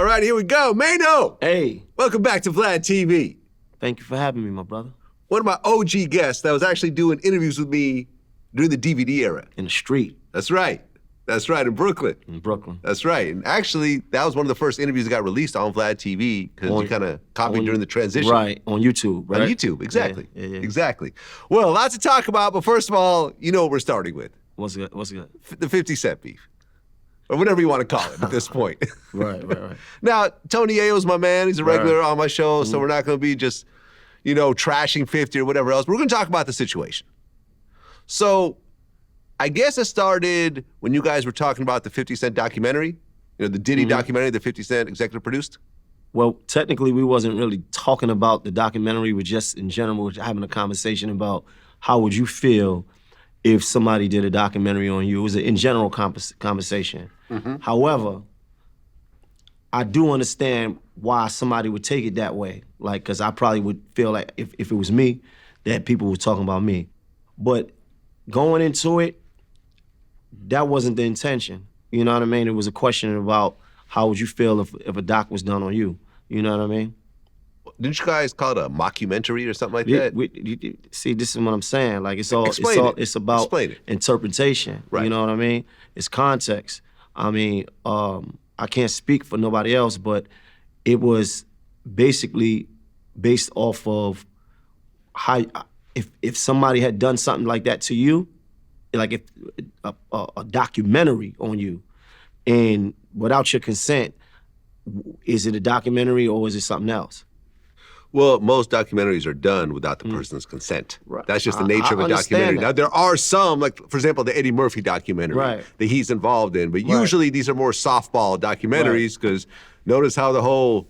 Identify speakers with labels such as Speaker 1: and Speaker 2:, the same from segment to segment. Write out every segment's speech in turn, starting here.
Speaker 1: All right, here we go. Maino!
Speaker 2: Hey.
Speaker 1: Welcome back to VladTV.
Speaker 2: Thank you for having me, my brother.
Speaker 1: One of my OG guests that was actually doing interviews with me during the DVD era.
Speaker 2: In the street.
Speaker 1: That's right. That's right, in Brooklyn.
Speaker 2: In Brooklyn.
Speaker 1: That's right. And actually, that was one of the first interviews that got released on VladTV because you kind of caught me during the transition.
Speaker 2: Right, on YouTube, right?
Speaker 1: On YouTube, exactly.
Speaker 2: Yeah.
Speaker 1: Exactly. Well, lots to talk about, but first of all, you know what we're starting with.
Speaker 2: What's good?
Speaker 1: The 50 Cent beef. Or whatever you want to call it at this point.
Speaker 2: Right.
Speaker 1: Now, Tony Ayo's my man. He's a regular on my show, so we're not going to be just, trashing 50 or whatever else. We're going to talk about the situation. So, I guess it started when you guys were talking about the 50 Cent documentary, the Diddy documentary that 50 Cent executive produced.
Speaker 2: Well, technically, we wasn't really talking about the documentary. We just, in general, having a conversation about how would you feel if somebody did a documentary on you. It was an in general conversation. However, I do understand why somebody would take it that way. Like, because I probably would feel like if it was me, that people were talking about me. But going into it, that wasn't the intention. You know what I mean? It was a question about how would you feel if a doc was done on you. You know what I mean?
Speaker 1: Didn't you guys call it a mockumentary or something like that?
Speaker 2: See, this is what I'm saying. Like it's about interpretation.
Speaker 1: Right.
Speaker 2: You know what I mean? It's context. I mean, I can't speak for nobody else, but it was basically based off of how if somebody had done something like that to you, like if a documentary on you, and without your consent, is it a documentary or is it something else?
Speaker 1: Well, most documentaries are done without the person's consent.
Speaker 2: Right.
Speaker 1: That's just the nature of a documentary.
Speaker 2: That.
Speaker 1: Now, there are some, like, for example, the Eddie Murphy documentary that he's involved in, but usually these are more softball documentaries because notice how the whole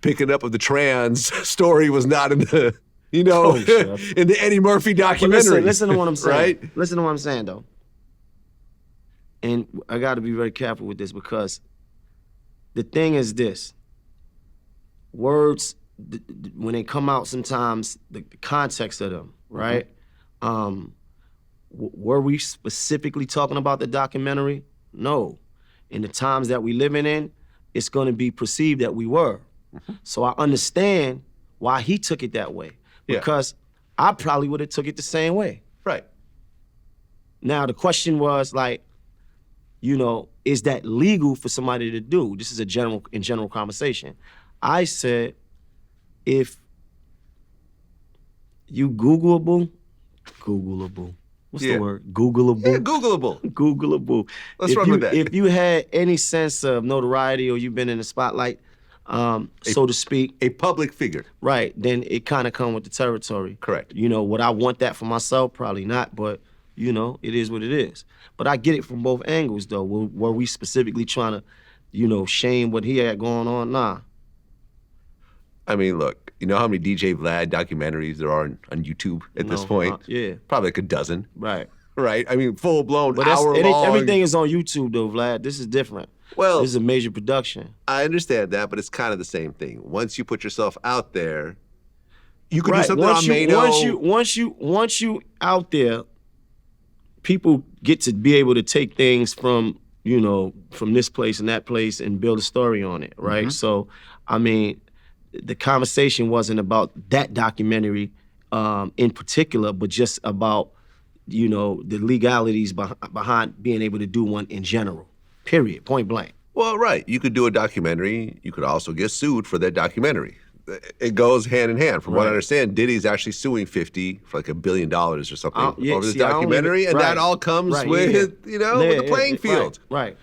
Speaker 1: picking up of the trans story was not in the, in the Eddie Murphy documentary.
Speaker 2: Listen to what I'm saying.
Speaker 1: Right?
Speaker 2: Listen to what I'm saying, though. And I got to be very careful with this because the thing is this. Words, when they come out sometimes, the context of them, right? Were we specifically talking about the documentary? No. In the times that we living in, it's going to be perceived that we were. So I understand why he took it that way because I probably would have took it the same way.
Speaker 1: Right.
Speaker 2: Now, the question was like, is that legal for somebody to do? This is a general conversation. I said, if you Googleable, what's the word? Googleable?
Speaker 1: Yeah, Googleable.
Speaker 2: Googleable.
Speaker 1: Let's run with that.
Speaker 2: If you had any sense of notoriety or you've been in the spotlight, so to speak.
Speaker 1: A public figure.
Speaker 2: Right, then it kind of come with the territory.
Speaker 1: Correct.
Speaker 2: Would I want that for myself? Probably not, but it is what it is. But I get it from both angles, though. Were we specifically trying to, shame what he had going on? Nah.
Speaker 1: I mean, look, you know how many DJ Vlad documentaries there are on YouTube at this point?
Speaker 2: Yeah.
Speaker 1: Probably like a dozen.
Speaker 2: Right.
Speaker 1: Right? I mean, full-blown,
Speaker 2: but
Speaker 1: hour-long.
Speaker 2: Everything is on YouTube, though, Vlad. This is different.
Speaker 1: Well,
Speaker 2: this is a major production.
Speaker 1: I understand that, but it's kind of the same thing. Once you put yourself out there, you can do something on Maino.
Speaker 2: Once you out there, people get to be able to take things from this place and that place and build a story on it, right? So, I mean, the conversation wasn't about that documentary in particular, but just about, the legalities behind being able to do one in general, period, point blank.
Speaker 1: Well, right. You could do a documentary. You could also get sued for that documentary. It goes hand in hand. From what I understand, Diddy's actually suing 50 for like $1 billion or something over this documentary, and that all comes with, with the playing field.
Speaker 2: Right.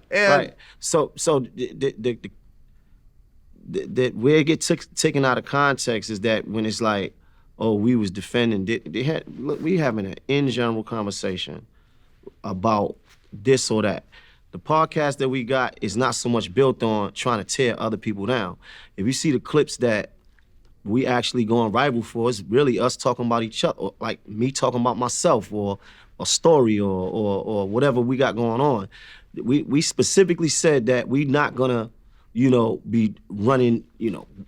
Speaker 1: And
Speaker 2: So the where it gets taken out of context is that when it's like, oh, we was defending, we having an in general conversation about this or that. The podcast that we got is not so much built on trying to tear other people down. If you see the clips that we actually going rival for, it's really us talking about each other, or like me talking about myself or a story or whatever we got going on. We specifically said that we not gonna, be running,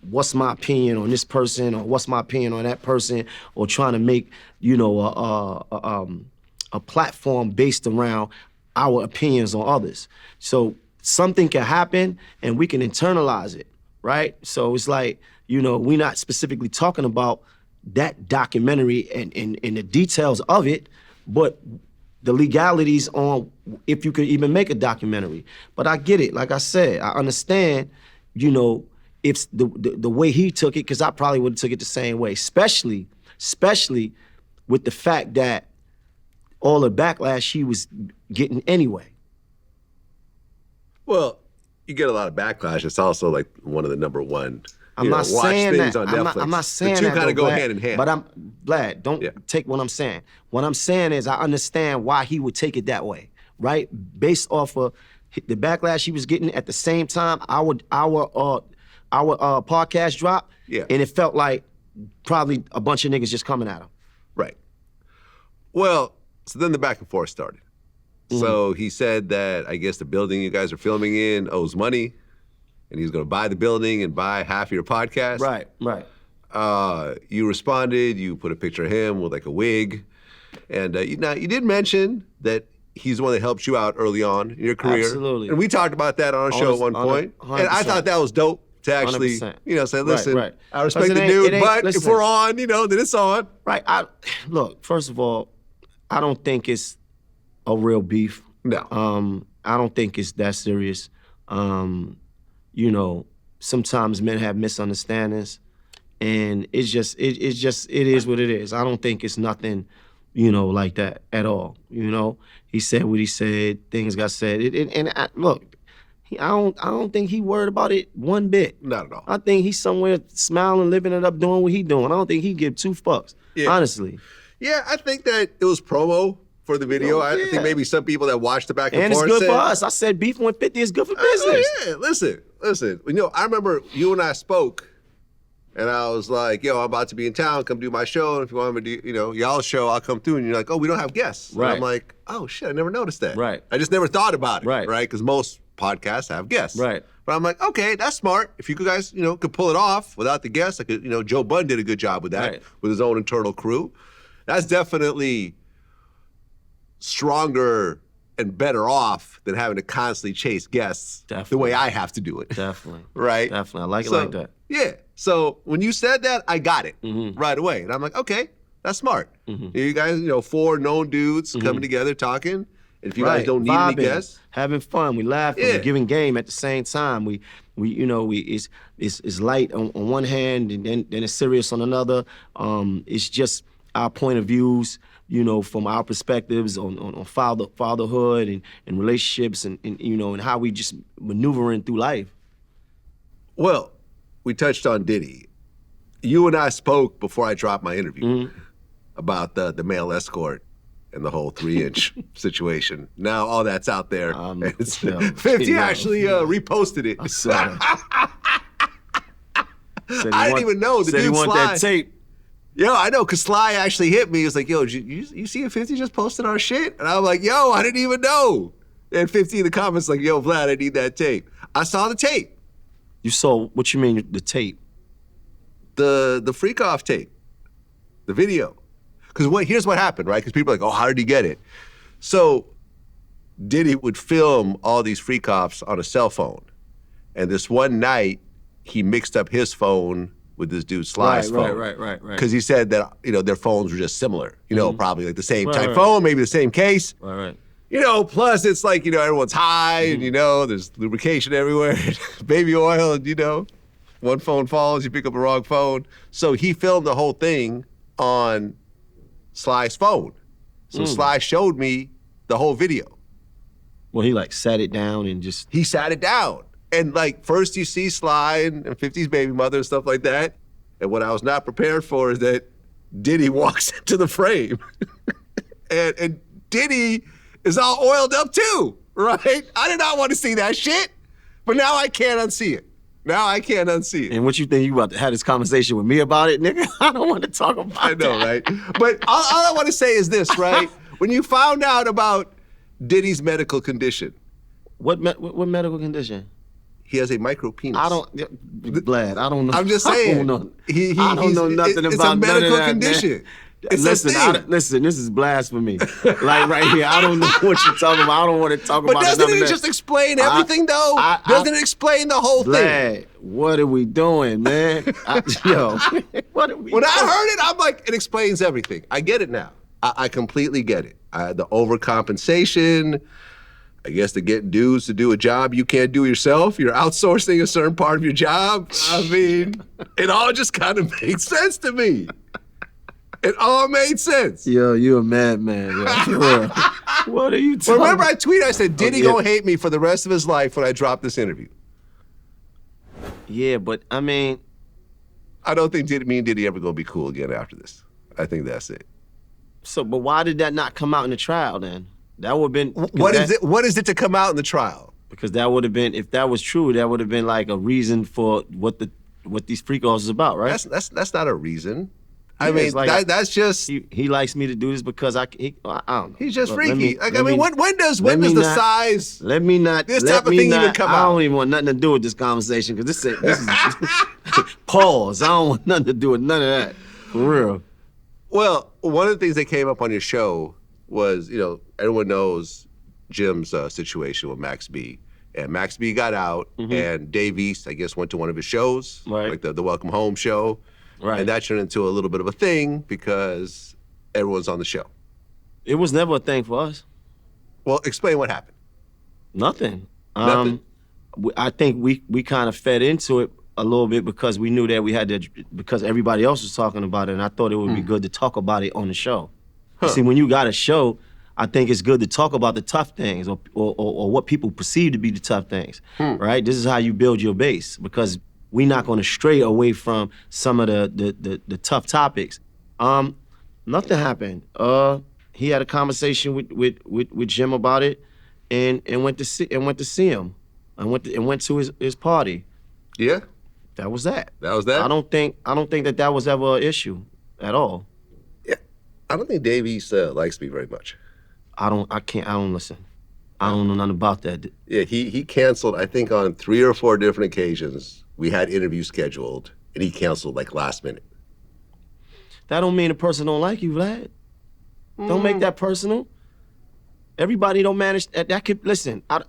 Speaker 2: what's my opinion on this person or what's my opinion on that person or trying to make, a platform based around our opinions on others. So something can happen and we can internalize it, right? So it's like, you know, we're not specifically talking about that documentary and the details of it, but the legalities on if you could even make a documentary. But I get it. Like I said, I understand, you know, if the way he took it, because I probably would have took it the same way, especially with the fact that all the backlash he was getting anyway.
Speaker 1: Well, you get a lot of backlash. It's also like one of the number one.
Speaker 2: I'm not saying that.
Speaker 1: On Netflix.
Speaker 2: I'm not saying that.
Speaker 1: The two kind of go
Speaker 2: Vlad,
Speaker 1: hand in hand.
Speaker 2: But Vlad, don't take what I'm saying. What I'm saying is I understand why he would take it that way, right? Based off of the backlash he was getting at the same time, our podcast dropped, and it felt like probably a bunch of niggas just coming at him.
Speaker 1: Right. Well, so then the back and forth started. So he said that I guess the building you guys are filming in owes money, and he's going to buy the building and buy half of your podcast.
Speaker 2: Right.
Speaker 1: You responded. You put a picture of him with like a wig, and you did mention that he's the one that helped you out early on in your career.
Speaker 2: Absolutely.
Speaker 1: And we talked about that on our show at one point,
Speaker 2: 100%.
Speaker 1: and I thought that was dope to actually,
Speaker 2: 100%.
Speaker 1: you know, say, listen,
Speaker 2: Right.
Speaker 1: I respect the dude, but
Speaker 2: listen,
Speaker 1: if we're on, you know, then it's on.
Speaker 2: Right. Look, first of all, I don't think it's a real beef.
Speaker 1: No.
Speaker 2: I don't think it's that serious. You know, sometimes men have misunderstandings, and it is what it is. I don't think it's nothing, you know, like that at all. You know, he said what he said, things got said. Look, I don't think he worried about it one bit.
Speaker 1: Not at all.
Speaker 2: I think he's somewhere smiling, living it up, doing what he doing. I don't think he give two fucks, honestly.
Speaker 1: Yeah, I think that it was promo for the video. I think maybe some people that watched the back and forth
Speaker 2: And it's good
Speaker 1: said,
Speaker 2: for us. I said beefing with 50 is good for business.
Speaker 1: Yeah, listen. You know, I remember you and I spoke, and I was like, yo, I'm about to be in town. Come do my show. And if you want me to do, you know, y'all's show, I'll come through. And you're like, oh, we don't have guests.
Speaker 2: Right.
Speaker 1: And I'm like, oh, shit, I never noticed that.
Speaker 2: Right.
Speaker 1: I just never thought about it.
Speaker 2: Right.
Speaker 1: Because most podcasts have guests.
Speaker 2: Right.
Speaker 1: But I'm like, okay, that's smart. If you guys, you know, could pull it off without the guests, like, you know, Joe Budden did a good job with that, with his own internal crew. That's definitely stronger and better off than having to constantly chase guests the way I have to do it.
Speaker 2: Definitely.
Speaker 1: Right?
Speaker 2: Definitely. I like it like that.
Speaker 1: Yeah. So when you said that, I got it right away. And I'm like, okay, that's smart. You guys, you know, 4 known dudes coming together, talking. And if you guys don't need any guests.
Speaker 2: Having fun, we laughing, we're giving game at the same time. We you know, it's light on one hand and then it's serious on another. It's just our point of views, you know, from our perspectives on fatherhood and relationships and you know, and how we just maneuvering through life.
Speaker 1: Well, we touched on Diddy. You and I spoke before I dropped my interview about the male escort and the whole 3-inch situation. Now all that's out there. And it's, 50 actually reposted it. I didn't even know the dude
Speaker 2: want
Speaker 1: Sly.
Speaker 2: that tape.
Speaker 1: Yo, I know, because Sly actually hit me. He was like, yo, you see if 50 just posted our shit? And I'm like, yo, I didn't even know. And 50 in the comments like, yo, Vlad, I need that tape. I saw the tape.
Speaker 2: You saw, what you mean, the tape?
Speaker 1: The freak off tape, the video. Because here's what happened, right? Because people are like, oh, how did he get it? So Diddy would film all these freak offs on a cell phone. And this one night, he mixed up his phone with this dude Sly's phone.
Speaker 2: Right.
Speaker 1: Because he said that, you know, their phones were just similar. You know, probably like the same type phone, maybe the same case.
Speaker 2: Right.
Speaker 1: You know, plus it's like, you know, everyone's high and, you know, there's lubrication everywhere, baby oil, and, you know, one phone falls, you pick up the wrong phone. So he filmed the whole thing on Sly's phone. So Sly showed me the whole video.
Speaker 2: Well, he like sat it down and just...
Speaker 1: He sat it down. And like, first you see Sly and 50's baby mother and stuff like that. And what I was not prepared for is that Diddy walks into the frame. and Diddy is all oiled up too, right? I did not want to see that shit, but now I can't unsee it.
Speaker 2: And what you think, you about to have this conversation with me about it, nigga? I don't want to talk about that.
Speaker 1: I know, right? But all I want to say is this, right? When you found out about Diddy's medical condition.
Speaker 2: What medical condition?
Speaker 1: He has a micro penis.
Speaker 2: Vlad, I don't know.
Speaker 1: I'm just saying.
Speaker 2: I don't know nothing about
Speaker 1: it's a medical
Speaker 2: that,
Speaker 1: condition.
Speaker 2: Man.
Speaker 1: It's
Speaker 2: listen,
Speaker 1: a thing.
Speaker 2: listen, this is blasphemy. Like right here, I don't know what you're talking about. I don't want to talk
Speaker 1: But
Speaker 2: about it.
Speaker 1: doesn't it just explain everything, though? Doesn't it explain the whole thing?
Speaker 2: Vlad, what are we doing, man? Yo, what are we
Speaker 1: When
Speaker 2: doing?
Speaker 1: I heard it, I'm like, it explains everything. I get it now. I completely get it. The overcompensation, I guess to get dudes to do a job you can't do yourself. You're outsourcing a certain part of your job. I mean, it all just kind of makes sense to me. It all made sense.
Speaker 2: Yo, you a madman. Yo. What are you talking
Speaker 1: Remember I tweeted, I said, Diddy gonna hate me for the rest of his life when I drop this interview.
Speaker 2: Yeah, but I mean,
Speaker 1: I don't think me and Diddy ever gonna be cool again after this. I think that's it.
Speaker 2: so, but why did that not come out in the trial then? That would have been...
Speaker 1: What is it to come out in the trial?
Speaker 2: Because that would have been, if that was true, that would have been like a reason for what these freak offs is about, right?
Speaker 1: That's not a reason. I
Speaker 2: Yeah,
Speaker 1: mean,
Speaker 2: it's like
Speaker 1: that's just...
Speaker 2: He likes me to do this because I don't know.
Speaker 1: He's just
Speaker 2: Look,
Speaker 1: freaky. When does the size...
Speaker 2: Let me not...
Speaker 1: This
Speaker 2: let
Speaker 1: type of
Speaker 2: me
Speaker 1: thing
Speaker 2: not,
Speaker 1: even come
Speaker 2: I
Speaker 1: out?
Speaker 2: don't even want nothing to do with this conversation because this is... Pause. I don't want nothing to do with none of that. For real.
Speaker 1: Well, one of the things that came up on your show was, everyone knows Jim's situation with Max B. And Max B got out, and Dave East, I guess, went to one of his shows,
Speaker 2: Right.
Speaker 1: like the Welcome Home show.
Speaker 2: Right.
Speaker 1: And that turned into a little bit of a thing because everyone's on the show.
Speaker 2: It was never a thing for us.
Speaker 1: Well, explain what happened.
Speaker 2: Nothing.
Speaker 1: Nothing?
Speaker 2: I think we kind of fed into it a little bit because we knew that we had to, because everybody else was talking about it, and I thought it would be good to talk about it on the show. You see, when you got a show, I think it's good to talk about the tough things or what people perceive to be the tough things, right? This is how you build your base because we're not going to stray away from some of the tough topics. Nothing happened. He had a conversation with Jim about it, and went to see him, and went to his party.
Speaker 1: Yeah?
Speaker 2: That was that.
Speaker 1: That was that?
Speaker 2: I don't think that was ever an issue at all.
Speaker 1: Yeah. I don't think Dave East likes me very much.
Speaker 2: I don't listen. I don't know nothing about that.
Speaker 1: Yeah, he canceled, I think on 3 or 4 different occasions, we had interviews scheduled, and he canceled like last minute.
Speaker 2: That don't mean a person don't like you, Vlad. Don't make that personal. Everybody don't manage that could listen. I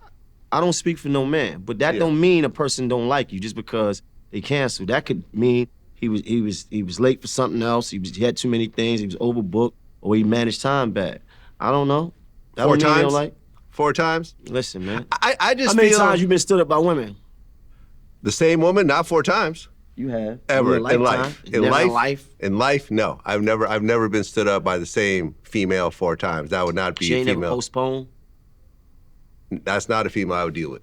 Speaker 2: don't speak for no man, but that don't mean a person don't like you just because they canceled. That could mean he was late for something else. He had too many things. He was overbooked, or he managed time bad. I don't know. That
Speaker 1: 4
Speaker 2: don't mean he
Speaker 1: times?
Speaker 2: don't like.
Speaker 1: 4 times?
Speaker 2: Listen, man.
Speaker 1: I just
Speaker 2: How many
Speaker 1: feel
Speaker 2: times you been stood up by women?
Speaker 1: the same woman, not 4 times.
Speaker 2: You have
Speaker 1: Ever
Speaker 2: in
Speaker 1: in
Speaker 2: lifetime?
Speaker 1: life.
Speaker 2: Never in life.
Speaker 1: In life, no. I've never been stood up by the same female 4 times. That would not be
Speaker 2: She
Speaker 1: a
Speaker 2: ain't never
Speaker 1: female.
Speaker 2: postponed.
Speaker 1: That's not a female I would deal with.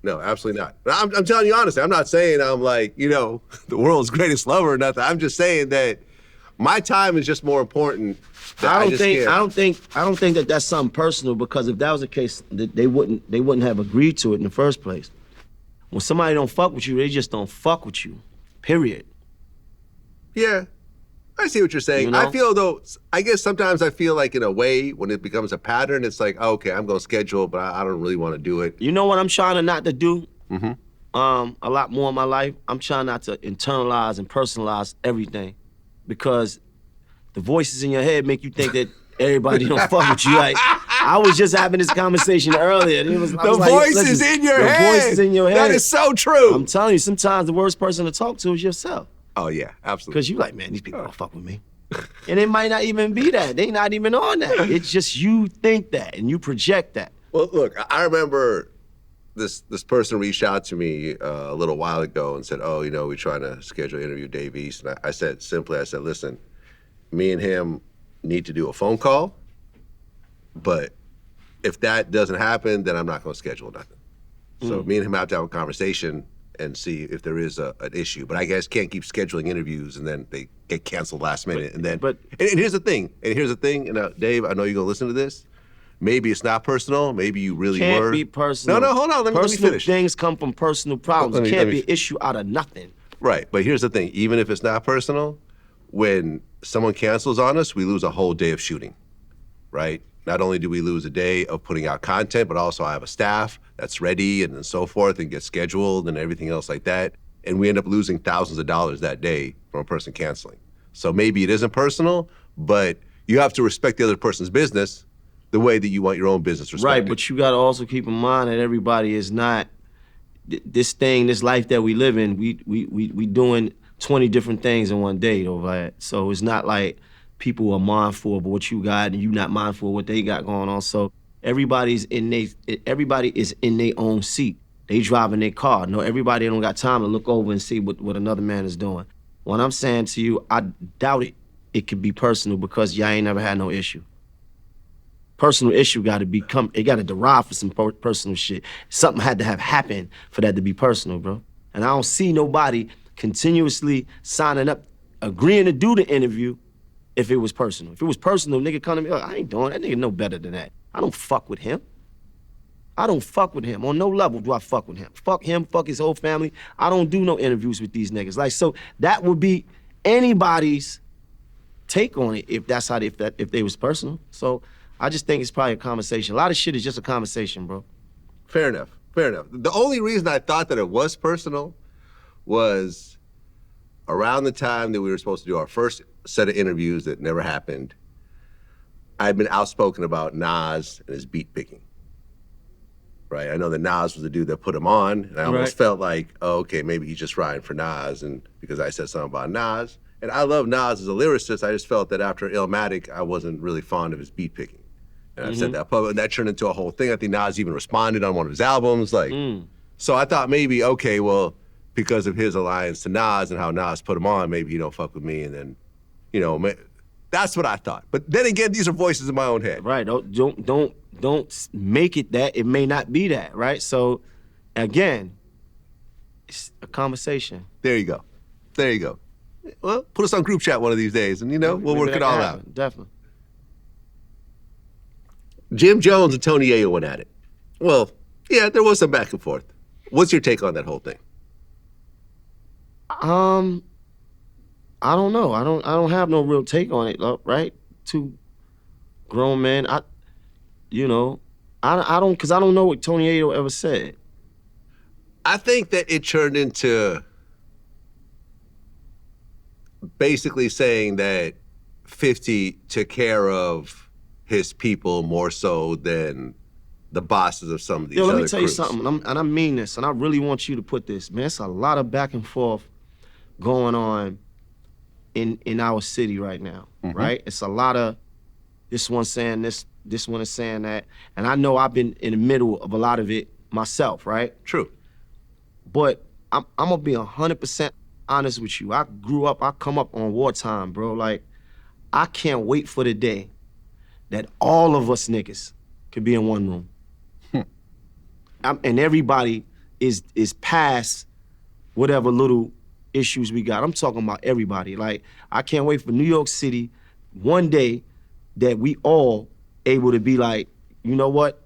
Speaker 1: No, absolutely not. I'm telling you honestly. I'm not saying I'm like, the world's greatest lover or nothing. I'm just saying that my time is just more important.
Speaker 2: I don't think that that's something personal, because if that was the case, they wouldn't have agreed to it in the first place. When somebody don't fuck with you, they just don't fuck with you. Period.
Speaker 1: Yeah, I see what you're saying. I feel though, I guess sometimes I feel like in a way when it becomes a pattern, it's like, okay, I'm gonna schedule, but I don't really want to do it.
Speaker 2: You know what I'm trying not to do? A lot more in my life. I'm trying not to internalize and personalize everything, because the voices in your head make you think that everybody don't fuck with you. Like, I was just having this conversation earlier. And the
Speaker 1: voices in your head.
Speaker 2: The voices in your head.
Speaker 1: That is so true.
Speaker 2: I'm telling you, sometimes the worst person to talk to is yourself.
Speaker 1: Oh yeah, absolutely.
Speaker 2: Because you like, man, these people don't fuck with me. And it might not even be that. They not even on that. It's just you think that and you project that.
Speaker 1: Well, look, I remember this person reached out to me a little while ago and said, oh, we're trying to schedule an interview with Dave East. And I said, listen, me and him need to do a phone call, but if that doesn't happen, then I'm not going to schedule nothing. So me and him have to have a conversation and see if there is an issue. But I guess can't keep scheduling interviews and then they get canceled last minute. And here's the thing. And Dave, I know you're going to listen to this. Maybe it's not personal. Maybe you really were.
Speaker 2: Can't be personal.
Speaker 1: No, hold on. Let me finish.
Speaker 2: Personal things come from personal problems. It can't be an issue out of nothing.
Speaker 1: Right. But here's the thing. Even if it's not personal, when someone cancels on us, we lose a whole day of shooting, right? Not only do we lose a day of putting out content, but also I have a staff that's ready and so forth and gets scheduled and everything else like that. And we end up losing thousands of dollars that day from a person canceling. So maybe it isn't personal, but you have to respect the other person's business the way that you want your own business respected.
Speaker 2: Right, but you got to also keep in mind that everybody is not this life that we live in. We doing 20 different things in one day, though, Vlad. So it's not like people are mindful of what you got and you not mindful of what they got going on. So everybody is in their own seat. They driving their car. No, everybody don't got time to look over and see what another man is doing. What I'm saying to you, I doubt it could be personal because y'all ain't never had no issue. Personal issue got to derive from some personal shit. Something had to have happened for that to be personal, bro. And I don't see nobody continuously signing up, agreeing to do the interview if it was personal. If it was personal, nigga come to me, oh, I ain't doing that. Nigga know better than that. I don't fuck with him. I don't fuck with him. On no level do I fuck with him. Fuck him, fuck his whole family. I don't do no interviews with these niggas. Like, so that would be anybody's take on it if they was personal. So I just think it's probably a conversation. A lot of shit is just a conversation, bro.
Speaker 1: Fair enough. The only reason I thought that it was personal was around the time that we were supposed to do our first set of interviews that never happened. I'd been outspoken about Nas and his beat picking. Right? I know that Nas was the dude that put him on, and I almost felt like, oh, okay, maybe he's just riding for Nas, and because I said something about Nas. And I love Nas as a lyricist, I just felt that after Illmatic, I wasn't really fond of his beat picking. And I've said that publicly, and that turned into a whole thing. I think Nas even responded on one of his albums. So I thought maybe, okay, well, because of his alliance to Nas and how Nas put him on, maybe he don't fuck with me, and then, that's what I thought. But then again, these are voices in my own head.
Speaker 2: Right, don't make it that. It may not be that, right? So, again, it's a conversation.
Speaker 1: There you go. Well, put us on group chat one of these days, and we'll work it all out.
Speaker 2: Definitely.
Speaker 1: Jim Jones and Tony Yayo went at it. Well, yeah, there was some back and forth. What's your take on that whole thing?
Speaker 2: I don't know. I don't have no real take on it, right? Two grown men. I don't, because I don't know what Tony Yayo ever said.
Speaker 1: I think that it turned into basically saying that 50 took care of his people more so than the bosses of some of these other
Speaker 2: let me tell
Speaker 1: groups.
Speaker 2: you something, and I mean this, and I really want you to put this, man, it's a lot of back and forth going on in our city right now, right? It's a lot of this one saying this one is saying that, and I know I've been in the middle of a lot of it myself, right?
Speaker 1: True.
Speaker 2: But I'm gonna be 100% honest with you. I come up on wartime, bro. Like, I can't wait for the day that all of us niggas could be in one room. And everybody is past whatever little issues we got. I'm talking about everybody. Like, I can't wait for New York City one day that we all able to be like, you know what?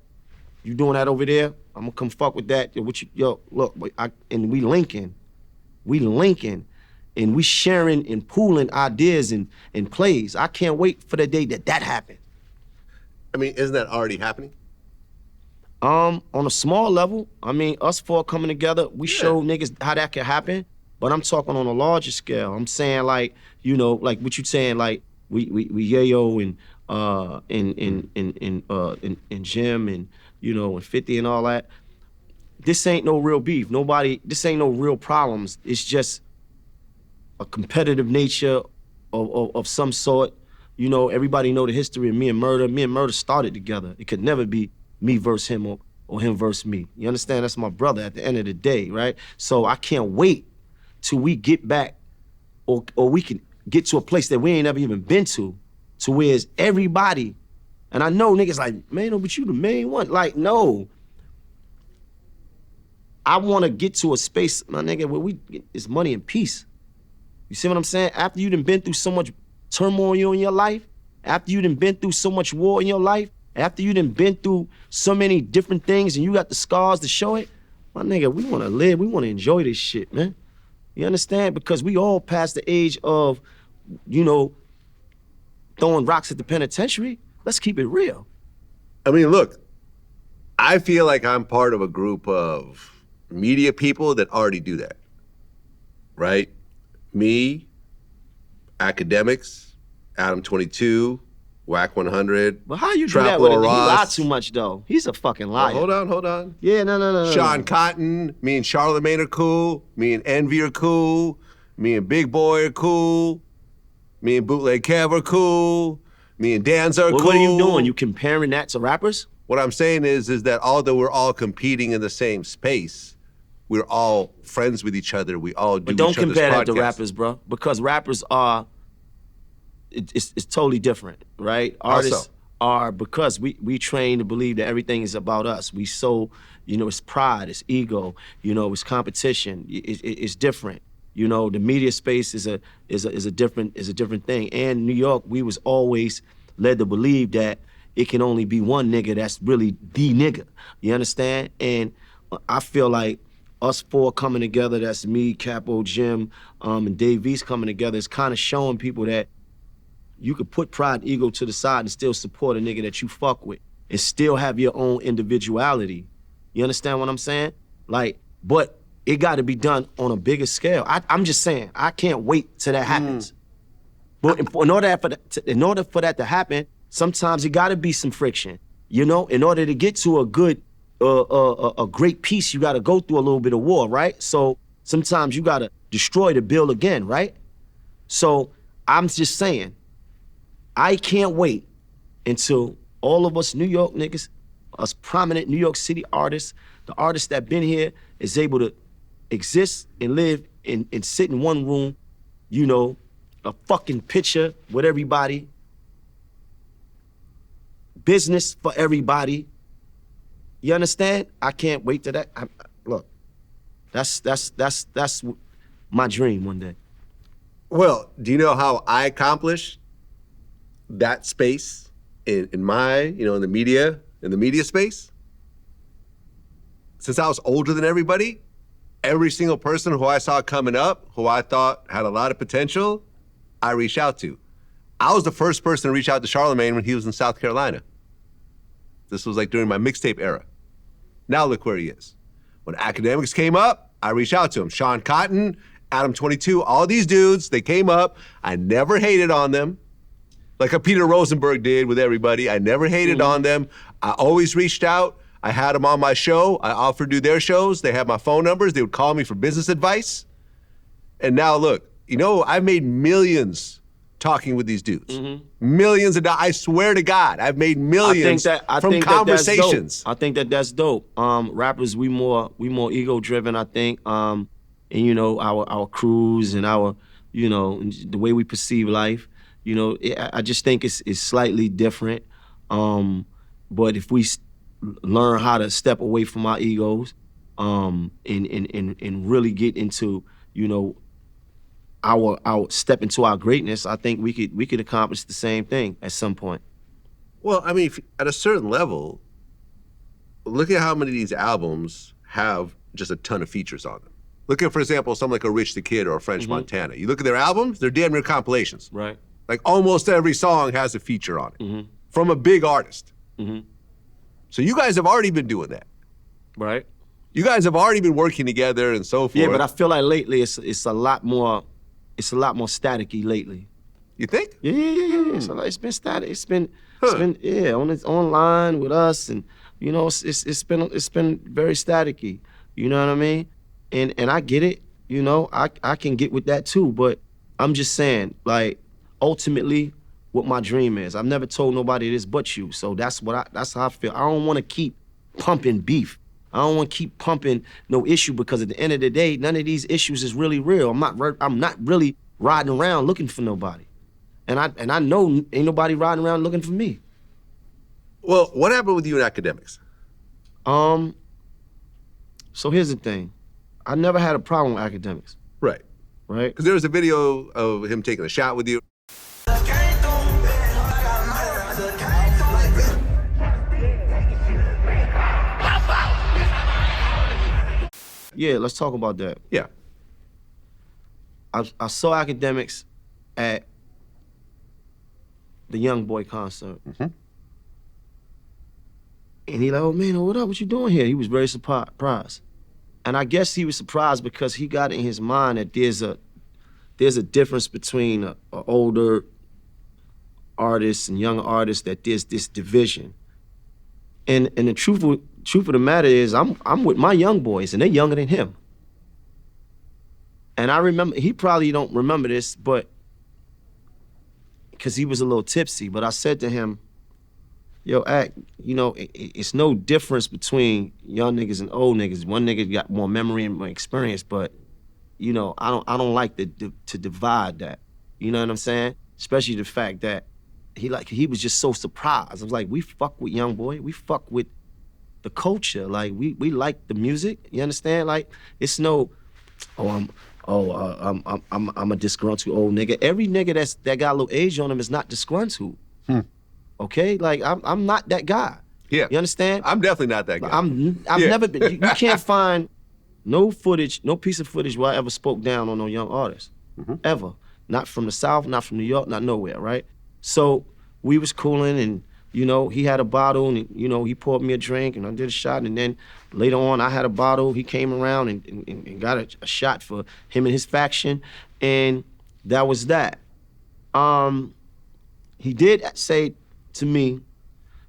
Speaker 2: You doing that over there? I'm gonna come fuck with that. Look, and we linking, and we sharing and pooling ideas and plays. I can't wait for the day that happened.
Speaker 1: I mean, isn't that already happening?
Speaker 2: On a small level, I mean, us four coming together, we show niggas how that can happen. But I'm talking on a larger scale. I'm saying like, like what you saying, like we Yayo and Jim and and 50 and all that. This ain't no real beef. This ain't no real problems. It's just a competitive nature of some sort. Everybody know the history of me and Murder. Me and Murder started together. It could never be me versus him or him versus me. You understand? That's my brother at the end of the day, right? So I can't wait till we get back or we can get to a place that we ain't never even been to where it's everybody. And I know niggas like, Maino, but you the main one. Like, no. I want to get to a space, my nigga, where it's money and peace. You see what I'm saying? After you done been through so much turmoil in your life, after you done been through so much war in your life, after you done been through so many different things and you got the scars to show it, my nigga, we want to live, we want to enjoy this shit, man. You understand? Because we all past the age of, throwing rocks at the penitentiary. Let's keep it real.
Speaker 1: I mean, look, I feel like I'm part of a group of media people that already do that, right? Me, Akademiks, Adam 22, Whack 100.
Speaker 2: But how you do
Speaker 1: Trap
Speaker 2: that with
Speaker 1: Lord
Speaker 2: him? He lied
Speaker 1: Ross.
Speaker 2: too much though. He's a fucking liar.
Speaker 1: Hold on.
Speaker 2: Yeah, no.
Speaker 1: Sean Cotton, me and Charlamagne are cool. Me and Envy are cool. Me and Big Boy are cool. Me and Bootleg Kev are cool. Me and Danza are cool.
Speaker 2: What are you doing? You comparing that to rappers?
Speaker 1: What I'm saying is that although we're all competing in the same space, we're all friends with each other. We all do
Speaker 2: But don't
Speaker 1: each other's
Speaker 2: compare that to
Speaker 1: podcasts.
Speaker 2: rappers, bro. Because rappers are, it's totally different, right?
Speaker 1: How so?
Speaker 2: Artists are, because we train to believe that everything is about us. We so, it's pride, it's ego, it's competition. It's different. The media space is a different thing. And New York, we was always led to believe that it can only be one nigga that's really the nigga. You understand? And I feel like us four coming together, that's me, Capo, Jim, and Dave East coming together, is kind of showing people that you could put pride and ego to the side and still support a nigga that you fuck with and still have your own individuality. You understand what I'm saying? But it got to be done on a bigger scale. I'm just saying, I can't wait till that happens. But in order for that to happen, sometimes it got to be some friction. In order to get to a good, a great peace, you got to go through a little bit of war, right? So sometimes you got to destroy to build again, right? So I'm just saying, I can't wait until all of us New York niggas, us prominent New York City artists, the artists that been here, is able to exist and live and sit in one room, a fucking picture with everybody, business for everybody. You understand? I can't wait to that. Look, that's my dream one day.
Speaker 1: Well, do you know how I accomplished that space in the media space? Since I was older than everybody, every single person who I saw coming up, who I thought had a lot of potential, I reached out to. I was the first person to reach out to Charlamagne when he was in South Carolina. This was during my mixtape era. Now look where he is. When Akademiks came up, I reached out to him. Sean Cotton, Adam 22, all these dudes, they came up. I never hated on them. Like a Peter Rosenberg did with everybody. I never hated on them. I always reached out. I had them on my show. I offered to do their shows. They had my phone numbers. They would call me for business advice. And now look, I've made millions talking with these dudes. Millions of dollars. I swear to God, I've made millions from conversations.
Speaker 2: I think that's dope. Rappers, we more ego driven, I think. And our crews and our, the way we perceive life. I just think it's slightly different. But if we learn how to step away from our egos, and really get into, our step into our greatness, I think we could accomplish the same thing at some point.
Speaker 1: Well, I mean, at a certain level, look at how many of these albums have just a ton of features on them. Look at, for example, something like a Rich the Kid or a French Montana. You look at their albums, they're damn near compilations.
Speaker 2: Right.
Speaker 1: Almost every song has a feature on it from a big artist. So you guys have already been doing that.
Speaker 2: Right.
Speaker 1: You guys have already been working together and so forth.
Speaker 2: Yeah, but I feel like lately it's a lot more staticky lately.
Speaker 1: You think?
Speaker 2: Yeah. So it's been static. It's been online with us, and it's been very staticky. You know what I mean? And I get it. I can get with that too. But I'm just saying, ultimately, what my dream is. I've never told nobody this but you. So that's how I feel. I don't want to keep pumping beef. I don't want to keep pumping no issue, because at the end of the day, none of these issues is really real. I'm not really riding around looking for nobody. And I know ain't nobody riding around looking for me.
Speaker 1: Well, what happened with you and Akademiks?
Speaker 2: So here's the thing. I never had a problem with Akademiks.
Speaker 1: Right.
Speaker 2: Right?
Speaker 1: Because there was a video of him taking a shot with you.
Speaker 2: Yeah, let's talk about that.
Speaker 1: Yeah.
Speaker 2: I saw Akademiks at the Young Boy concert. And he like, oh man, what up? What you doing here? He was very surprised. And I guess he was surprised because he got in his mind that there's a difference between a older artists and young artists that there's this division. And the truth of the matter is, I'm with my young boys, and they're younger than him. And I remember, he probably don't remember this, but because he was a little tipsy, but I said to him, yo, it's no difference between young niggas and old niggas. One nigga got more memory and more experience, but I don't like to divide that. You know what I'm saying? Especially the fact that he was just so surprised. I was like, we fuck with young boy, we fuck with the culture. Like we like the music. You understand? Like it's no, I'm a disgruntled old nigga. Every nigga that got a little age on him is not disgruntled. Okay, like I'm not that guy.
Speaker 1: Yeah,
Speaker 2: you understand?
Speaker 1: I'm definitely not that guy.
Speaker 2: I've never been. You can't find no piece of footage where I ever spoke down on no young artist, ever. Not from the South, not from New York, not nowhere, right? So we was cooling, and he had a bottle, and he poured me a drink, and I did a shot, and then later on I had a bottle. He came around and got a shot for him and his faction, and that was that. He did say to me,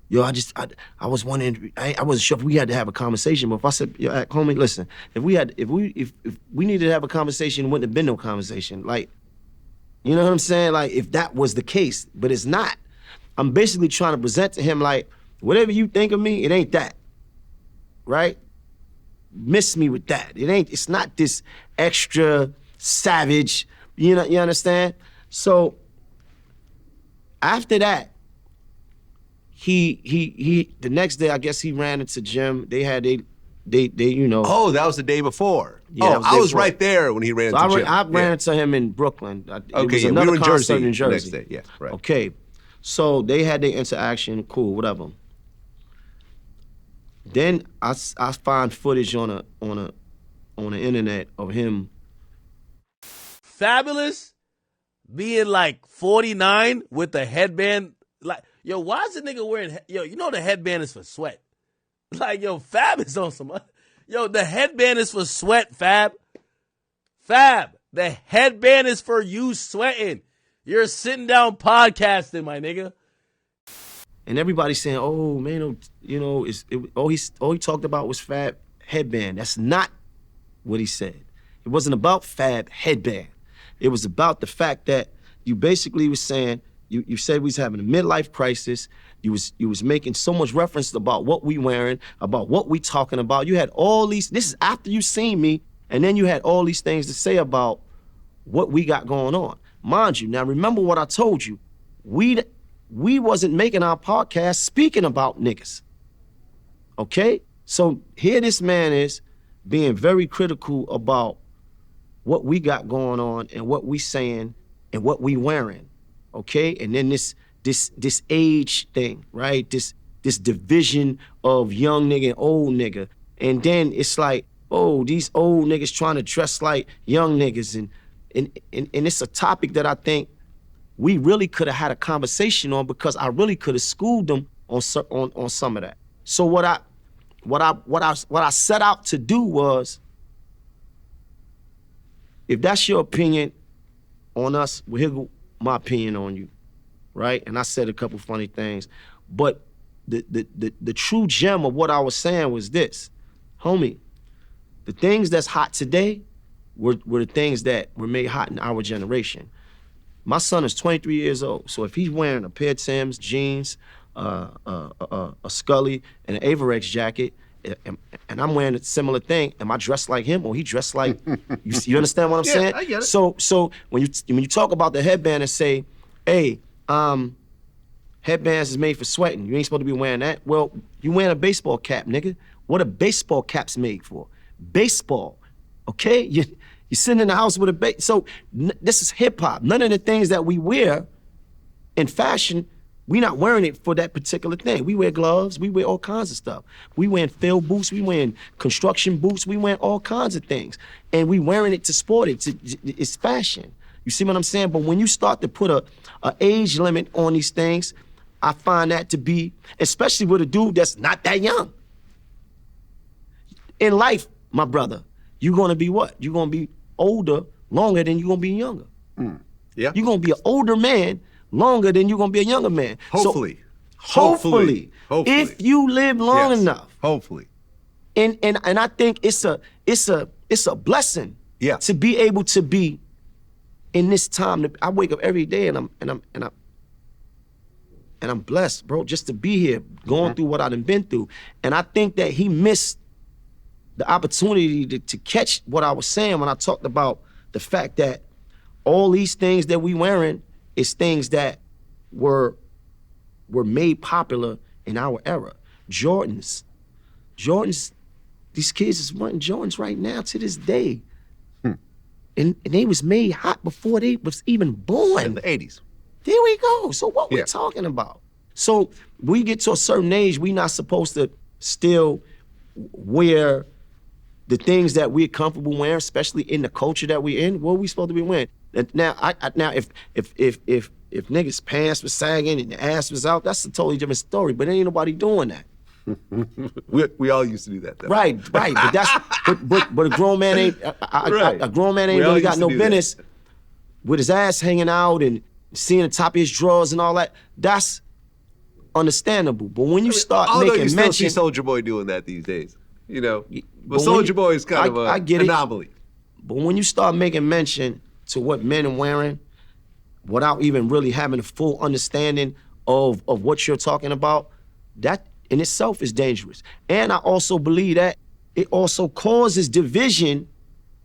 Speaker 2: yo, I was wondering, I wasn't sure if we had to have a conversation, but if I said, yo, homie, listen, if we needed to have a conversation, it wouldn't have been no conversation. Like, you know what I'm saying? Like, if that was the case, but it's not. I'm basically trying to present to him, like, whatever you think of me, it ain't that, right? Miss me with that. It's not this extra savage, you understand? So, after that, he the next day, I guess he ran into Jim. They
Speaker 1: Oh, that was the day before.
Speaker 2: Yeah,
Speaker 1: I was right there when he ran into Jim.
Speaker 2: I ran into him in Brooklyn.
Speaker 1: Okay, we were in Jersey the next day. Yeah, right.
Speaker 2: Okay, so they had their interaction. Cool, whatever. Then I find footage on the internet of him.
Speaker 3: Fabulous being like 49 with the headband. Like, yo, why is the nigga wearing, the headband is for sweat. Like, yo, Fab is on some, the headband is for sweat, Fab. Fab, the headband is for you sweating. You're sitting down podcasting, my nigga.
Speaker 2: And everybody's saying, oh, man, all he talked about was Fab headband. That's not what he said. It wasn't about Fab headband. It was about the fact that you basically was saying, you said we was having a midlife crisis. You was making so much reference about what we wearing, about what we talking about. You had all these, this is after you seen me, and then you had all these things to say about what we got going on. Mind you, now remember what I told you. We wasn't making our podcast speaking about niggas. Okay? So here this man is being very critical about what we got going on and what we saying and what we wearing. Okay? And then this age thing, right? This division of young nigga and old nigga. And then it's like, oh, these old niggas trying to dress like young niggas. And it's a topic that I think we really could have had a conversation on, because I really could have schooled them on some of that. So what I set out to do was, if that's your opinion on us, well, here go my opinion on you, right? And I said a couple funny things, but the true gem of what I was saying was this, homie, the things that's hot today were the things that were made hot in our generation. My son is 23 years old, so if he's wearing a pair of Tim's, jeans, a Scully, and an Averex jacket, and I'm wearing a similar thing, am I dressed like him, or he dressed like, you understand what I'm saying?
Speaker 1: I get it.
Speaker 2: So when you talk about the headband and say, hey, headbands is made for sweating, you ain't supposed to be wearing that. Well, you wearing a baseball cap, nigga. What are baseball caps made for? Baseball, okay? You're sitting in the house with a so this is hip hop. None of the things that we wear in fashion, we not wearing it for that particular thing. We wear gloves, we wear all kinds of stuff. We wearing field boots, we wearing construction boots, we wearing all kinds of things. And we wearing it to sport it, it's fashion. You see what I'm saying? But when you start to put a age limit on these things, I find that to be, especially with a dude that's not that young. In life, my brother, you're gonna be what? You're gonna be older longer than you're gonna be younger.
Speaker 1: Yeah.
Speaker 2: You're gonna be an older man longer, then you're gonna be a younger man.
Speaker 1: Hopefully.
Speaker 2: So, hopefully. If you live long enough.
Speaker 1: Hopefully.
Speaker 2: And I think it's a blessing to be able to be in this time. I wake up every day and I'm blessed, bro, just to be here, going through what I've been through. And I think that he missed the opportunity to catch what I was saying when I talked about the fact that all these things that we wearing is things that were made popular in our era. Jordans, these kids is wearing Jordans right now to this day. And they was made hot before they was even born.
Speaker 1: In the 80s.
Speaker 2: There we go. So what we talking about? So we get to a certain age, we not supposed to still wear the things that we're comfortable wearing, especially in the culture that we're in. What are we supposed to be wearing? Now, if niggas' pants was sagging and the ass was out, that's a totally different story. But ain't nobody doing that.
Speaker 1: we all used to do that, though.
Speaker 2: Right. But that's but a grown man ain't a grown man ain't really got no business with his ass hanging out and seeing the top of his drawers and all that. That's understandable. But when you start making
Speaker 1: you still
Speaker 2: mention,
Speaker 1: see Soulja Boy doing that these days, you know. But Soulja Boy is kind of an anomaly.
Speaker 2: But when you start making mention to what men are wearing, without even really having a full understanding of what you're talking about, that in itself is dangerous. And I also believe that it also causes division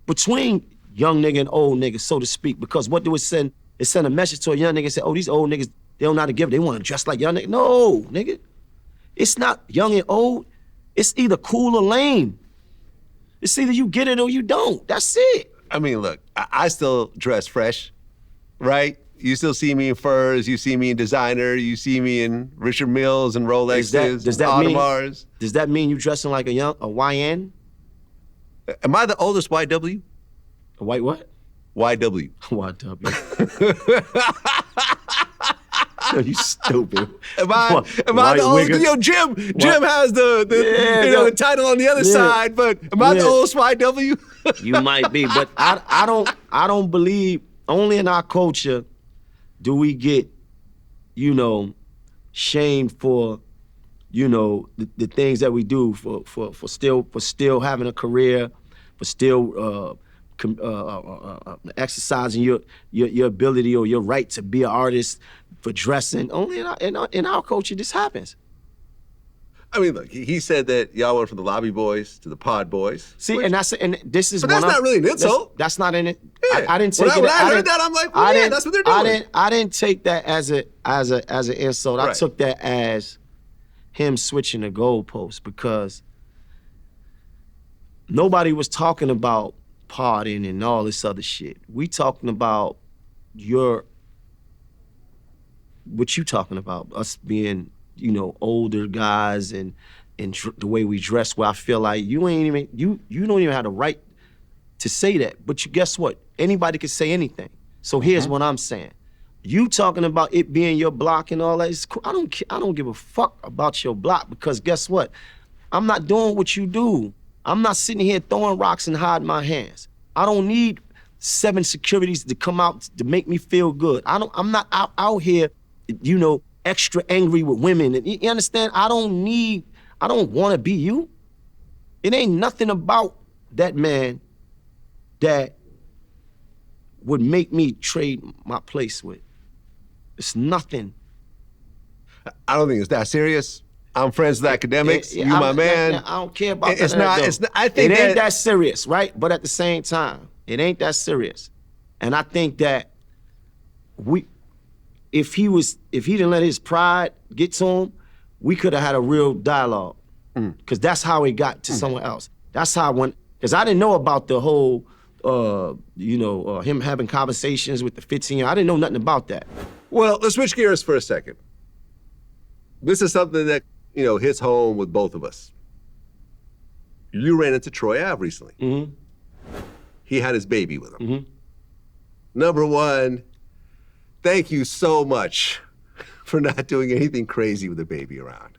Speaker 2: between young nigga and old nigga, so to speak, because what do it send? It send a message to a young nigga and say, oh, these old niggas, they don't know how to give, they want to dress like young niggas. No, nigga. It's not young and old. It's either cool or lame. It's either you get it or you don't. That's it.
Speaker 1: I mean, look, I still dress fresh, right? You still see me in furs, you see me in designer, you see me in Richard Milles and Rolexes, Audemars.
Speaker 2: Does that mean you dressing like a YN?
Speaker 1: Am I the oldest YW?
Speaker 2: A white what?
Speaker 1: YW.
Speaker 2: YW. You stupid.
Speaker 1: Am I the oldest? Yo, Jim has the title on the other side, but am I the oldest YW?
Speaker 2: You might be, but I don't believe, only in our culture do we get, shamed for, the things that we do for still having a career, for still exercising your ability or your right to be an artist, for dressing. Only in our culture this happens.
Speaker 1: I mean, look, he said that y'all went from the lobby boys to the pod boys.
Speaker 2: See, and this is.
Speaker 1: But that's not really an insult.
Speaker 2: That's not in it.
Speaker 1: Yeah.
Speaker 2: I didn't take it.
Speaker 1: When I heard that, I'm like, well, yeah, that's what they're doing.
Speaker 2: I didn't take that as an insult. Right. I took that as him switching the goalposts, because nobody was talking about partying and all this other shit. We talking about what you talking about, us being, older guys and the way we dress, where I feel like you don't even have the right to say that. But guess what? Anybody can say anything. So here's what I'm saying. You talking about it being your block and all that, it's cool. I don't give a fuck about your block, because guess what? I'm not doing what you do. I'm not sitting here throwing rocks and hiding my hands. I don't need 7 securities to come out to make me feel good. I'm not out here, extra angry with women. And you understand? I don't want to be you. It ain't nothing about that man that would make me trade my place with. It's nothing.
Speaker 1: I don't think it's that serious. I'm friends with Akademiks. You my man.
Speaker 2: I don't care about that.
Speaker 1: It's not. I think
Speaker 2: it ain't that serious, right? But at the same time, it ain't that serious. And I think that if he didn't let his pride get to him, we could have had a real dialogue. Because that's how it got to someone else. That's how because I didn't know about the whole, him having conversations with the 15-year. I didn't know nothing about that.
Speaker 1: Well, let's switch gears for a second. This is something that, hits home with both of us. You ran into Troy Ave recently.
Speaker 2: Mm-hmm.
Speaker 1: He had his baby with him.
Speaker 2: Mm-hmm.
Speaker 1: Number one, thank you so much for not doing anything crazy with the baby around.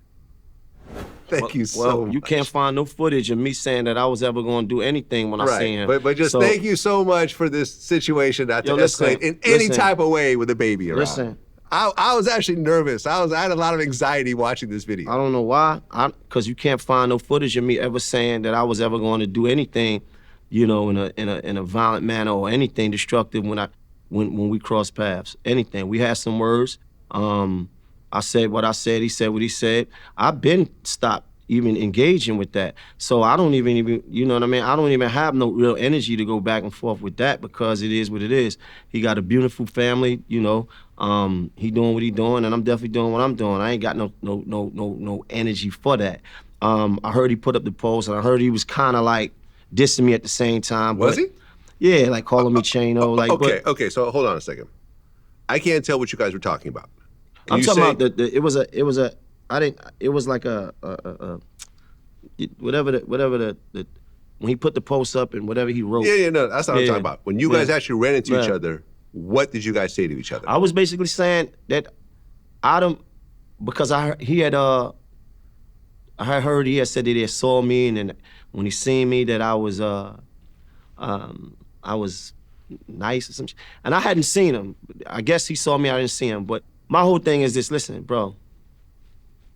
Speaker 1: Thank you so much.
Speaker 2: You can't find no footage of me saying that I was ever going to do anything when I seen him.
Speaker 1: But just thank you so much for this situation not to escalate in any type of way with the baby around.
Speaker 2: Listen,
Speaker 1: I was actually nervous. I had a lot of anxiety watching this video.
Speaker 2: I don't know why. Because you can't find no footage of me ever saying that I was ever going to do anything, you know, in a violent manner or anything destructive when we crossed paths. Anything. We had some words. I said what I said. He said what he said. I've been stopped even engaging with that. So I don't even, you know what I mean? I don't even have no real energy to go back and forth with that because it is what it is. He got a beautiful family, you know. He doing what he doing, and I'm definitely doing what I'm doing. I ain't got no energy for that. I heard he put up the post, and I heard he was kind of like dissing me at the same time.
Speaker 1: Was he?
Speaker 2: Yeah, like calling me Chano. Like,
Speaker 1: okay. So hold on a second. I can't tell what you guys were talking about.
Speaker 2: I'm talking about it was like whatever the when he put the post up and whatever he wrote.
Speaker 1: Yeah, no, that's what I'm talking about. When you guys actually ran into each other, what did you guys say to each other?
Speaker 2: I was basically saying that because I had heard he had said that he had saw me, and then when he seen me that I was nice or something. And I hadn't seen him. I guess he saw me, I didn't see him. But my whole thing is this, listen, bro,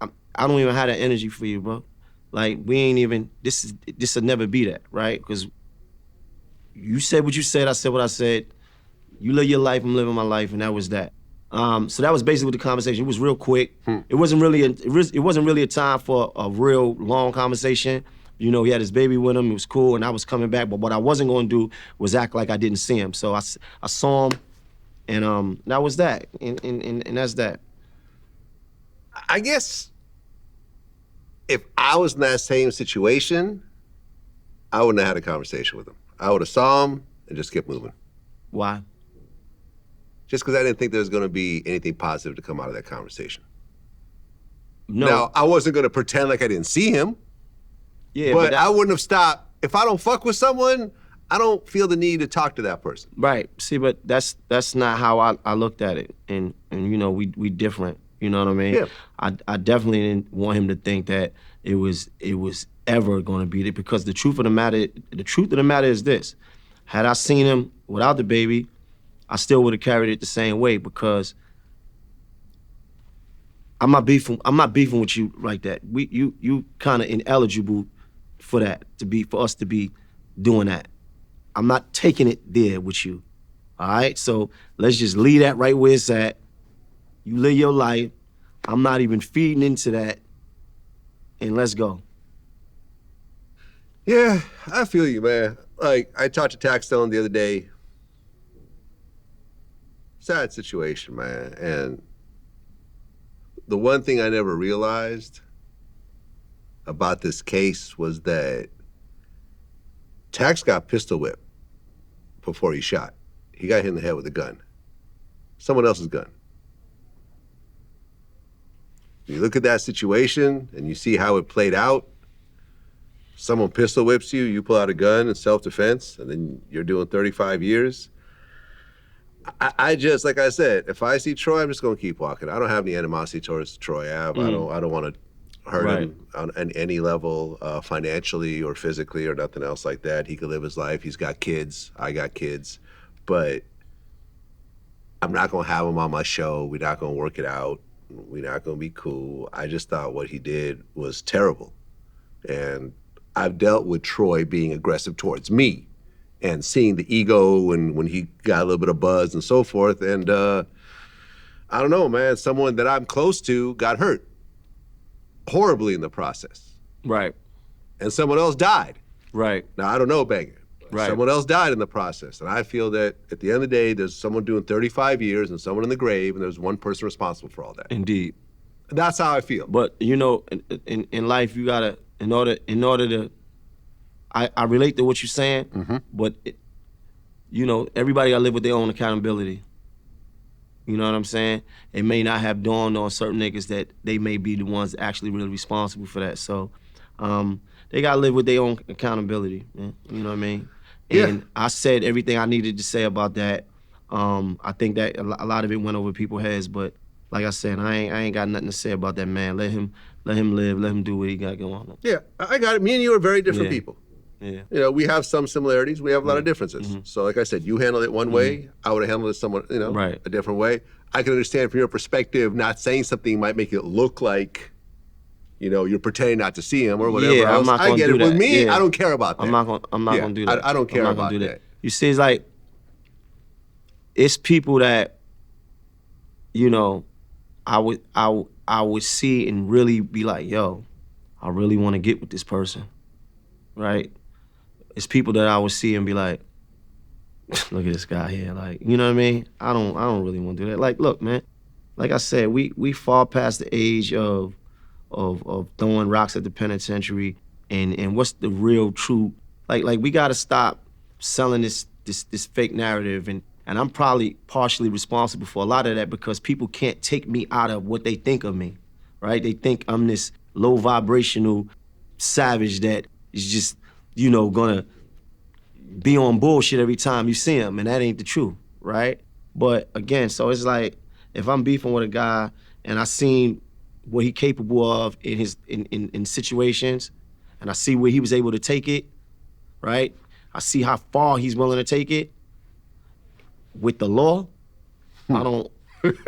Speaker 2: I don't even have that energy for you, bro. Like, we ain't even, this will never be that, right? Because you said what you said, I said what I said. You live your life, I'm living my life, and that was that. So that was basically the conversation. It was real quick. It wasn't really a time for a real long conversation. You know, he had his baby with him, it was cool, and I was coming back, but what I wasn't gonna do was act like I didn't see him. So I saw him, and that was that, and that's that.
Speaker 1: I guess if I was in that same situation, I wouldn't have had a conversation with him. I would have saw him and just kept moving.
Speaker 2: Why?
Speaker 1: Just because I didn't think there was gonna be anything positive to come out of that conversation.
Speaker 2: No.
Speaker 1: Now, I wasn't gonna pretend like I didn't see him.
Speaker 2: Yeah,
Speaker 1: but I wouldn't have stopped. If I don't fuck with someone, I don't feel the need to talk to that person.
Speaker 2: Right. See, but that's not how I looked at it. And you know, we different. You know what I mean?
Speaker 1: Yeah.
Speaker 2: I definitely didn't want him to think that it was ever gonna be there, because the truth of the matter is this. Had I seen him without the baby, I still would have carried it the same way, because I'm not beefing with you like that. You kind of ineligible for that, for us to be doing that. I'm not taking it there with you. All right? So let's just leave that right where it's at. You live your life. I'm not even feeding into that. And let's go.
Speaker 1: Yeah, I feel you, man. Like, I talked to Taxstone the other day. Sad situation, man. And the one thing I never realized about this case was that Tax got pistol whipped before he shot. He got hit in the head with a gun. Someone else's gun. You look at that situation and you see how it played out. Someone pistol whips you, you pull out a gun in self-defense, and then you're doing 35 years. I just, like I said, if I see Troy, I'm just gonna keep walking. I don't have any animosity towards Troy Ave. I don't want to hurt him on any level, financially or physically or nothing else like that. He could live his life. He's got kids. I got kids. But I'm not gonna have him on my show. We're not gonna work it out. We're not gonna be cool. I just thought what he did was terrible. And I've dealt with Troy being aggressive towards me and seeing the ego and when he got a little bit of buzz and so forth. And I don't know, man, someone that I'm close to got hurt horribly in the process.
Speaker 2: Right.
Speaker 1: And someone else died.
Speaker 2: Right.
Speaker 1: Now, I don't know, Banger.
Speaker 2: Right.
Speaker 1: Someone else died in the process. And I feel that at the end of the day, there's someone doing 35 years and someone in the grave, and there's one person responsible for all that.
Speaker 2: Indeed.
Speaker 1: That's how I feel.
Speaker 2: But, you know, in life, you gotta, in order to, I relate to what you're saying, but, you know, everybody gotta live with their own accountability. You know what I'm saying? It may not have dawned on certain niggas that they may be the ones actually really responsible for that. So they gotta live with their own accountability, man. You know what I mean? And I said everything I needed to say about that. I think that a lot of it went over people's heads, but like I said, I ain't got nothing to say about that man. Let him live, let him do what he got going on.
Speaker 1: Yeah, I got it. Me and you are very different people.
Speaker 2: Yeah.
Speaker 1: You know, we have some similarities. We have a lot of differences. So like I said, you handled it one way. I would have handled it somewhat, a different way. I can understand from your perspective, not saying something might make it look like, you're pretending not to see him or whatever
Speaker 2: Yeah,
Speaker 1: else.
Speaker 2: I'm not
Speaker 1: I
Speaker 2: gonna
Speaker 1: get
Speaker 2: do
Speaker 1: it. With
Speaker 2: that.
Speaker 1: me,
Speaker 2: Yeah.
Speaker 1: I don't care about that.
Speaker 2: I'm not gonna do that.
Speaker 1: I don't care
Speaker 2: I'm not
Speaker 1: about
Speaker 2: gonna do
Speaker 1: that.
Speaker 2: You see, it's like, it's people that, I would see and really be like, yo, I really want to get with this person, right? It's people that I would see and be like, look at this guy here, like, you know what I mean? I don't really want to do that. Like, look, man, like I said, we far past the age of throwing rocks at the penitentiary and what's the real true, like we gotta stop selling this fake narrative, and I'm probably partially responsible for a lot of that because people can't take me out of what they think of me, right? They think I'm this low vibrational savage that is just, gonna be on bullshit every time you see him, and that ain't the truth, right? But again, so it's like, if I'm beefing with a guy and I seen what he capable of in situations, and I see where he was able to take it, right? I see how far he's willing to take it with the law. No,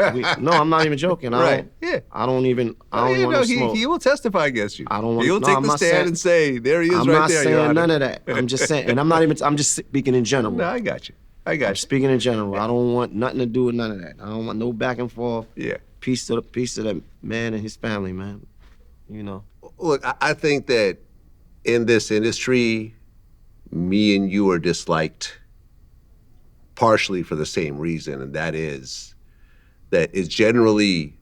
Speaker 2: I'm not even joking. I don't even want to smoke.
Speaker 1: He will testify against you.
Speaker 2: I don't want.
Speaker 1: He'll take the stand and say, there he is right there.
Speaker 2: I'm not saying none of that. I'm just saying, and I'm just speaking in general.
Speaker 1: No, I got you.
Speaker 2: I'm speaking in general. I don't want nothing to do with none of that. I don't want no back and forth.
Speaker 1: Yeah.
Speaker 2: Peace to that man and his family, man.
Speaker 1: Look, I think that in this industry, me and you are disliked partially for the same reason, and that is that it's generally,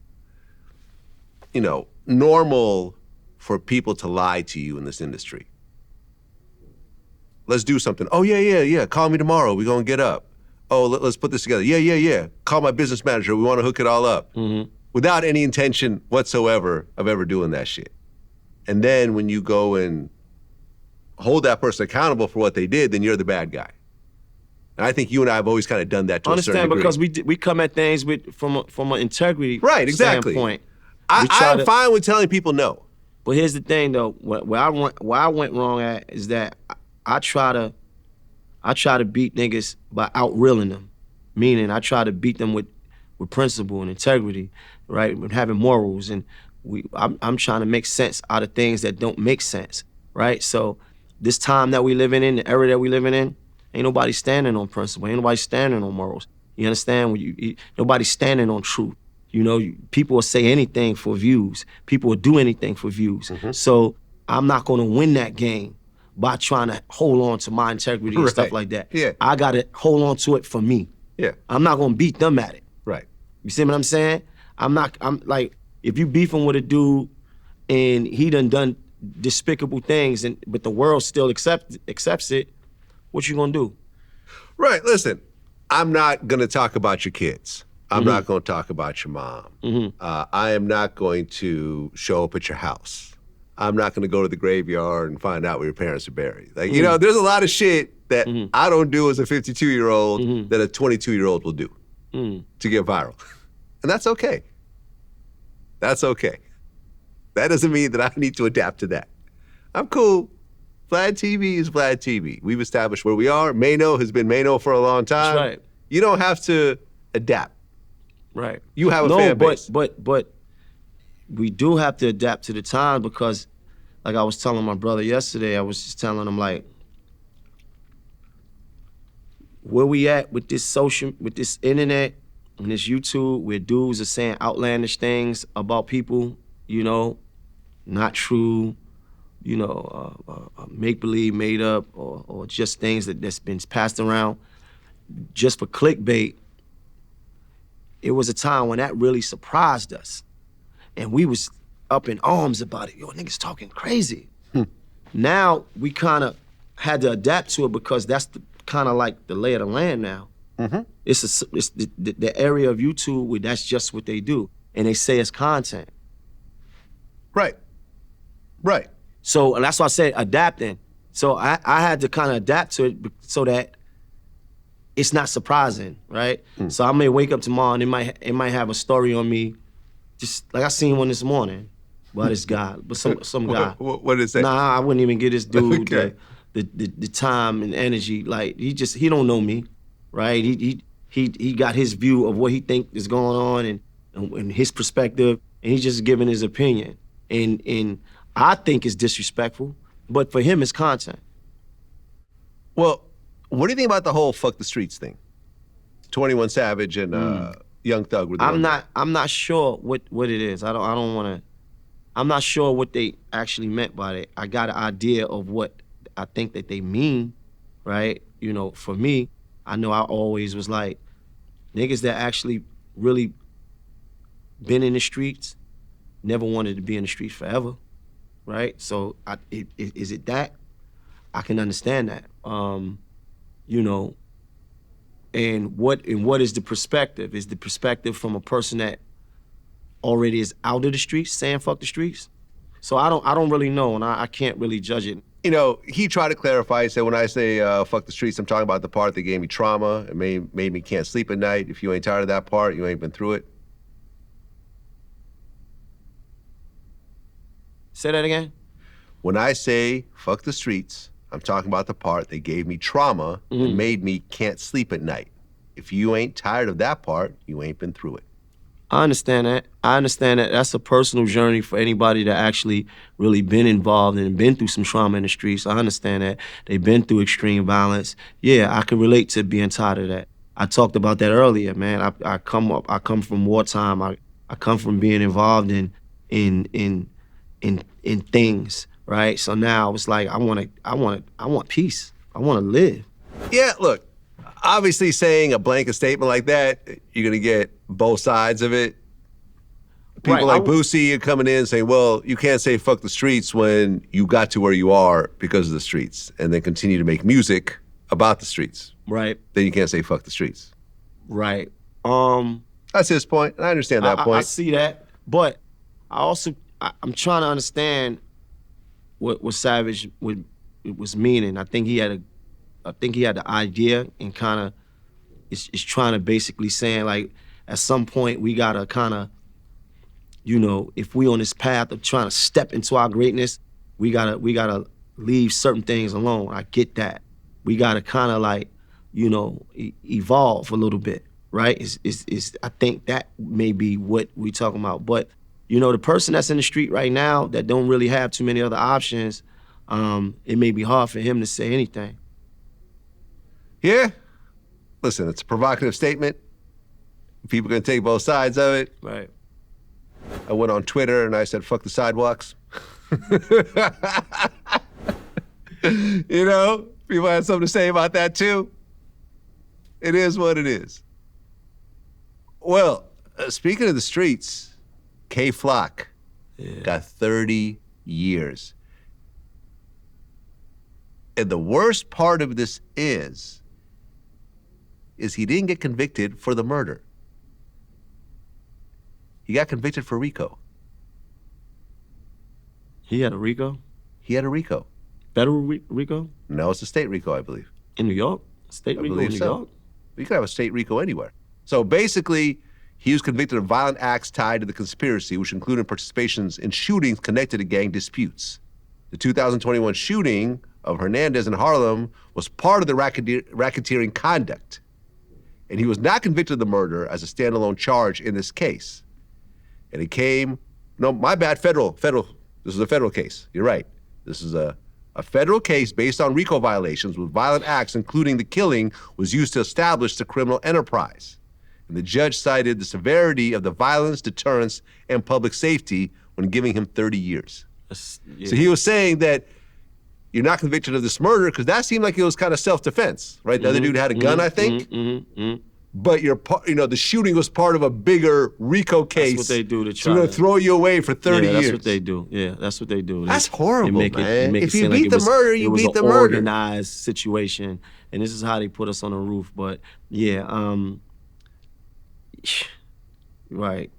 Speaker 1: normal for people to lie to you in this industry. Let's do something. Oh, yeah. Call me tomorrow. We're going to get up. Oh, let's put this together. Yeah. Call my business manager. We want to hook it all up. Mm-hmm. Without any intention whatsoever of ever doing that shit. And then when you go and hold that person accountable for what they did, then you're the bad guy. And I think you and I have always kind of done that to a certain degree.
Speaker 2: Because we come at things from an integrity standpoint.
Speaker 1: I'm fine with telling people no.
Speaker 2: But here's the thing, though. Where I went wrong at is that I try to beat niggas by outreeling them, meaning I try to beat them with principle and integrity, right? With having morals, and I'm trying to make sense out of things that don't make sense, right? So this time that we living in, the era that we living in, ain't nobody standing on principle, ain't nobody standing on morals. You understand? Nobody's standing on truth. People will say anything for views. People will do anything for views. Mm-hmm. So I'm not gonna win that game by trying to hold on to my integrity and stuff like that.
Speaker 1: Yeah.
Speaker 2: I gotta hold on to it for me.
Speaker 1: Yeah.
Speaker 2: I'm not gonna beat them at it.
Speaker 1: Right.
Speaker 2: You see what I'm saying? I'm like, if you beefing with a dude and he done despicable things, but the world still accepts it, what you gonna do?
Speaker 1: Right, listen, I'm not gonna talk about your kids. I'm not gonna talk about your mom. Mm-hmm. I am not going to show up at your house. I'm not gonna go to the graveyard and find out where your parents are buried. Like, there's a lot of shit that I don't do as a 52-year-old that a 22-year-old will do to get viral. And that's okay. That's okay. That doesn't mean that I need to adapt to that. I'm cool. VladTV is VladTV. We've established where we are. Maino has been Maino for a long time.
Speaker 2: That's right.
Speaker 1: You don't have to adapt.
Speaker 2: Right.
Speaker 1: You have a fan base.
Speaker 2: But we do have to adapt to the time because, like I was telling my brother yesterday, I was just telling him, like, where we at with this internet and this YouTube, where dudes are saying outlandish things about people, not true, make-believe, made up, or just things that's been passed around just for clickbait. It was a time when that really surprised us. And we was up in arms about it. Yo, niggas talking crazy. Now, we kind of had to adapt to it because that's kind of like the lay of the land now. Mm-hmm. It's the area of YouTube where that's just what they do. And they say it's content.
Speaker 1: Right.
Speaker 2: So and that's why I said adapting. So I had to kind of adapt to it so that it's not surprising, right? So I may wake up tomorrow and it might have a story on me, just like I seen one this morning. Well, this guy, but some guy.
Speaker 1: What did it say?
Speaker 2: Nah, I wouldn't even give this dude
Speaker 1: okay.
Speaker 2: the time and energy. Like he don't know me, right? He he got his view of what he think is going on and his perspective, and he's just giving his opinion. And I think it's disrespectful, but for him, it's content.
Speaker 1: Well, what do you think about the whole fuck the streets thing? 21 Savage and Young Thug were the
Speaker 2: I'm
Speaker 1: ones.
Speaker 2: not sure what it is. I don't want to. I'm not sure what they actually meant by it. I got an idea of what I think that they mean, right? You know, for me, I know I always was like, niggas that actually really been in the streets, never wanted to be in the streets forever, right? So is it that? I can understand that. You know, and what is the perspective? Is the perspective from a person that already is out of the streets saying fuck the streets? So I don't really know, and I can't really judge it.
Speaker 1: You know, he tried to clarify. He said, when I say fuck the streets, I'm talking about the part that gave me trauma and made me can't sleep at night. If you ain't tired of that part, you ain't been through it.
Speaker 2: Say that again?
Speaker 1: When I say fuck the streets, I'm talking about the part that gave me trauma and made me can't sleep at night. If you ain't tired of that part, you ain't been through it.
Speaker 2: I understand that. That's a personal journey for anybody that actually really been involved and been through some trauma in the streets. I understand that. They've been through extreme violence. Yeah, I can relate to being tired of that. I talked about that earlier, man. I come from wartime. I come from being involved in things, right? So now it's like I want peace. I want to live.
Speaker 1: Yeah, look, obviously saying a blanket statement like that, you're gonna get both sides of it. People
Speaker 2: Right,
Speaker 1: like Boosie are coming in saying, well, you can't say fuck the streets when you got to where you are because of the streets, and then continue to make music about the streets.
Speaker 2: Right.
Speaker 1: Then you can't say fuck the streets.
Speaker 2: Right.
Speaker 1: That's his point, and I understand that point.
Speaker 2: I see that, but I'm trying to understand what Savage was meaning. I think he had the idea and kind of is trying to basically saying like at some point we gotta kind of, you know, if we on this path of trying to step into our greatness, we gotta leave certain things alone. I get that. We gotta kind of like, you know, evolve a little bit, right? I think that may be what we talking about. But you know, the person that's in the street right now that don't really have too many other options, it may be hard for him to say anything.
Speaker 1: Yeah. Listen, it's a provocative statement. People are gonna take both sides of it.
Speaker 2: Right.
Speaker 1: I went on Twitter and I said, fuck the sidewalks. You know, people had something to say about that too. It is what it is. Well, speaking of the streets, K Flock got 30 years. And the worst part of this is he didn't get convicted for the murder. He got convicted for RICO.
Speaker 2: He had a RICO?
Speaker 1: He had a RICO.
Speaker 2: Federal RICO?
Speaker 1: No, it's a state RICO, I believe.
Speaker 2: In New York? State
Speaker 1: I
Speaker 2: RICO in
Speaker 1: believe
Speaker 2: New
Speaker 1: so.
Speaker 2: York?
Speaker 1: You could have a state RICO anywhere. So basically, he was convicted of violent acts tied to the conspiracy, which included participations in shootings connected to gang disputes. The 2021 shooting of Hernandez in Harlem was part of the racketeering conduct. And he was not convicted of the murder as a standalone charge in this case. And it came, no, my bad, federal. This is a federal case. You're right. This is a federal case based on RICO violations with violent acts, including the killing, was used to establish the criminal enterprise. And the judge cited the severity of the violence, deterrence, and public safety when giving him 30 years.
Speaker 2: Yeah.
Speaker 1: So he was saying that you're not convicted of this murder because that seemed like it was kind of self-defense, right? The other dude had a gun, I think. But the shooting was part of a bigger RICO case.
Speaker 2: That's what they do to try
Speaker 1: so they're gonna throw you away for 30 years.
Speaker 2: That's what they do. Yeah, that's what they do.
Speaker 1: That's horrible,
Speaker 2: they
Speaker 1: man.
Speaker 2: make
Speaker 1: If
Speaker 2: it
Speaker 1: you
Speaker 2: seem
Speaker 1: beat
Speaker 2: like
Speaker 1: the murder, you beat the
Speaker 2: it was
Speaker 1: murder.
Speaker 2: an organized situation, and this is how they put us on the roof. But yeah, right.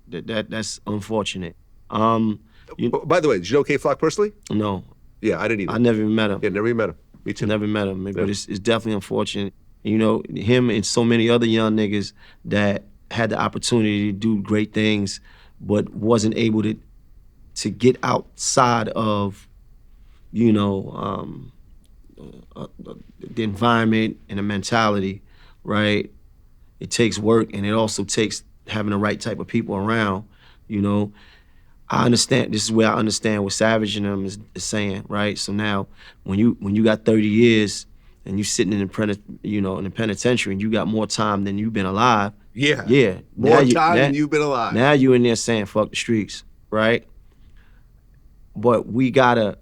Speaker 2: That's unfortunate.
Speaker 1: By the way, did you know K Flock personally?
Speaker 2: No,
Speaker 1: Yeah, I didn't either.
Speaker 2: I never even met him.
Speaker 1: Yeah, never even met him. Me too.
Speaker 2: Never met him, but
Speaker 1: Yeah.
Speaker 2: it's definitely unfortunate. You know, him and so many other young niggas that had the opportunity to do great things, but wasn't able to get outside of, you know, the environment and the mentality, right? It takes work, and it also takes having the right type of people around, you know. I understand, this is where I understand what Savage and them is saying, right? So now, when you got 30 years and you sitting in the penitentiary and you got more time than you've been alive.
Speaker 1: Yeah.
Speaker 2: More
Speaker 1: time than you've been alive.
Speaker 2: Now you in there saying, fuck the streets, right? But we gotta,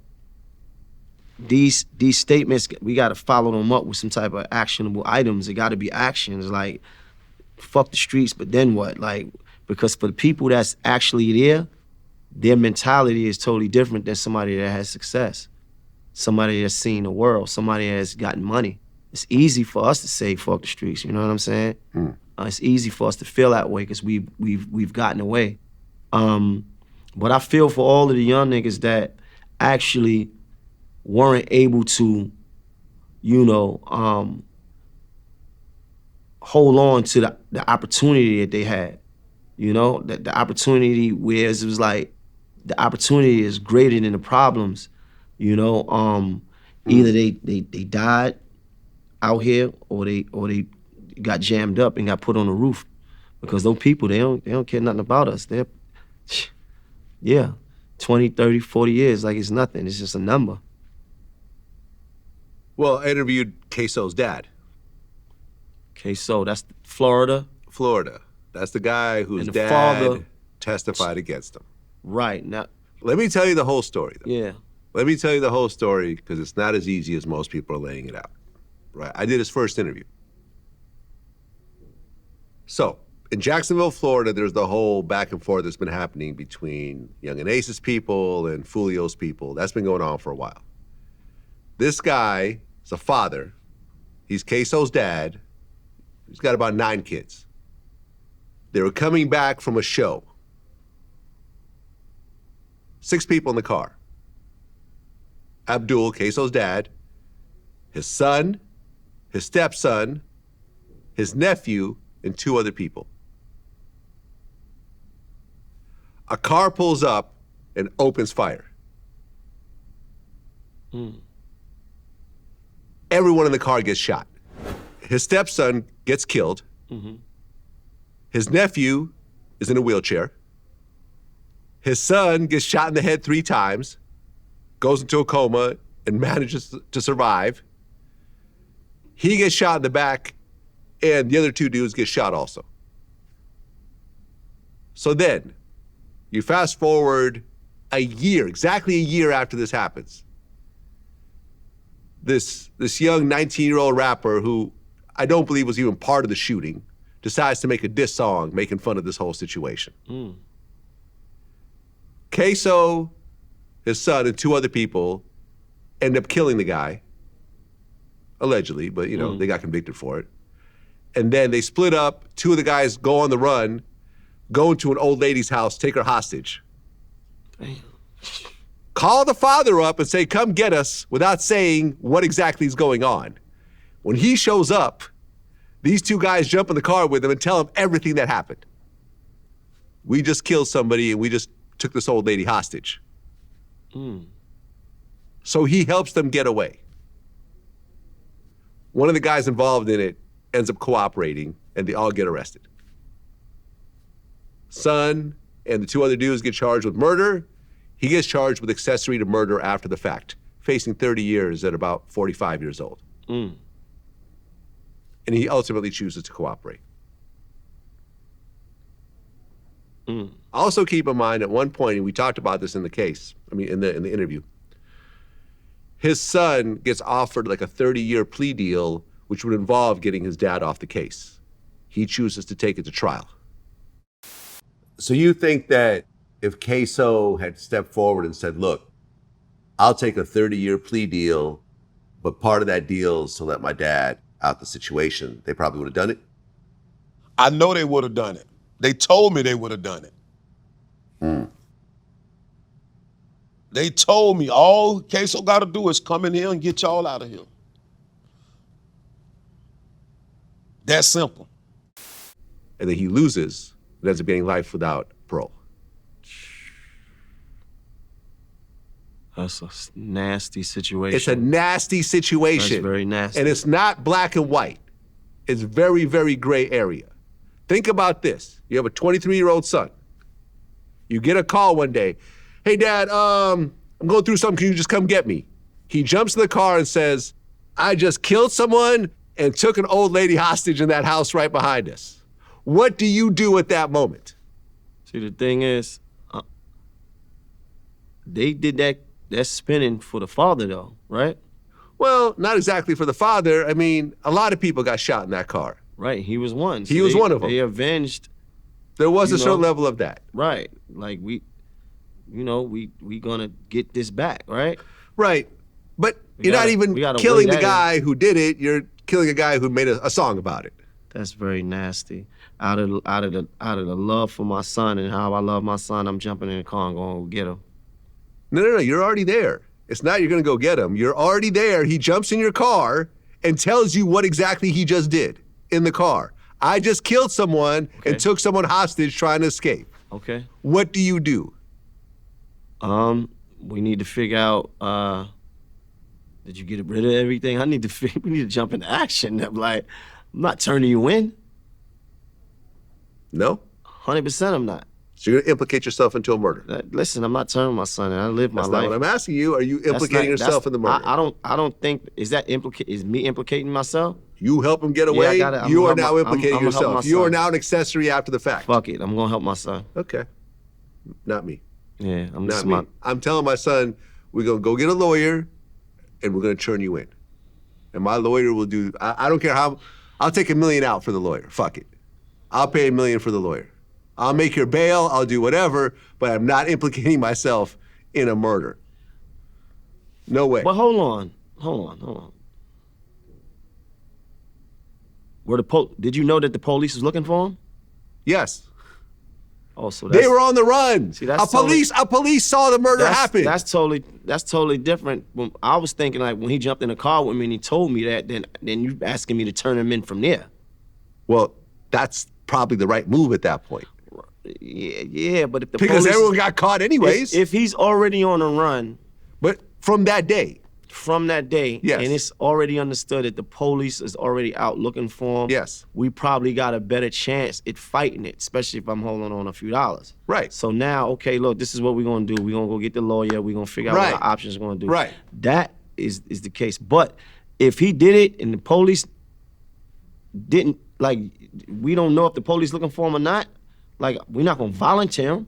Speaker 2: these statements, we gotta follow them up with some type of actionable items. It gotta be actions, like, fuck the streets, but then what? Like, because for the people that's actually there, their mentality is totally different than somebody that has success, somebody that's seen the world, somebody that's gotten money. It's easy for us to say fuck the streets, you know what I'm saying? It's easy for us to feel that way because we've gotten away. But I feel for all of the young niggas that actually weren't able to, hold on to the opportunity that they had. You know, the opportunity where it was like, the opportunity is greater than the problems, you know. Either they died out here or they got jammed up and got put on the roof. Because those people, they don't care nothing about us. They're, 20, 30, 40 years, like it's nothing. It's just a number.
Speaker 1: Well, I interviewed Queso's dad.
Speaker 2: Queso, that's Florida.
Speaker 1: Florida. That's the guy whose
Speaker 2: And the
Speaker 1: dad
Speaker 2: father
Speaker 1: testified against him.
Speaker 2: Right. Now,
Speaker 1: Let me tell you the whole story, though.
Speaker 2: yeah.
Speaker 1: Let me tell you the whole story, because it's not as easy as most people are laying it out. Right? I did his first interview. So, in Jacksonville, Florida, there's the whole back and forth that's been happening between Young and Ace's people and Fulio's people. That's been going on for a while. This guy is a father. He's Queso's dad. He's got about 9 kids. They were coming back from a show. 6 people in the car. Abdul, Queso's dad, his son, his stepson, his nephew, and 2 other people. A car pulls up and opens fire. Everyone in the car gets shot. His stepson gets killed. His nephew is in a wheelchair. His son gets shot in the head 3 times, goes into a coma, and manages to survive. He gets shot in the back, and the other 2 dudes get shot also. So then, you fast forward a year, exactly a year after this happens. This young 19-year-old rapper who I don't believe was even part of the shooting decides to make a diss song making fun of this whole situation. Queso, his son, and 2 other people end up killing the guy, allegedly, but they got convicted for it. And then they split up. 2 of the guys go on the run, go into an old lady's house, take her hostage.
Speaker 2: Damn.
Speaker 1: Call the father up and say, come get us, without saying what exactly is going on. When he shows up, these 2 guys jump in the car with him and tell him everything that happened. We just killed somebody and we just took this old lady hostage. So he helps them get away. One of the guys involved in it ends up cooperating and they all get arrested. Son and the 2 other dudes get charged with murder. He gets charged with accessory to murder after the fact, facing 30 years at about 45 years old. And he ultimately chooses to cooperate. Also keep in mind, at one point, and we talked about this in the case, in the interview, his son gets offered like a 30-year plea deal, which would involve getting his dad off the case. He chooses to take it to trial. So you think that if Queso had stepped forward and said, look, I'll take a 30-year plea deal, but part of that deal is to let my dad out the situation, they probably would have done it?
Speaker 4: I know they would have done it. They told me they would have done it. They told me all Queso got to do is come in here and get y'all out of here. That simple.
Speaker 1: And then he loses and ends up getting life without parole.
Speaker 2: That's a nasty situation.
Speaker 1: It's a nasty situation.
Speaker 2: That's very nasty.
Speaker 1: And it's not black and white. It's very, very gray area. Think about this. You have a 23-year-old son. You get a call one day. Hey, Dad, I'm going through something. Can you just come get me? He jumps in the car and says, I just killed someone and took an old lady hostage in that house right behind us. What do you do at that moment?
Speaker 2: See, the thing is, they did that spinning for the father, though, right?
Speaker 1: Well, not exactly for the father. I mean, a lot of people got shot in that car.
Speaker 2: Right, he was one. So
Speaker 1: He was one of them.
Speaker 2: They avenged.
Speaker 1: There was a
Speaker 2: You
Speaker 1: certain
Speaker 2: know.
Speaker 1: level of that.
Speaker 2: Right, like we gonna get this back, right?
Speaker 1: Right. But you're not
Speaker 2: we
Speaker 1: even
Speaker 2: gotta
Speaker 1: killing
Speaker 2: weigh
Speaker 1: the
Speaker 2: that
Speaker 1: guy who did it. You're killing a guy who made a song about it.
Speaker 2: That's very nasty. Out of the love for my son and how I love my son, I'm jumping in the car and going to get him.
Speaker 1: No. You're already there. It's not you're going to go get him. You're already there. He jumps in your car and tells you what exactly he just did in the car. I just killed someone and took someone hostage trying to escape.
Speaker 2: Okay.
Speaker 1: What do you do?
Speaker 2: We need to figure out. Did you get rid of everything? We need to jump into action. I'm not turning you in.
Speaker 1: No?
Speaker 2: 100% I'm not.
Speaker 1: So you're going to implicate yourself into a murder.
Speaker 2: Listen, I'm not turning my son in. I live my
Speaker 1: That's
Speaker 2: life.
Speaker 1: not what I'm asking you. Are you
Speaker 2: That's
Speaker 1: implicating
Speaker 2: not-
Speaker 1: yourself in the murder?
Speaker 2: I don't think, is me implicating myself?
Speaker 1: You help him get away,
Speaker 2: I'm
Speaker 1: you
Speaker 2: gonna
Speaker 1: are now
Speaker 2: help my-
Speaker 1: implicating
Speaker 2: I'm gonna help
Speaker 1: yourself.
Speaker 2: my
Speaker 1: You are
Speaker 2: son.
Speaker 1: now an accessory after the fact.
Speaker 2: Fuck it, I'm gonna help my son.
Speaker 1: Okay. Not me.
Speaker 2: Yeah, I'm
Speaker 1: Not
Speaker 2: just
Speaker 1: me. I'm telling my son, we're going to go get a lawyer and we're going to turn you in. And my lawyer will do, I don't care how, I'll take $1 million out for the lawyer. Fuck it. I'll pay $1 million for the lawyer. I'll make your bail, I'll do whatever, but I'm not implicating myself in a murder. No way.
Speaker 2: But hold on. Did you know that the police was looking for him?
Speaker 1: Yes.
Speaker 2: Oh, so
Speaker 1: They were on the run.
Speaker 2: See, that's
Speaker 1: a police saw the murder happen.
Speaker 2: That's totally different. When I was thinking when he jumped in the car with me and he told me that, then you asking me to turn him in from there.
Speaker 1: Well, that's probably the right move at that point.
Speaker 2: Yeah, but if the
Speaker 1: Because
Speaker 2: police,
Speaker 1: everyone got caught anyways.
Speaker 2: if he's already on a run
Speaker 1: But from that day.
Speaker 2: and it's already understood that the police is already out looking for him,
Speaker 1: Yes.
Speaker 2: we probably got a better chance at fighting it, especially if I'm holding on a few dollars.
Speaker 1: Right.
Speaker 2: So now, okay, look, this is what we're gonna do. We're gonna go get the lawyer. We're gonna figure out
Speaker 1: Right.
Speaker 2: what our options are gonna do.
Speaker 1: Right.
Speaker 2: That is the case. But if he did it and the police didn't, we don't know if the police looking for him or not, we're not gonna volunteer him.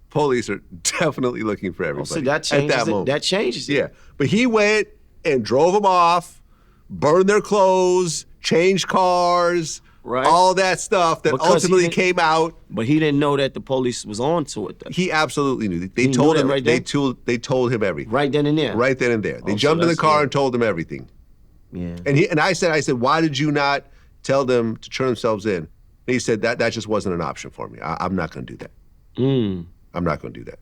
Speaker 1: Police are definitely looking for everybody
Speaker 2: So that changes
Speaker 1: at that
Speaker 2: it.
Speaker 1: moment.
Speaker 2: That changes it.
Speaker 1: Yeah, but he went and drove them off, burned their clothes, changed cars,
Speaker 2: Right.
Speaker 1: all that stuff that
Speaker 2: Because he
Speaker 1: ultimately
Speaker 2: didn't-
Speaker 1: came out.
Speaker 2: But he didn't know that the police was on to it. Though.
Speaker 1: He absolutely knew. They
Speaker 2: He
Speaker 1: told
Speaker 2: knew
Speaker 1: him.
Speaker 2: that right
Speaker 1: they
Speaker 2: then?
Speaker 1: they told him everything.
Speaker 2: Right then and there.
Speaker 1: Right then and there. They
Speaker 2: Oh, so
Speaker 1: jumped in the
Speaker 2: that's
Speaker 1: car
Speaker 2: good.
Speaker 1: and told him everything.
Speaker 2: Yeah.
Speaker 1: And I said, why did you not tell them to turn themselves in? And he said that just wasn't an option for me. I'm not going to do that. I'm not going to do that.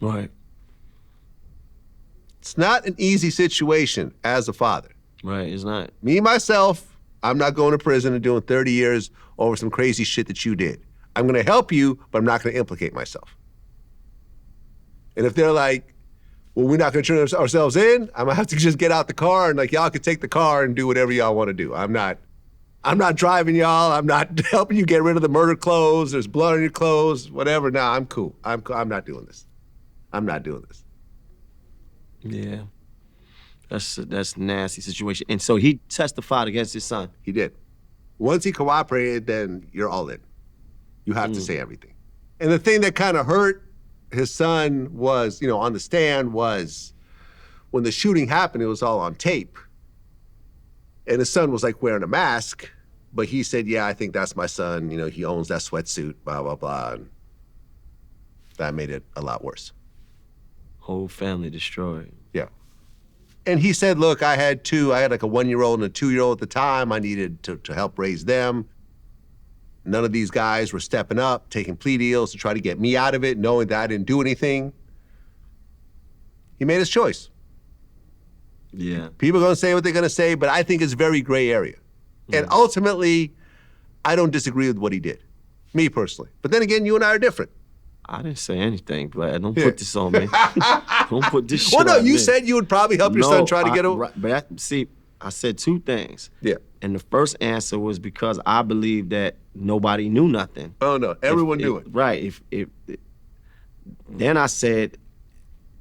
Speaker 2: Right.
Speaker 1: It's not an easy situation as a father.
Speaker 2: Right. It's not.
Speaker 1: Me, myself, I'm not going to prison and doing 30 years over some crazy shit that you did. I'm going to help you, but I'm not going to implicate myself. And if they're like, well, we're not going to turn ourselves in, I'm going to have to just get out the car and y'all can take the car and do whatever y'all want to do. I'm not driving y'all. I'm not helping you get rid of the murder clothes. There's blood on your clothes, whatever. Nah, I'm cool. I'm not doing this. I'm not doing this.
Speaker 2: Yeah. That's a nasty situation. And so he testified against his son.
Speaker 1: He did. Once he cooperated, then you're all in. You have to say everything. And the thing that kind of hurt his son was, on the stand was when the shooting happened, it was all on tape. And his son was wearing a mask, but he said, yeah, I think that's my son. He owns that sweatsuit, blah, blah, blah. And that made it a lot worse.
Speaker 2: Whole family destroyed.
Speaker 1: Yeah. And he said, look, I had a 1-year-old and a 2-year-old at the time. I needed to help raise them. None of these guys were stepping up, taking plea deals to try to get me out of it, knowing that I didn't do anything. He made his choice.
Speaker 2: Yeah.
Speaker 1: People are going to say what they're going to say, but I think it's very gray area. And ultimately, I don't disagree with what he did, me personally. But then again, you and I are different.
Speaker 2: I didn't say anything, Vlad. Don't put this on me. Don't put this shit
Speaker 1: Well, no,
Speaker 2: on
Speaker 1: you
Speaker 2: me.
Speaker 1: said you would probably help your son try to get over.
Speaker 2: But see, I said two things.
Speaker 1: Yeah.
Speaker 2: And the first answer was because I believed that nobody knew nothing.
Speaker 1: Oh no, everyone knew it.
Speaker 2: Right. Then I said,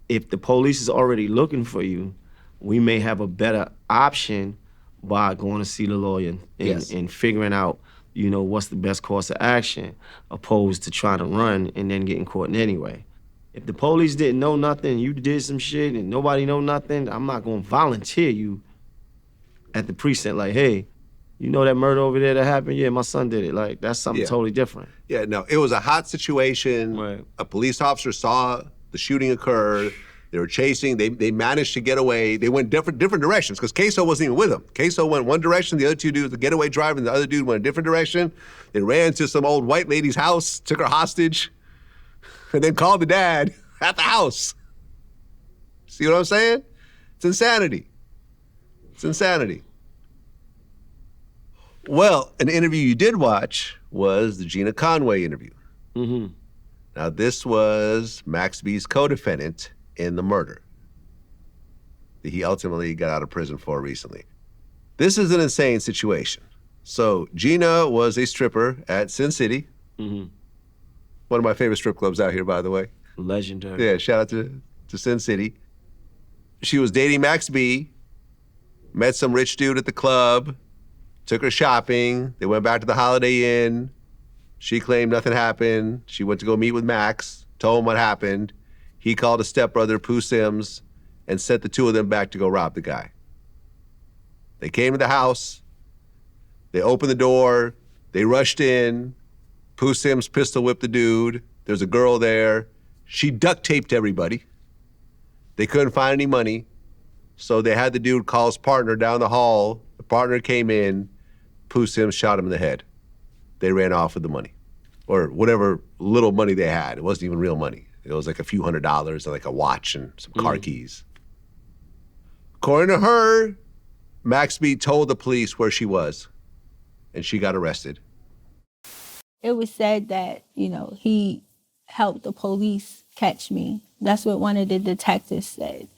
Speaker 2: if the police is already looking for you, we may have a better option by going to see the lawyer and figuring out, what's the best course of action, opposed to trying to run and then getting caught anyway. If the police didn't know nothing, you did some shit and nobody know nothing, I'm not gonna volunteer you at the precinct like, hey, you know that murder over there that happened? Yeah, my son did it. Like, that's something totally different.
Speaker 1: Yeah, no, it was a hot situation.
Speaker 2: Right.
Speaker 1: A police officer saw the shooting occur. They were chasing. They managed to get away. They went different directions because Queso wasn't even with them. Queso went one direction. The other two dudes, the getaway driver and the other dude went a different direction. They ran to some old white lady's house, took her hostage, and then called the dad at the house. See what I'm saying? It's insanity. It's insanity. Well, an interview you did watch was the Gina Conway interview.
Speaker 2: Mm-hmm.
Speaker 1: Now, this was Max B's co-defendant in the murder that he ultimately got out of prison for recently. This is an insane situation. So Gina was a stripper at Sin City.
Speaker 2: Mm-hmm.
Speaker 1: One of my favorite strip clubs out here, by the way.
Speaker 2: Legendary.
Speaker 1: Yeah, shout out to Sin City. She was dating Max B, met some rich dude at the club, took her shopping. They went back to the Holiday Inn. She claimed nothing happened. She went to go meet with Max, told him what happened. He called his stepbrother, Pooh Sims, and sent the two of them back to go rob the guy. They came to the house. They opened the door. They rushed in. Pooh Sims pistol whipped the dude. There's a girl there. She duct taped everybody. They couldn't find any money. So they had the dude call his partner down the hall. The partner came in. Pooh Sims shot him in the head. They ran off with the money, or whatever little money they had. It wasn't even real money. It was like a few $100s and like a watch and some car keys. According to her, Max B told the police where she was, and she got arrested.
Speaker 5: It was said that, he helped the police catch me. That's what one of the detectives said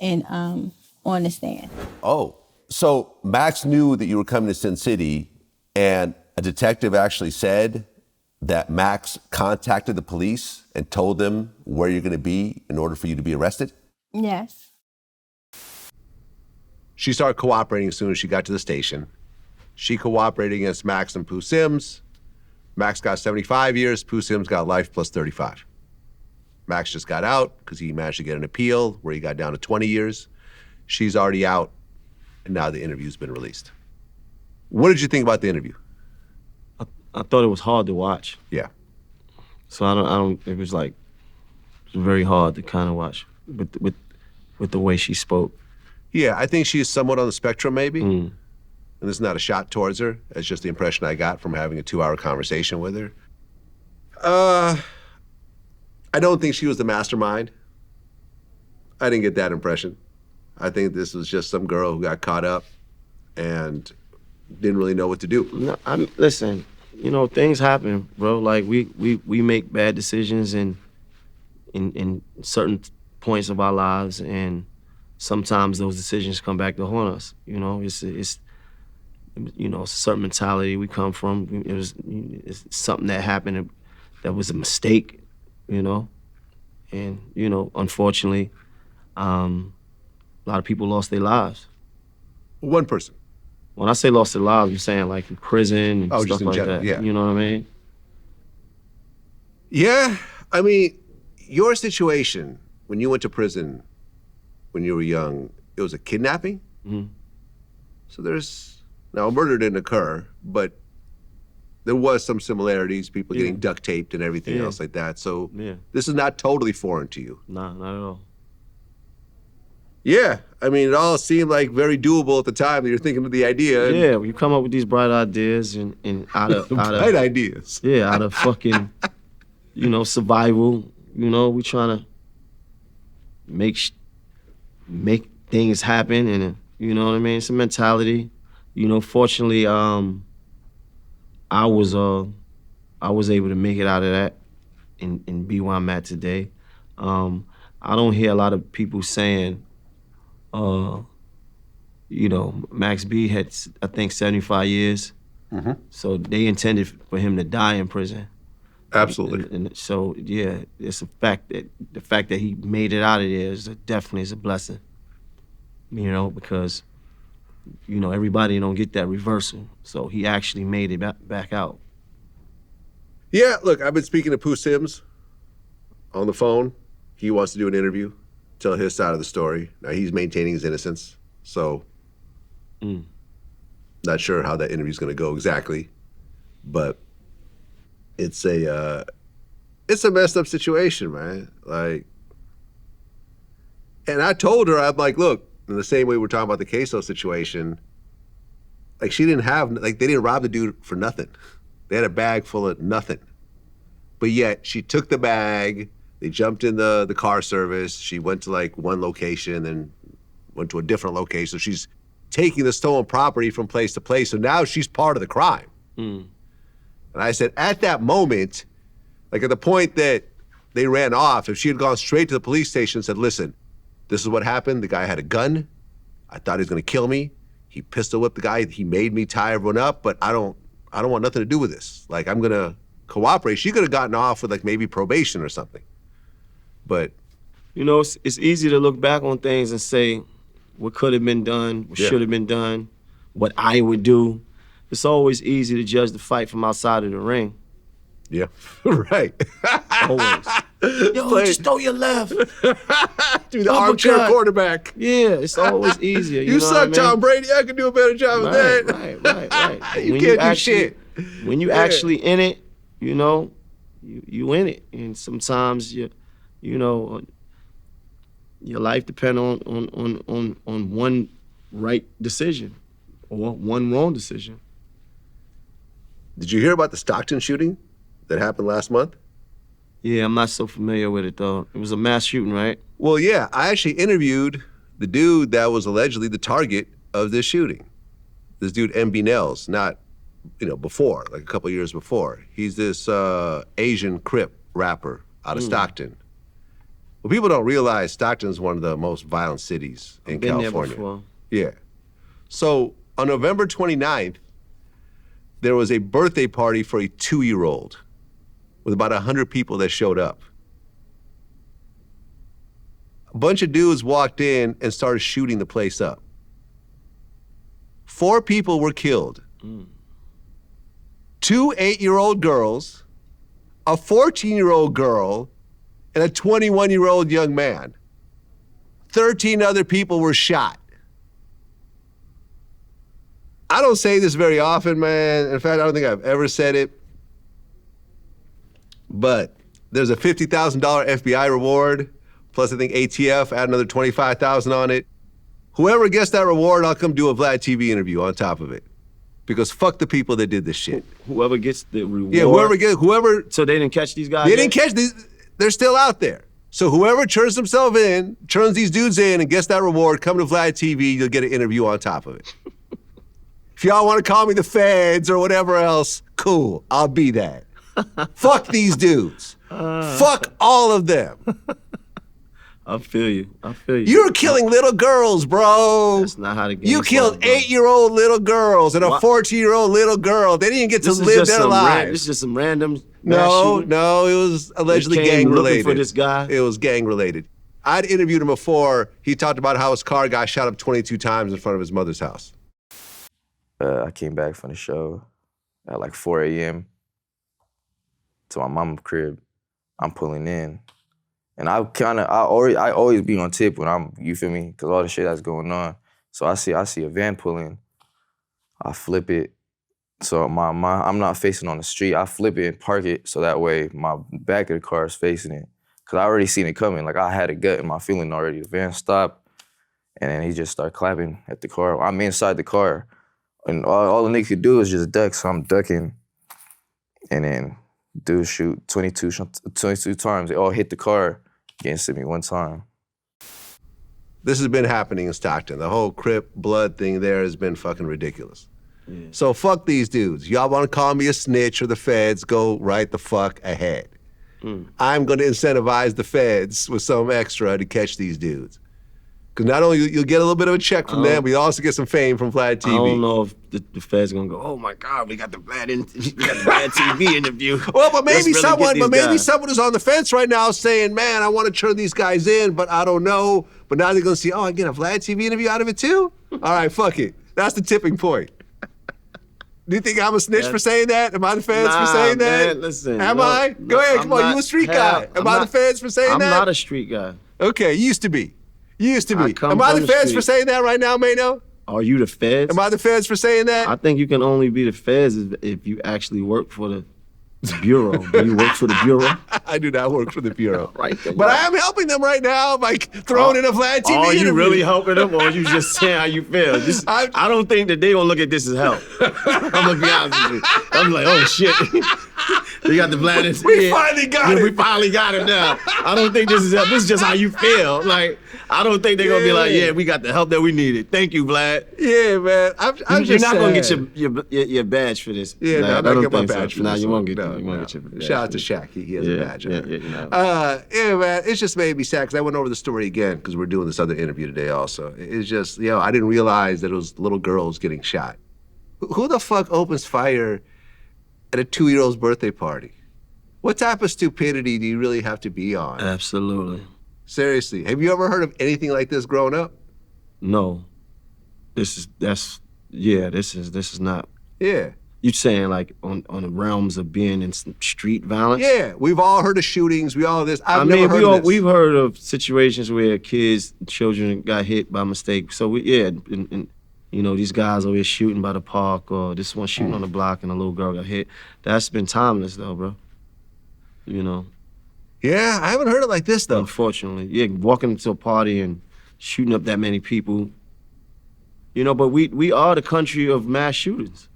Speaker 5: on the stand.
Speaker 1: Oh, so Max knew that you were coming to Sin City, and a detective actually said that Max contacted the police and told them where you're going to be in order for you to be arrested?
Speaker 5: Yes.
Speaker 1: She started cooperating as soon as she got to the station. She cooperated against Max and Pooh Sims. Max got 75 years, Pooh Sims got life plus 35. Max just got out because he managed to get an appeal where he got down to 20 years. She's already out, and now the interview's been released. What did you think about the interview?
Speaker 2: I thought it was hard to watch.
Speaker 1: Yeah.
Speaker 2: So it was very hard to kind of watch with the way she spoke.
Speaker 1: Yeah, I think she's somewhat on the spectrum maybe. And this is not a shot towards her. It's just the impression I got from having a 2-hour conversation with her. I don't think she was the mastermind. I didn't get that impression. I think this was just some girl who got caught up and didn't really know what to do.
Speaker 2: No, listen, things happen, bro. Like we make bad decisions in certain points of our lives, and sometimes those decisions come back to haunt us. It's a certain mentality we come from. It's something that happened that was a mistake, and unfortunately, a lot of people lost their lives.
Speaker 1: One person.
Speaker 2: When I say lost their lives, I'm saying like in prison and stuff like
Speaker 1: general,
Speaker 2: that.
Speaker 1: Yeah.
Speaker 2: You know what I mean?
Speaker 1: Yeah, I mean, your situation when you went to prison when you were young, it was a kidnapping.
Speaker 2: Mm-hmm.
Speaker 1: So now a murder didn't occur, but there was some similarities, people getting duct taped and everything else like that. So this is not totally foreign to you.
Speaker 2: Nah, not at all.
Speaker 1: Yeah, I mean, it all seemed like very doable at the time that you're thinking of the idea.
Speaker 2: Yeah, you come up with these bright ideas and out of
Speaker 1: bright ideas.
Speaker 2: Yeah, out of fucking, survival. We trying to make things happen, and you know what I mean. It's a mentality. Fortunately, I was able to make it out of that and be where I'm at today. I don't hear a lot of people saying, you know, Max B had, I think, 75 years.
Speaker 1: Mm-hmm.
Speaker 2: So they intended for him to die in prison.
Speaker 1: Absolutely.
Speaker 2: And so, yeah, it's a fact that the fact that he made it out of there is definitely a blessing. You know, because, you know, everybody don't get that reversal. So he actually made it back out.
Speaker 1: Yeah, look, I've been speaking to Pooh Sims on the phone. He wants to do an interview, tell his side of the story. Now, he's maintaining his innocence, so not sure how that interview's going to go exactly, but it's a messed up situation, man. Like, and I told her, I'm like, look, in the same way we're talking about the queso situation, like she didn't have, like they didn't rob the dude for nothing. They had a bag full of nothing. But yet she took the bag, they jumped in the car service, she went to like one location and went to a different location. So she's taking the stolen property from place to place. So now she's part of the crime. And I said, at that moment, like at the point that they ran off, if she had gone straight to the police station and said, listen, this is what happened. The guy had a gun. I thought he was gonna kill me. He pistol whipped the guy. He made me tie everyone up, but I don't want nothing to do with this. Like, I'm gonna cooperate. She could have gotten off with like maybe probation or something. But
Speaker 2: you know, it's easy to look back on things and say what could have been done, what should have been done, what I would do. It's always easy to judge the fight from outside of the ring.
Speaker 1: yeah, right.
Speaker 2: Always. Yo, just throw your left.
Speaker 1: Do the armchair quarterback.
Speaker 2: Yeah, it's always easier.
Speaker 1: You
Speaker 2: know
Speaker 1: suck,
Speaker 2: what I mean?
Speaker 1: Tom Brady. I can do a better job of that.
Speaker 2: Right.
Speaker 1: You can't do shit.
Speaker 2: When you actually in it, you know, you in it, and sometimes you know, your life depends on one right decision or one wrong decision.
Speaker 1: Did you hear about the Stockton shooting that happened last month?
Speaker 2: Yeah, I'm not so familiar with it though. It was a mass shooting, right?
Speaker 1: Well, yeah, I actually interviewed the dude that was allegedly the target of this shooting. This dude, MB Nels, not, you know, before, like a couple years before. He's this Asian Crip rapper out of Stockton. Well, people don't realize Stockton's one of the most violent cities in California.
Speaker 2: Been there before.
Speaker 1: Yeah. So on November 29th, there was a birthday party for a 2-year-old with about 100 people that showed up. A bunch of dudes walked in and started shooting the place up. 4 people were killed. 2 8-year-old girls, a 14-year-old girl, and a 21-year-old young man. 13 other people were shot. I don't say this very often, man. In fact, I don't think I've ever said it. But there's a $50,000 FBI reward, plus I think ATF add another $25,000 on it. Whoever gets that reward, I'll come do a VladTV interview on top of it. Because fuck the people that did this shit.
Speaker 2: Whoever gets the reward.
Speaker 1: Yeah, whoever.
Speaker 2: So they didn't catch these guys?
Speaker 1: They didn't catch these. They're still out there. So whoever turns these dudes in and gets that reward, come to VladTV, you'll get an interview on top of it. If y'all want to call me the feds or whatever else, cool, I'll be that. Fuck these dudes. Fuck all of them.
Speaker 2: I feel you.
Speaker 1: You were killing little girls, bro.
Speaker 2: That's not how the game
Speaker 1: You killed
Speaker 2: works, bro.
Speaker 1: 8-year-old little girls and a 14-year-old little girl. They didn't get to live their lives.
Speaker 2: This is just some random
Speaker 1: No, it was allegedly gang-related.
Speaker 2: Looking for this guy.
Speaker 1: It was gang-related. I'd interviewed him before. He talked about how his car got shot up 22 times in front of his mother's house.
Speaker 6: I came back from the show at like 4 a.m. to my mama's crib. I'm pulling in. And I always be on tip when I'm, you feel me? Cause all the shit that's going on. So I see a van pull in. I flip it. So I'm not facing on the street. I flip it and park it so that way my back of the car is facing it. Cause I already seen it coming. Like I had a gut in my feeling already. The van stopped and then he just started clapping at the car. I'm inside the car. And all the nigga could do is just duck, so I'm ducking. And then dude shoot 22 times. They all hit the car against me one time.
Speaker 1: This has been happening in Stockton. The whole Crip blood thing there has been fucking ridiculous. Yeah. So fuck these dudes. Y'all want to call me a snitch or the feds, go right the fuck ahead. I'm going to incentivize the feds with some extra to catch these dudes. Because not only you'll get a little bit of a check from them, but you also get some fame from VladTV.
Speaker 2: I don't know if the feds gonna go, oh my God, we got the VladTV interview.
Speaker 1: Well, but maybe
Speaker 2: Let's really get these guys.
Speaker 1: someone who's on the fence right now saying, man, I want to turn these guys in, but I don't know. But now they're gonna see, oh, I get a VladTV interview out of it too? All right, fuck it. That's the tipping point. Do you think I'm a snitch for saying that? Am I the feds for saying that?
Speaker 2: Man, listen.
Speaker 1: Am I? Go ahead, come on, you a street guy. Am I the feds for saying that?
Speaker 2: I'm not a street guy.
Speaker 1: Okay, you used to be. You used to be.
Speaker 2: come
Speaker 1: Am I
Speaker 2: from
Speaker 1: the
Speaker 2: the
Speaker 1: feds for
Speaker 2: street.
Speaker 1: saying that right now, Maino?
Speaker 2: Are you the feds?
Speaker 1: Am I the feds for saying that?
Speaker 2: I think you can only be the feds if you actually work for the bureau. Do you work for the bureau?
Speaker 1: I do not work for the Bureau.
Speaker 2: Right.
Speaker 1: But I am helping them right now by throwing in a VladTV
Speaker 2: Are you
Speaker 1: interview.
Speaker 2: really helping them, or are you just saying how you feel? I don't think that they gonna look at this as help. I'm gonna be honest with you. I'm like, oh shit. They got the VladTV.
Speaker 1: We finally got it.
Speaker 2: We finally got it now. I don't think this is help. This is just how you feel. Like, I don't think they're gonna be like, yeah, we got the help that we needed. Thank you, Vlad.
Speaker 1: Yeah, man. I'm
Speaker 2: You're
Speaker 1: just
Speaker 2: not gonna
Speaker 1: sad.
Speaker 2: get your badge for this.
Speaker 1: Yeah,
Speaker 2: Vlad.
Speaker 1: no, I'm
Speaker 2: I
Speaker 1: not
Speaker 2: don't
Speaker 1: getting my
Speaker 2: think so.
Speaker 1: badge for
Speaker 2: Nah,
Speaker 1: this
Speaker 2: you
Speaker 1: one.
Speaker 2: won't get.
Speaker 1: No,
Speaker 2: You
Speaker 1: no.
Speaker 2: won't get your badge.
Speaker 1: Shout out to Shaq. He has a badge.
Speaker 2: Yeah,
Speaker 1: on.
Speaker 2: you know.
Speaker 1: Yeah, man. It's just made me sad because I went over the story again because we're doing this other interview today also. It's just, I didn't realize that it was little girls getting shot. Who the fuck opens fire at a 2-year-old's birthday party? What type of stupidity do you really have to be on?
Speaker 2: Absolutely.
Speaker 1: Seriously. Have you ever heard of anything like this growing up?
Speaker 2: No. This is not.
Speaker 1: Yeah.
Speaker 2: You saying like on the realms of being in street violence?
Speaker 1: Yeah. We've all heard of shootings. We all this. I've
Speaker 2: I mean,
Speaker 1: never heard of this.
Speaker 2: we've heard of situations where children got hit by mistake. So and these guys over here shooting by the park, or this one shooting on the block and a little girl got hit. That's been timeless though, bro.
Speaker 1: Yeah, I haven't heard it like this though.
Speaker 2: Unfortunately. Yeah, walking into a party and shooting up that many people. But we are the country of mass shootings.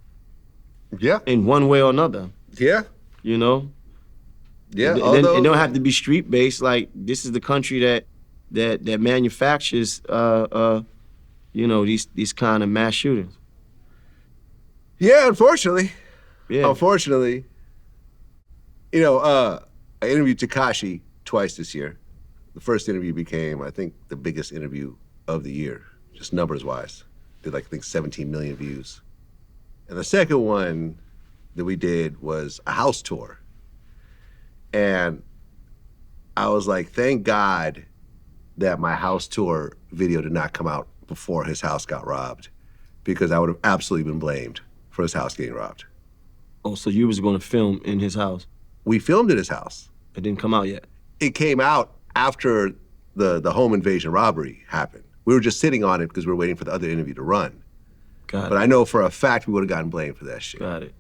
Speaker 1: Yeah.
Speaker 2: In one way or another.
Speaker 1: Yeah.
Speaker 2: Yeah. It don't have to be street based. Like, this is the country that manufactures these kind of mass shootings.
Speaker 1: Yeah, unfortunately.
Speaker 2: Yeah.
Speaker 1: Unfortunately. I interviewed Tekashi twice this year. The first interview became, I think, the biggest interview of the year, just numbers-wise. Did, I think, 17 million views. And the second one that we did was a house tour. And I was like, thank God that my house tour video did not come out before his house got robbed, because I would have absolutely been blamed for his house getting robbed.
Speaker 2: Oh, so you was going to film in his house?
Speaker 1: We filmed at his house.
Speaker 2: It didn't come out yet?
Speaker 1: It came out after the home invasion robbery happened. We were just sitting on it because we were waiting for the other interview to run.
Speaker 2: Got it.
Speaker 1: But I know for a fact we would have gotten blamed for that shit.
Speaker 2: Got it.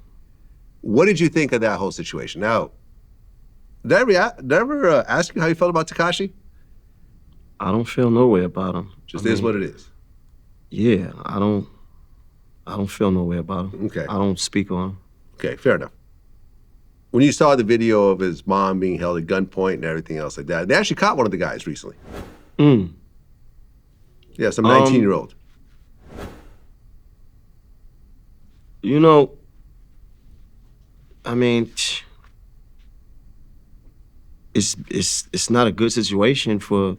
Speaker 1: What did you think of that whole situation? Now, did I ever ask you how you felt about Tekashi?
Speaker 2: I don't feel no way about him.
Speaker 1: Just is what it is.
Speaker 2: Yeah, I don't feel no way about him.
Speaker 1: Okay.
Speaker 2: I don't speak on him.
Speaker 1: Okay, fair enough. When you saw the video of his mom being held at gunpoint and everything else like that, they actually caught one of the guys recently. Yeah, some 19-year-old.
Speaker 2: I mean, it's not a good situation for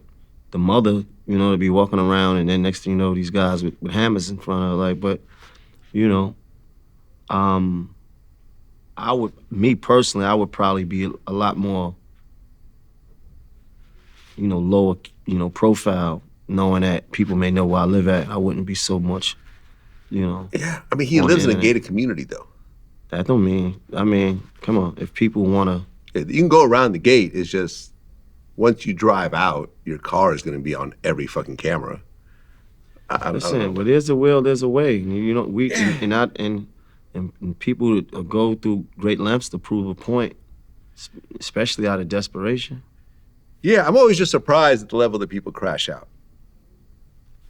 Speaker 2: the mother, to be walking around and then next thing you know, these guys with hammers in front of her. Like, but, me personally, I would probably be a lot more, lower, profile, knowing that people may know where I live at. I wouldn't be so much,
Speaker 1: Yeah, I mean, he lives in a gated community, though.
Speaker 2: That don't mean, come on, if people want to.
Speaker 1: You can go around the gate, it's just, once you drive out, your car is going to be on every fucking camera.
Speaker 2: Listen, where there's a will, there's a way. And people go through great lengths to prove a point, especially out of desperation.
Speaker 1: Yeah, I'm always just surprised at the level that people crash out.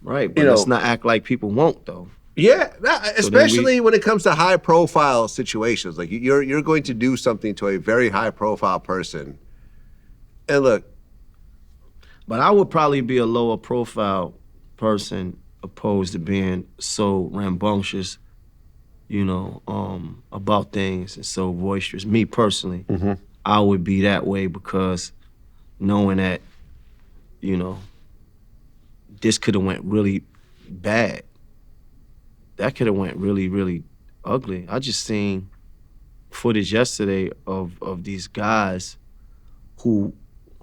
Speaker 2: Right, but let's not act like people won't, though.
Speaker 1: Yeah, especially when it comes to high-profile situations. Like, you're going to do something to a very high-profile person. And look.
Speaker 2: But I would probably be a lower-profile person opposed to being so rambunctious, about things and so boisterous. Me personally, I would be that way because knowing that, this could have went really bad. That could have went really, really ugly. I just seen footage yesterday of these guys who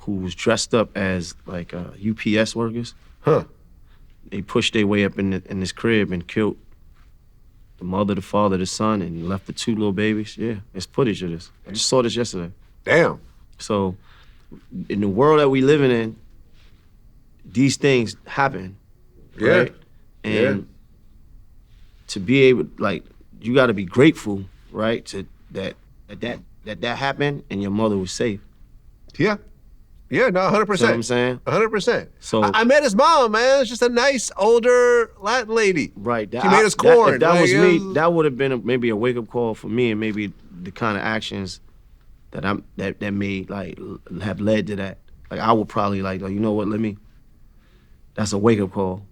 Speaker 2: was dressed up as like UPS workers.
Speaker 1: Huh.
Speaker 2: They pushed their way up in this crib and killed the mother, the father, the son, and left the 2 little babies. Yeah, there's footage of this. I just saw this yesterday.
Speaker 1: Damn.
Speaker 2: So, in the world that we living in, these things happen,
Speaker 1: Yeah.
Speaker 2: right? And to be able, like, you got to be grateful, right? To that happened and your mother was safe.
Speaker 1: Yeah. Yeah, no, 100%.
Speaker 2: You know what I'm saying?
Speaker 1: 100%.
Speaker 2: So
Speaker 1: I met his mom, man. It's just a nice, older Latin lady.
Speaker 2: Right.
Speaker 1: She made us corn.
Speaker 2: If that was
Speaker 1: Like,
Speaker 2: me, that would have been maybe a wake up call for me, and maybe the kind of actions that may like have led to that. Like I would probably like, you know what? That's a wake up call.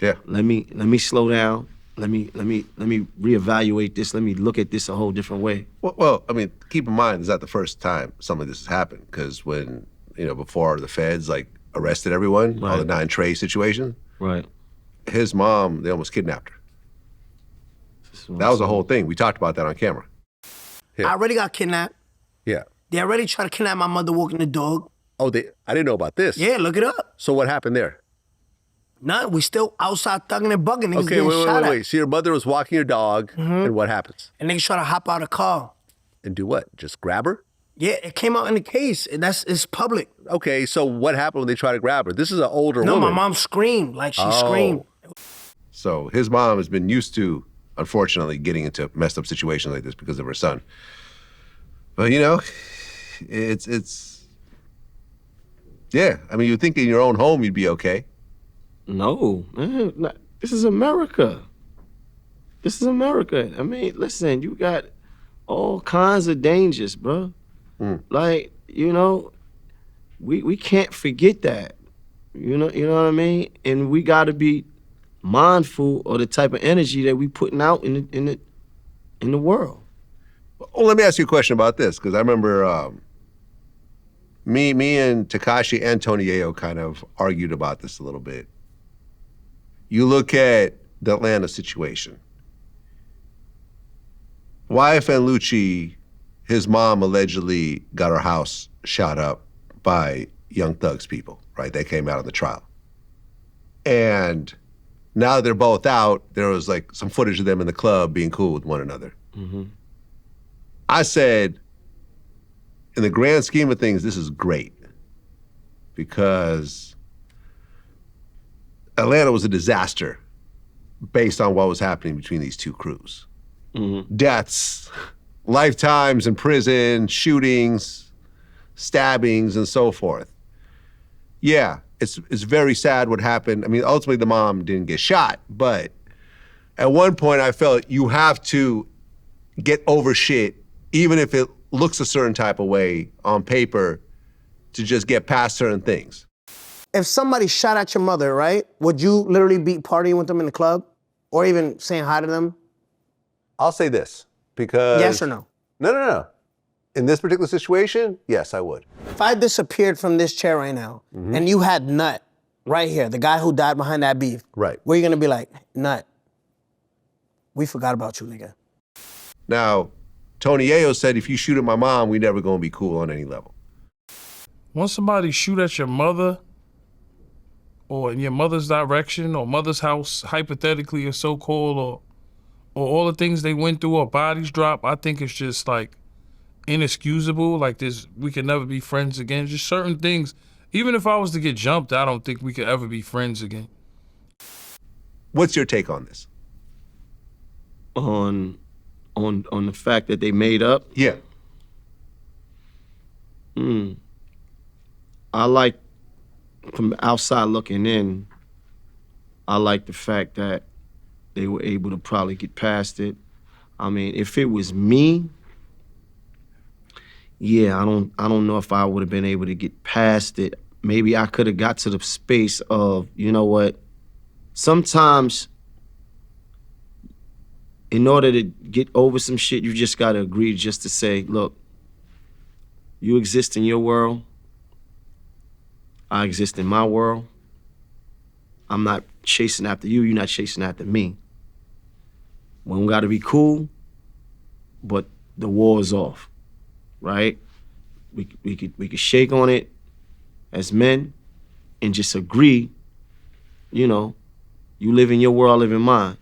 Speaker 1: Yeah.
Speaker 2: Let me slow down. Let me reevaluate this. Let me look at this a whole different way.
Speaker 1: Well, I mean, keep in mind, it's not the first time something like this has happened. Because when, before the feds like arrested everyone, all the 9 Trey situation,
Speaker 2: Right.
Speaker 1: his mom, they almost kidnapped her. That was the whole thing. We talked about that on camera.
Speaker 7: I already got kidnapped.
Speaker 1: Yeah.
Speaker 7: They already tried to kidnap my mother walking the dog.
Speaker 1: Oh, I didn't know about this.
Speaker 7: Yeah, look it up.
Speaker 1: So what happened there?
Speaker 7: None. We still outside thugging and bugging. Niggas getting shot at.
Speaker 1: So your mother was walking your dog, and what happens?
Speaker 7: And niggas try to hop out of the car.
Speaker 1: And do what? Just grab her?
Speaker 7: Yeah, it came out in the case. It's public.
Speaker 1: Okay, so what happened when they tried to grab her? This is an older
Speaker 7: No,
Speaker 1: woman.
Speaker 7: my mom screamed. Like, she screamed.
Speaker 1: So his mom has been used to, unfortunately, getting into messed up situations like this because of her son. But, it's yeah. I mean, you'd think in your own home you'd be okay.
Speaker 2: No, man. This is America. This is America. I mean, listen, you got all kinds of dangers, bro. Like, we can't forget that. You know what I mean? And we got to be mindful of the type of energy that we putting out in the world.
Speaker 1: Well, let me ask you a question about this, because I remember me and Tekashi and Tony Yayo kind of argued about this a little bit. You look at the Atlanta situation. YFN Lucci, his mom allegedly got her house shot up by Young Thug's people, right? They came out on the trial. And now they're both out. There was like some footage of them in the club being cool with one another.
Speaker 2: Mm-hmm.
Speaker 1: I said, in the grand scheme of things, this is great, because Atlanta was a disaster based on what was happening between these two crews.
Speaker 2: Mm-hmm.
Speaker 1: Deaths, lifetimes in prison, shootings, stabbings, and so forth. Yeah, it's very sad what happened. I mean, ultimately the mom didn't get shot, but at one point I felt you have to get over shit, even if it looks a certain type of way on paper, to just get past certain things.
Speaker 7: If somebody shot at your mother, right, would you literally be partying with them in the club? Or even saying hi to them?
Speaker 1: I'll say this, because...
Speaker 7: Yes or no?
Speaker 1: No. In this particular situation, yes, I would.
Speaker 7: If I disappeared from this chair right now, and you had Nut right here, the guy who died behind that beef,
Speaker 1: Right.
Speaker 7: where you gonna be like, Nut, we forgot about you, nigga.
Speaker 1: Now, Tony Yayo said, if you shoot at my mom, we never gonna be cool on any level.
Speaker 8: Once somebody shoot at your mother, or in your mother's direction, or mother's house, hypothetically or so-called, or all the things they went through, or bodies drop, I think it's just like inexcusable. Like we could never be friends again. Just certain things. Even if I was to get jumped, I don't think we could ever be friends again.
Speaker 1: What's your take on this?
Speaker 2: On the fact that they made up?
Speaker 1: Yeah.
Speaker 2: I like, from outside looking in, I like the fact that they were able to probably get past it. I mean, if it was me, yeah, I don't know if I would have been able to get past it. Maybe I could have got to the space of, you know what, sometimes in order to get over some shit, you just gotta agree just to say, look, you exist in your world, I exist in my world. I'm not chasing after you, you're not chasing after me. We gotta be cool, but the war is off, right? We could shake on it as men and just agree, you know, you live in your world, I live in mine.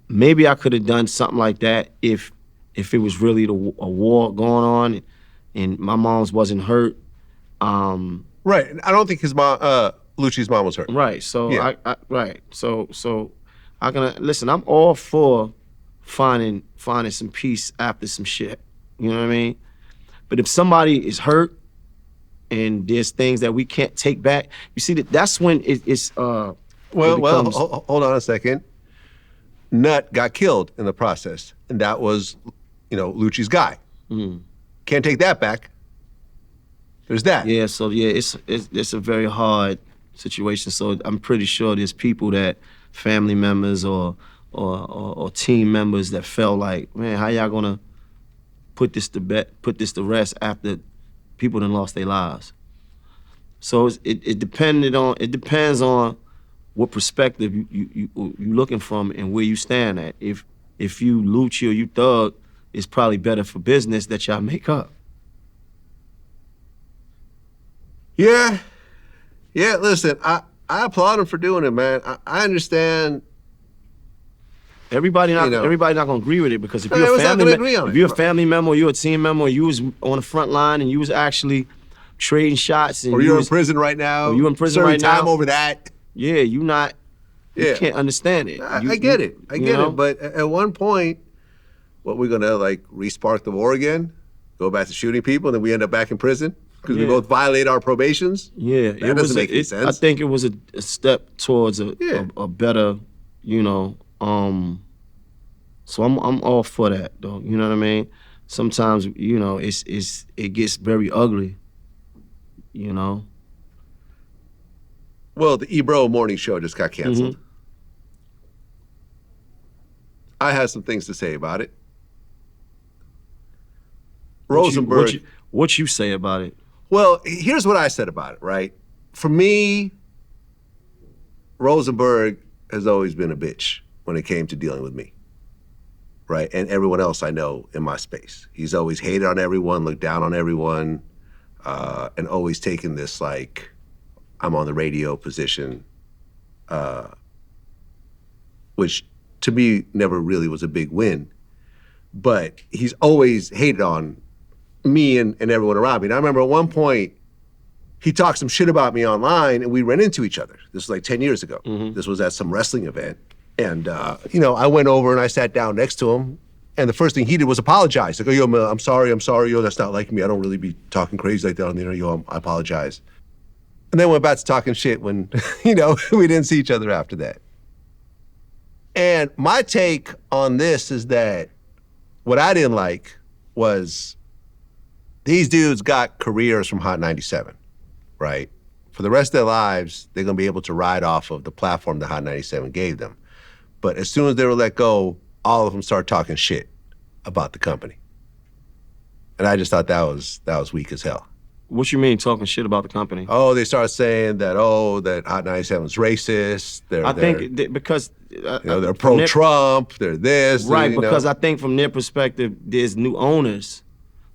Speaker 2: Maybe I could have done something like that if it was really a war going on and my mom's wasn't hurt.
Speaker 1: Right. I don't think his mom, Lucci's mom was hurt.
Speaker 2: Right. So
Speaker 1: Yeah.
Speaker 2: So I can listen. I'm all for finding some peace after some shit. You know what I mean? But if somebody is hurt and there's things that we can't take back, you see that's when it's
Speaker 1: Well,
Speaker 2: becomes,
Speaker 1: hold on a second. Nut got killed in the process, and that was, Lucci's guy. Can't take that back. There's that.
Speaker 2: Yeah, so it's a very hard situation. So I'm pretty sure there's people that family members or team members that felt like, man, how y'all gonna put this to rest after people done lost their lives? So it depends on what perspective you looking from and where you stand at. If you Lucci or you Thug, it's probably better for business that y'all make up.
Speaker 1: Yeah. Listen, I applaud him for doing it, man. I understand.
Speaker 2: Everybody not gonna agree with it, because if
Speaker 1: No,
Speaker 2: you're a
Speaker 1: everyone's not
Speaker 2: family
Speaker 1: gonna agree on it.
Speaker 2: if you're a family member or you're a team member or you was on the front line and you was actually trading shots and
Speaker 1: Or you're in prison right now.
Speaker 2: Or you in prison
Speaker 1: serving
Speaker 2: right now.
Speaker 1: time over that.
Speaker 2: Yeah, you can't understand it.
Speaker 1: I get it. I get it. But at one point, what, we're gonna re-spark the war again? Go back to shooting people, and then we end up back in prison? Because we both violate our probations?
Speaker 2: Yeah,
Speaker 1: That doesn't make any sense.
Speaker 2: I think it was a step towards a better, so I'm all for that though. You know what I mean? Sometimes, it gets very ugly,
Speaker 1: Well, the Ebro morning show just got canceled. I had some things to say about it. Rosenberg.
Speaker 2: What you say about it?
Speaker 1: Well, here's what I said about it, right? For me, Rosenberg has always been a bitch when it came to dealing with me, right? And everyone else I know in my space. He's always hated on everyone, looked down on everyone, and always taken this, I'm on the radio position, which to me never really was a big win. But he's always hated on me and everyone around me. And I remember at one point, he talked some shit about me online and we ran into each other. This was 10 years ago. This was at some wrestling event. And, I went over and I sat down next to him. And the first thing he did was apologize. Like, yo, I'm sorry, yo, that's not like me. I don't really be talking crazy like that on the internet. Yo, I apologize. And then went back to talking shit when, we didn't see each other after that. And my take on this is that what I didn't like was these dudes got careers from Hot 97, right? For the rest of their lives, they're gonna be able to ride off of the platform that Hot 97 gave them. But as soon as they were let go, all of them started talking shit about the company. And I just thought that was weak as hell.
Speaker 2: What you mean talking shit about the company?
Speaker 1: Oh, they started saying that Hot 97 is racist.
Speaker 2: Because
Speaker 1: they're pro-Trump. They're this.
Speaker 2: Right, because I think from their perspective, there's new owners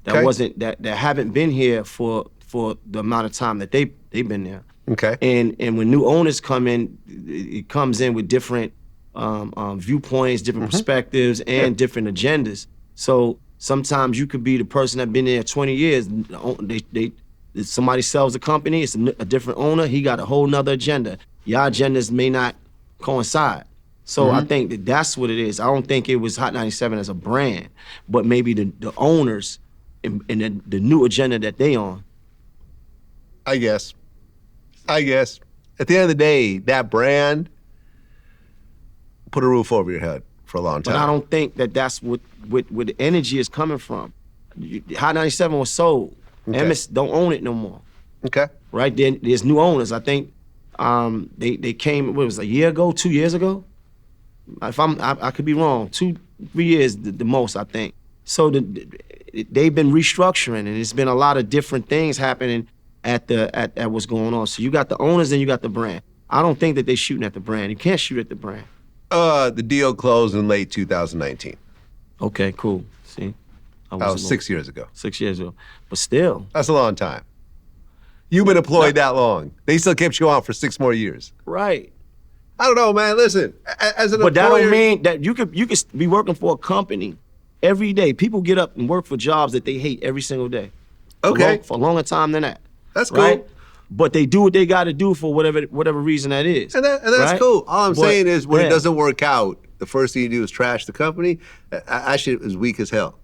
Speaker 2: that haven't been here for the amount of time that they've been there.
Speaker 1: Okay.
Speaker 2: And when new owners come in, it comes in with different viewpoints, different perspectives, and different agendas. So sometimes you could be the person that been there 20 years. Somebody sells a company, it's a different owner, he got a whole nother agenda. Your agendas may not coincide. So I think that's what it is. I don't think it was Hot 97 as a brand, but maybe the owners and the new agenda that they on.
Speaker 1: I guess. At the end of the day, that brand put a roof over your head for a long time.
Speaker 2: But I don't think that's what the energy is coming from. Hot 97 was sold.
Speaker 1: Okay.
Speaker 2: MS don't own it no more.
Speaker 1: Okay.
Speaker 2: Right? There's new owners. I think they came, what was it, a year ago, 2 years ago? I could be wrong. 2-3 years the most, I think. So they've been restructuring, and it's been a lot of different things happening at what's going on. So you got the owners and you got the brand. I don't think that they shooting at the brand. You can't shoot at the brand.
Speaker 1: The deal closed in late 2019.
Speaker 2: Okay, cool. See,
Speaker 1: That was 6 years ago.
Speaker 2: 6 years ago, but still,
Speaker 1: That's a long time. You've been employed that long. They still kept you on for 6 more years.
Speaker 2: right.
Speaker 1: I don't know, man. Listen, as an
Speaker 2: But that
Speaker 1: employer,
Speaker 2: don't mean that you could be working for a company every day. People get up and work for jobs that they hate every single day.
Speaker 1: Okay.
Speaker 2: For a longer time than that.
Speaker 1: That's
Speaker 2: right?
Speaker 1: cool.
Speaker 2: But they do what they got to do for whatever reason that is.
Speaker 1: And that's
Speaker 2: right?
Speaker 1: cool. All I'm
Speaker 2: But,
Speaker 1: saying is when
Speaker 2: yeah.
Speaker 1: it doesn't work out, the first thing you do is trash the company. Actually, it was weak as hell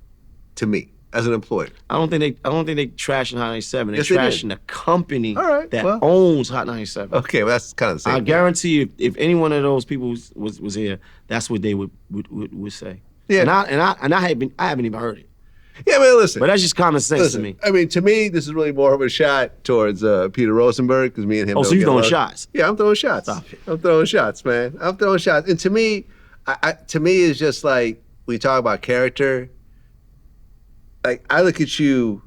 Speaker 1: to me as an employer.
Speaker 2: I don't think they trashing Hot 97. They're
Speaker 1: Yes, they did.
Speaker 2: trashing the company
Speaker 1: All right,
Speaker 2: that
Speaker 1: well.
Speaker 2: owns Hot 97.
Speaker 1: Okay, well, that's kind of the same
Speaker 2: I
Speaker 1: thing.
Speaker 2: guarantee you, if any one of those people was here, that's what they would say.
Speaker 1: Yeah.
Speaker 2: And I haven't even heard it.
Speaker 1: Yeah, man, listen.
Speaker 2: But that's just common sense
Speaker 1: Listen,
Speaker 2: to me.
Speaker 1: I mean, to me, this is really more of a shot towards Peter Rosenberg because me and him.
Speaker 2: Oh,
Speaker 1: don't
Speaker 2: so you
Speaker 1: get
Speaker 2: throwing
Speaker 1: along.
Speaker 2: shots?
Speaker 1: Yeah, I'm throwing shots.
Speaker 2: Stop it.
Speaker 1: I'm throwing shots, man. I'm throwing shots. And to me, it's just like we talk about character. Like I look at you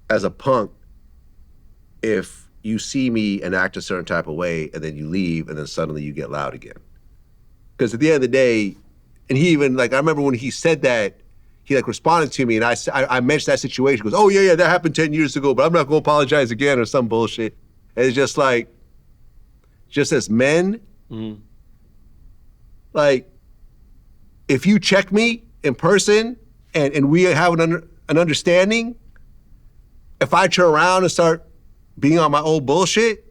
Speaker 1: as a punk if you see me and act a certain type of way, and then you leave, and then suddenly you get loud again. Because at the end of the day, and he even like I remember when he said that. He like responded to me, and I mentioned that situation. He goes, "Oh yeah, that happened 10 years ago, but I'm not going to apologize again," or some bullshit. And it's just like, just as men, like, if you check me in person and we have an understanding, if I turn around and start being on my old bullshit,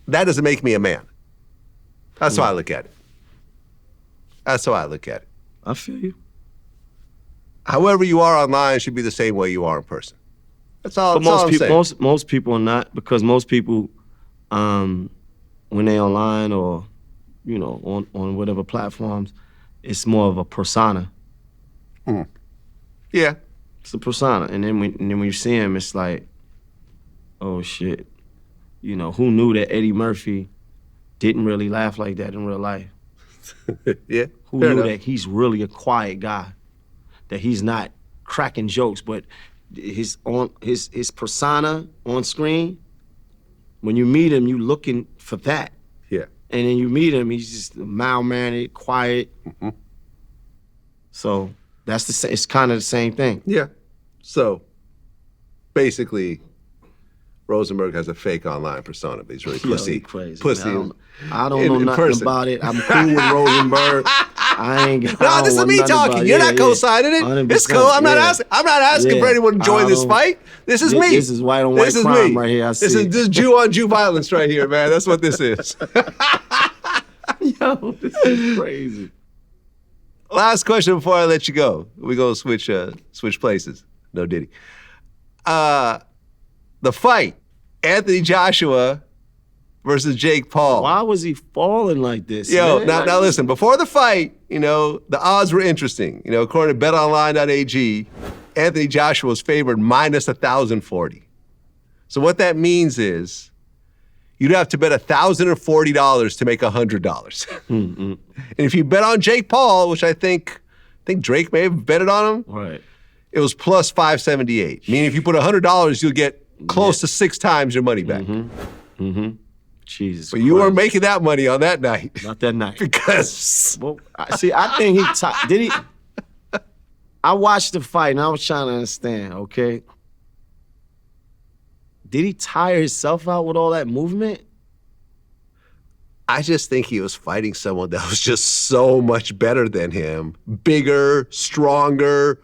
Speaker 1: that doesn't make me a man. That's how I look at it. That's how I look at it.
Speaker 2: I feel you.
Speaker 1: However you are online should be the same way you are in person. That's all.
Speaker 2: But
Speaker 1: That's all I'm saying.
Speaker 2: most people are not, because most people, when they online or, on whatever platforms, it's more of a persona.
Speaker 1: Yeah.
Speaker 2: It's a persona, and then when you see him, it's like, oh shit, who knew that Eddie Murphy didn't really laugh like that in real life?
Speaker 1: Yeah.
Speaker 2: Who
Speaker 1: fair
Speaker 2: knew
Speaker 1: enough.
Speaker 2: that he's really a quiet guy, that he's not cracking jokes, but his persona on screen, when you meet him, you looking for that.
Speaker 1: Yeah.
Speaker 2: And then you meet him, he's just mild-mannered, quiet. So it's kind of the same thing.
Speaker 1: Yeah. So, basically, Rosenberg has a fake online persona, but he's really pussy.
Speaker 2: Yo, crazy.
Speaker 1: Pussy.
Speaker 2: Man, I don't
Speaker 1: in
Speaker 2: know nothing
Speaker 1: person.
Speaker 2: about it. I'm cool with Rosenberg. I ain't.
Speaker 1: No, this is me talking. You're not co-signing it.
Speaker 2: 100%,
Speaker 1: It's cool. I'm not asking. I'm not asking for anyone to join this fight. This is me.
Speaker 2: This is white on white
Speaker 1: This is
Speaker 2: crime
Speaker 1: me.
Speaker 2: right here. I see.
Speaker 1: This is Jew on Jew violence right here, man. That's what this is.
Speaker 2: Yo, this is crazy.
Speaker 1: Last question before I let you go. We're gonna switch places. No Diddy. The fight. Anthony Joshua versus Jake Paul.
Speaker 2: Why was he falling like this?
Speaker 1: Yo,
Speaker 2: man?
Speaker 1: now listen, before the fight, the odds were interesting. According to betonline.ag, Anthony Joshua was favored minus 1,040. So what that means is you'd have to bet $1,040 to make $100. And if you bet on Jake Paul, which I think Drake may have betted on him,
Speaker 2: Right.
Speaker 1: it was plus 578. Meaning if you put $100, you'll get close to 6 times your money back.
Speaker 2: Jesus.
Speaker 1: But you weren't
Speaker 2: Christ.
Speaker 1: making that money on that night.
Speaker 2: Not that night.
Speaker 1: Because
Speaker 2: Well, I think did he? I watched the fight and I was trying to understand. Okay, did he tire himself out with all that movement?
Speaker 1: I just think he was fighting someone that was just so much better than him. Bigger, stronger,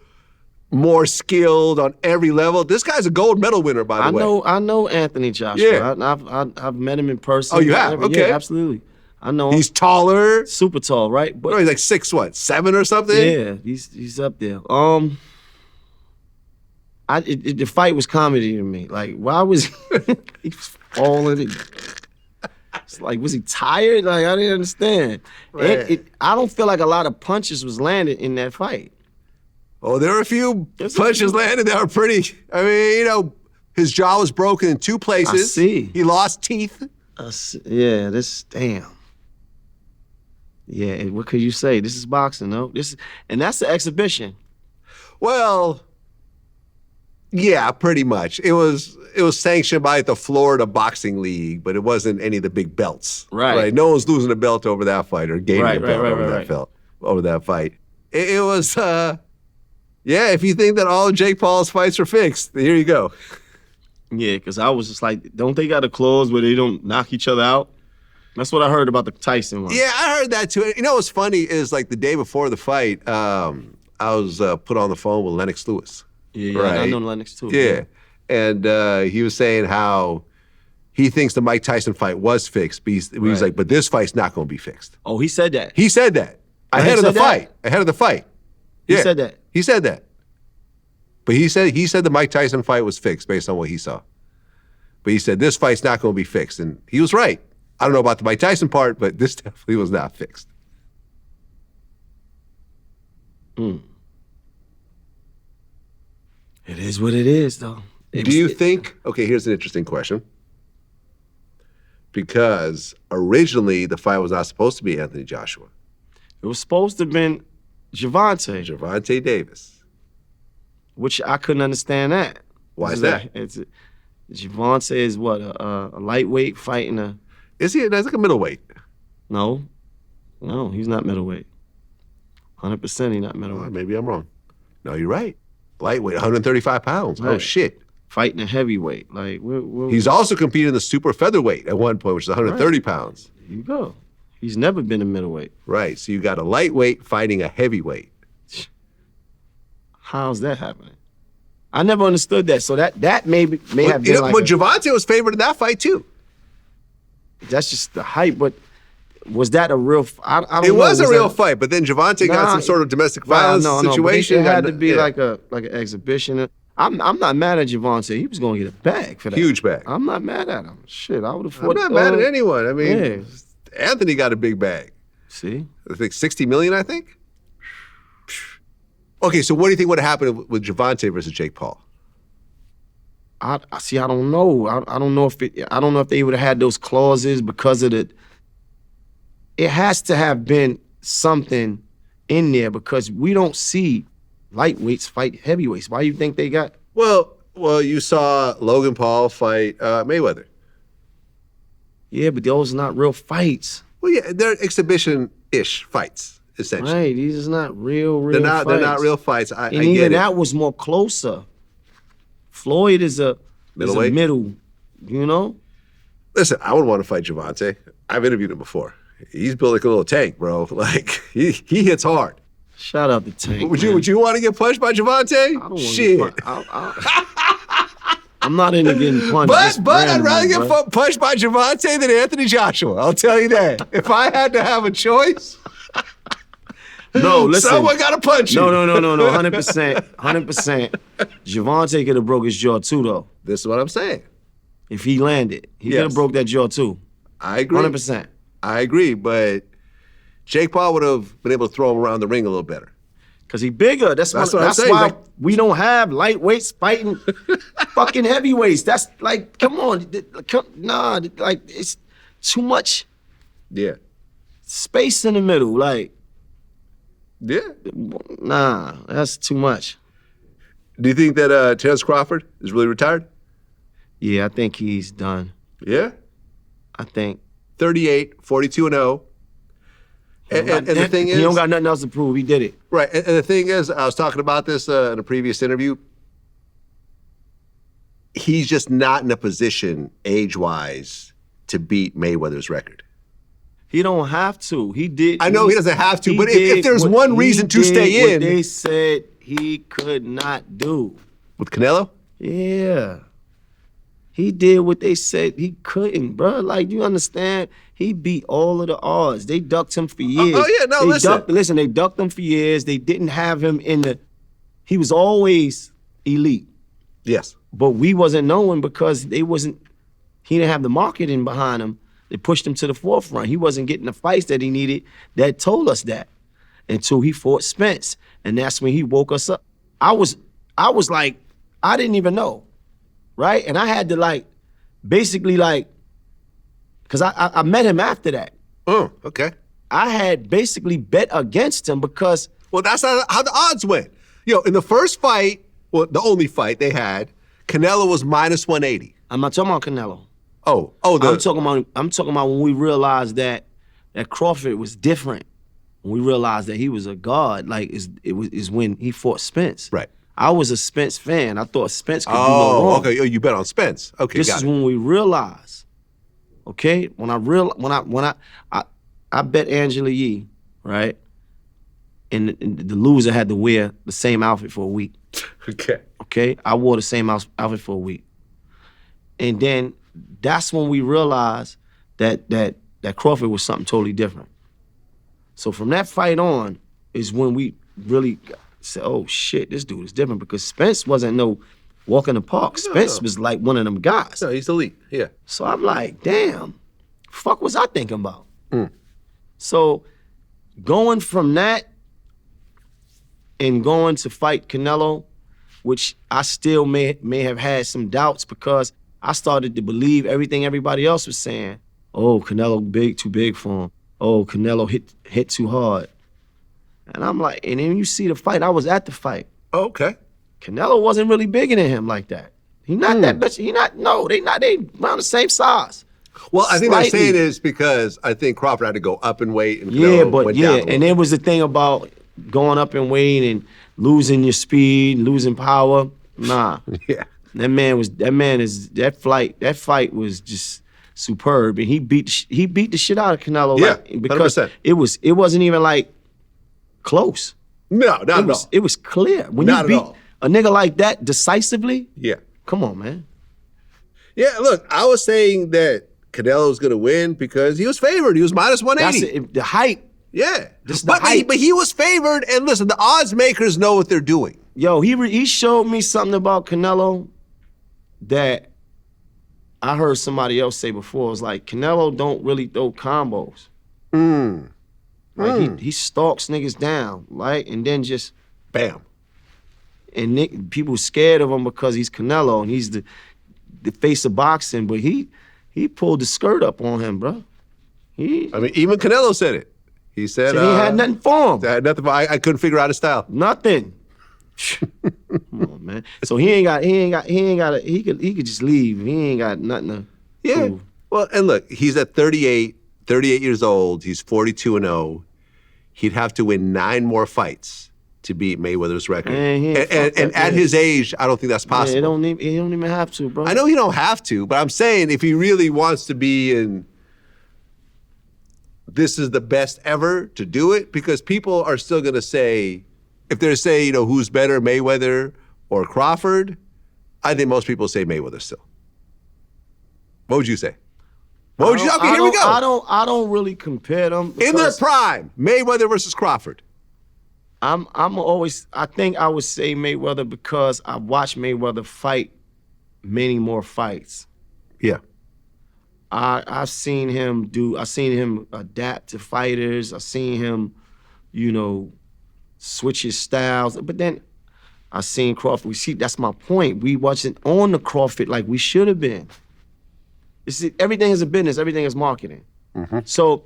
Speaker 1: more skilled on every level. This guy's a gold medal winner, by the way.
Speaker 2: I know Anthony Joshua.
Speaker 1: Yeah.
Speaker 2: I've met him in person.
Speaker 1: Oh, you have? Okay.
Speaker 2: Yeah, absolutely. I know him.
Speaker 1: He's taller.
Speaker 2: Super tall, right? But
Speaker 1: He's like 6'7" or something?
Speaker 2: yeah, he's up there. The fight was comedy to me. Like, why was he was falling? It's like, was he tired? Like, I didn't understand. I don't feel like a lot of punches was landed in that fight.
Speaker 1: Oh, there were a few punches landed that were pretty. I mean, his jaw was broken in 2 places.
Speaker 2: I see.
Speaker 1: He lost teeth.
Speaker 2: Yeah, damn. Yeah, what could you say? This is boxing, no? And that's the exhibition.
Speaker 1: Well, Yeah, pretty much. It was sanctioned by the Florida Boxing League, but it wasn't any of the big belts.
Speaker 2: Right.
Speaker 1: No one's losing a belt over that fight or gaining a belt over that fight. It was, if you think that all of Jake Paul's fights are fixed, here you go.
Speaker 2: Yeah, because I was just like, don't they got a clause where they don't knock each other out? That's what I heard about the Tyson one.
Speaker 1: Yeah, I heard that too. You know what's funny is like the day before the fight, I was put on the phone with Lennox Lewis.
Speaker 2: Yeah,
Speaker 1: right?
Speaker 2: I know Lennox too.
Speaker 1: Yeah. And he was saying how he thinks the Mike Tyson fight was fixed. But he was like, but this fight's not going to be fixed.
Speaker 2: Oh, he said that?
Speaker 1: He said that. Ahead of the fight. Ahead of the fight.
Speaker 2: He said that?
Speaker 1: He said that. But he said the Mike Tyson fight was fixed based on what he saw. But he said this fight's not going to be fixed. And he was right. I don't know about the Mike Tyson part, but this definitely was not fixed.
Speaker 2: It is what it is, though.
Speaker 1: Do you think, okay, here's an interesting question. Because originally the fight was not supposed to be Anthony Joshua.
Speaker 2: It was supposed to have been Gervonta.
Speaker 1: Gervonta Davis.
Speaker 2: Which I couldn't understand that.
Speaker 1: Why is that?
Speaker 2: Gervonta is what, a lightweight fighting a...
Speaker 1: Is he? That's like a middleweight.
Speaker 2: No, he's not middleweight. 100% he's not middleweight.
Speaker 1: Maybe I'm wrong. No, you're right. Lightweight, 135 pounds.
Speaker 2: Right.
Speaker 1: Oh, shit.
Speaker 2: Fighting a heavyweight. Like
Speaker 1: he's also competed in the super featherweight at one point, which is 130 pounds.
Speaker 2: There you go. He's never been a middleweight.
Speaker 1: Right. So you got a lightweight fighting a heavyweight.
Speaker 2: How's that happening? I never understood that. So that may have been like...
Speaker 1: But Gervonta was favored in that fight, too.
Speaker 2: That's just the hype, but was that a real... I don't know.
Speaker 1: It was a real fight, but then Gervonta got some sort of domestic violence situation.
Speaker 2: It had to be like an exhibition. I'm not mad at Gervonta. He was going to get a bag for that.
Speaker 1: Huge bag.
Speaker 2: I'm not mad at him. Shit, I would have fought...
Speaker 1: I'm not mad at anyone. I mean, Anthony got a big bag.
Speaker 2: See?
Speaker 1: I think 60 million, I think. Okay, so what do you think would have happened with Gervonta versus Jake Paul?
Speaker 2: I don't know. I don't know if they would have had those clauses because of it has to have been something in there because we don't see lightweights fight heavyweights. Why do you think they got?
Speaker 1: Well, you saw Logan Paul fight Mayweather.
Speaker 2: Yeah, but those are not real fights.
Speaker 1: Well, yeah, they're exhibition-ish fights, essentially.
Speaker 2: Right, these are not real fights.
Speaker 1: They're not real fights. I
Speaker 2: even
Speaker 1: get it.
Speaker 2: That was more closer. Floyd is a middle, you know?
Speaker 1: Listen, I would want to fight Gervonta. I've interviewed him before. He's built like a little tank, bro. Like, he hits hard.
Speaker 2: Shout out to Tank.
Speaker 1: Would you want to get punched by Gervonta?
Speaker 2: I don't want
Speaker 1: Shit.
Speaker 2: I'm not into getting punched.
Speaker 1: But I'd rather get punched by Gervonta than Anthony Joshua. I'll tell you that. If I had to have a choice,
Speaker 2: no, listen.
Speaker 1: Someone got to punch you.
Speaker 2: No, 100%. Gervonta could have broke his jaw too, though.
Speaker 1: This is what I'm saying.
Speaker 2: If he landed, he could have broke that jaw too.
Speaker 1: I agree.
Speaker 2: 100%.
Speaker 1: I agree, but Jake Paul would have been able to throw him around the ring a little better.
Speaker 2: Because he's bigger. That's
Speaker 1: what I'm saying.
Speaker 2: why we don't have lightweights fighting fucking heavyweights. That's like, come on. Nah, like, it's too much space in the middle. Like, nah, that's too much.
Speaker 1: Do you think that Terrence Crawford is really retired?
Speaker 2: Yeah, I think he's done.
Speaker 1: Yeah?
Speaker 2: I think.
Speaker 1: 38, 42-0. And the thing is...
Speaker 2: He don't got nothing else to prove. He did it.
Speaker 1: Right. And the thing is, I was talking about this in a previous interview. He's just not in a position, age-wise, to beat Mayweather's record.
Speaker 2: He don't have to. He did.
Speaker 1: I know he doesn't have to, but if there's one reason to stay in...
Speaker 2: What they said he could not do.
Speaker 1: With Canelo?
Speaker 2: Yeah. He did what they said he couldn't, bro. Like, you understand? He beat all of the odds. They ducked him for years.
Speaker 1: Listen.
Speaker 2: They ducked him for years. They didn't have him in the... He was always elite.
Speaker 1: Yes.
Speaker 2: But we wasn't knowing because he didn't have the marketing behind him. They pushed him to the forefront. He wasn't getting the fights that he needed that told us that until he fought Spence. And that's when he woke us up. I was like, I didn't even know. Right? And I had to basically because I met him after that.
Speaker 1: Oh, okay.
Speaker 2: I had basically bet against him because...
Speaker 1: Well, that's not how the odds went. In the first fight, well, the only fight they had, Canelo was minus 180.
Speaker 2: I'm not talking about Canelo.
Speaker 1: Oh,
Speaker 2: I'm talking about when we realized that Crawford was different. When we realized that he was a god, like is when he fought Spence.
Speaker 1: Right.
Speaker 2: I was a Spence fan. I thought Spence could do no wrong.
Speaker 1: Okay. Oh, you bet on Spence. Okay,
Speaker 2: This
Speaker 1: got
Speaker 2: is
Speaker 1: it.
Speaker 2: when we realized. Okay, when I bet Angela Yee, right, and the loser had to wear the same outfit for a week.
Speaker 1: Okay.
Speaker 2: Okay, I wore the same outfit for a week, and then that's when we realized that Crawford was something totally different. So from that fight on is when we really said, oh shit, this dude is different, because Spence wasn't no walk in the park. Spence was like one of them guys.
Speaker 1: No, he's elite. Yeah.
Speaker 2: So I'm like, damn, fuck was I thinking about? So going from that and going to fight Canelo, which I still may have had some doubts, because I started to believe everything everybody else was saying. Oh, Canelo too big for him. Oh, Canelo hit too hard. And I'm like, and then you see the fight, I was at the fight.
Speaker 1: Oh, okay.
Speaker 2: Canelo wasn't really bigger than him like that. He not that bitch. They around the same size.
Speaker 1: Well, I think
Speaker 2: Slightly.
Speaker 1: they're saying is because I think Crawford had to go up in weight and Canelo went down a little.
Speaker 2: And there was the thing about going up in weight and losing your speed, losing power. Nah.
Speaker 1: Yeah.
Speaker 2: That fight was just superb, and he beat the shit out of Canelo.
Speaker 1: Yeah,
Speaker 2: because
Speaker 1: 100%.
Speaker 2: it wasn't even like close.
Speaker 1: No, not at all.
Speaker 2: It was clear. When
Speaker 1: Not at
Speaker 2: you beat
Speaker 1: all.
Speaker 2: a nigga like that decisively,
Speaker 1: Yeah.
Speaker 2: come on, man.
Speaker 1: Yeah, look, I was saying that Canelo's going to win because he was favored. He was minus 180.
Speaker 2: That's the hype.
Speaker 1: Yeah.
Speaker 2: Just the
Speaker 1: But
Speaker 2: hype.
Speaker 1: he was favored, and listen, the odds makers know what they're doing.
Speaker 2: Yo, he showed me something about Canelo that I heard somebody else say before. It was like, Canelo don't really throw combos. Like he stalks niggas down, right? And then just
Speaker 1: bam.
Speaker 2: And people scared of him because he's Canelo and he's the face of boxing, but he pulled the skirt up on him, bro.
Speaker 1: I mean, even Canelo said it. He said
Speaker 2: he had nothing for him.
Speaker 1: Had nothing. I couldn't figure out his style.
Speaker 2: Nothing. Come on, man. So he could just leave. He ain't got nothing to prove.
Speaker 1: Well, and look, he's at 38 years old. He's 42-0. He'd have to win 9 more fights to beat Mayweather's record.
Speaker 2: Man,
Speaker 1: and at his age, I don't think that's possible.
Speaker 2: He don't even have to, bro.
Speaker 1: I know he don't have to, but I'm saying if he really wants to be in, this is the best ever to do it, because people are still going to say, if they're saying, who's better, Mayweather or Crawford, I think most people say Mayweather still. What would you say? What would you? Okay, here we go.
Speaker 2: I don't really compare them
Speaker 1: in their prime. Mayweather versus Crawford.
Speaker 2: I think I would say Mayweather because I watched Mayweather fight many more fights.
Speaker 1: Yeah.
Speaker 2: I've seen him adapt to fighters. I've seen him, switch his styles. But then I seen Crawford. That's my point. We wasn't on the Crawford like we should have been. Everything is a business. Everything is marketing.
Speaker 1: Mm-hmm.
Speaker 2: So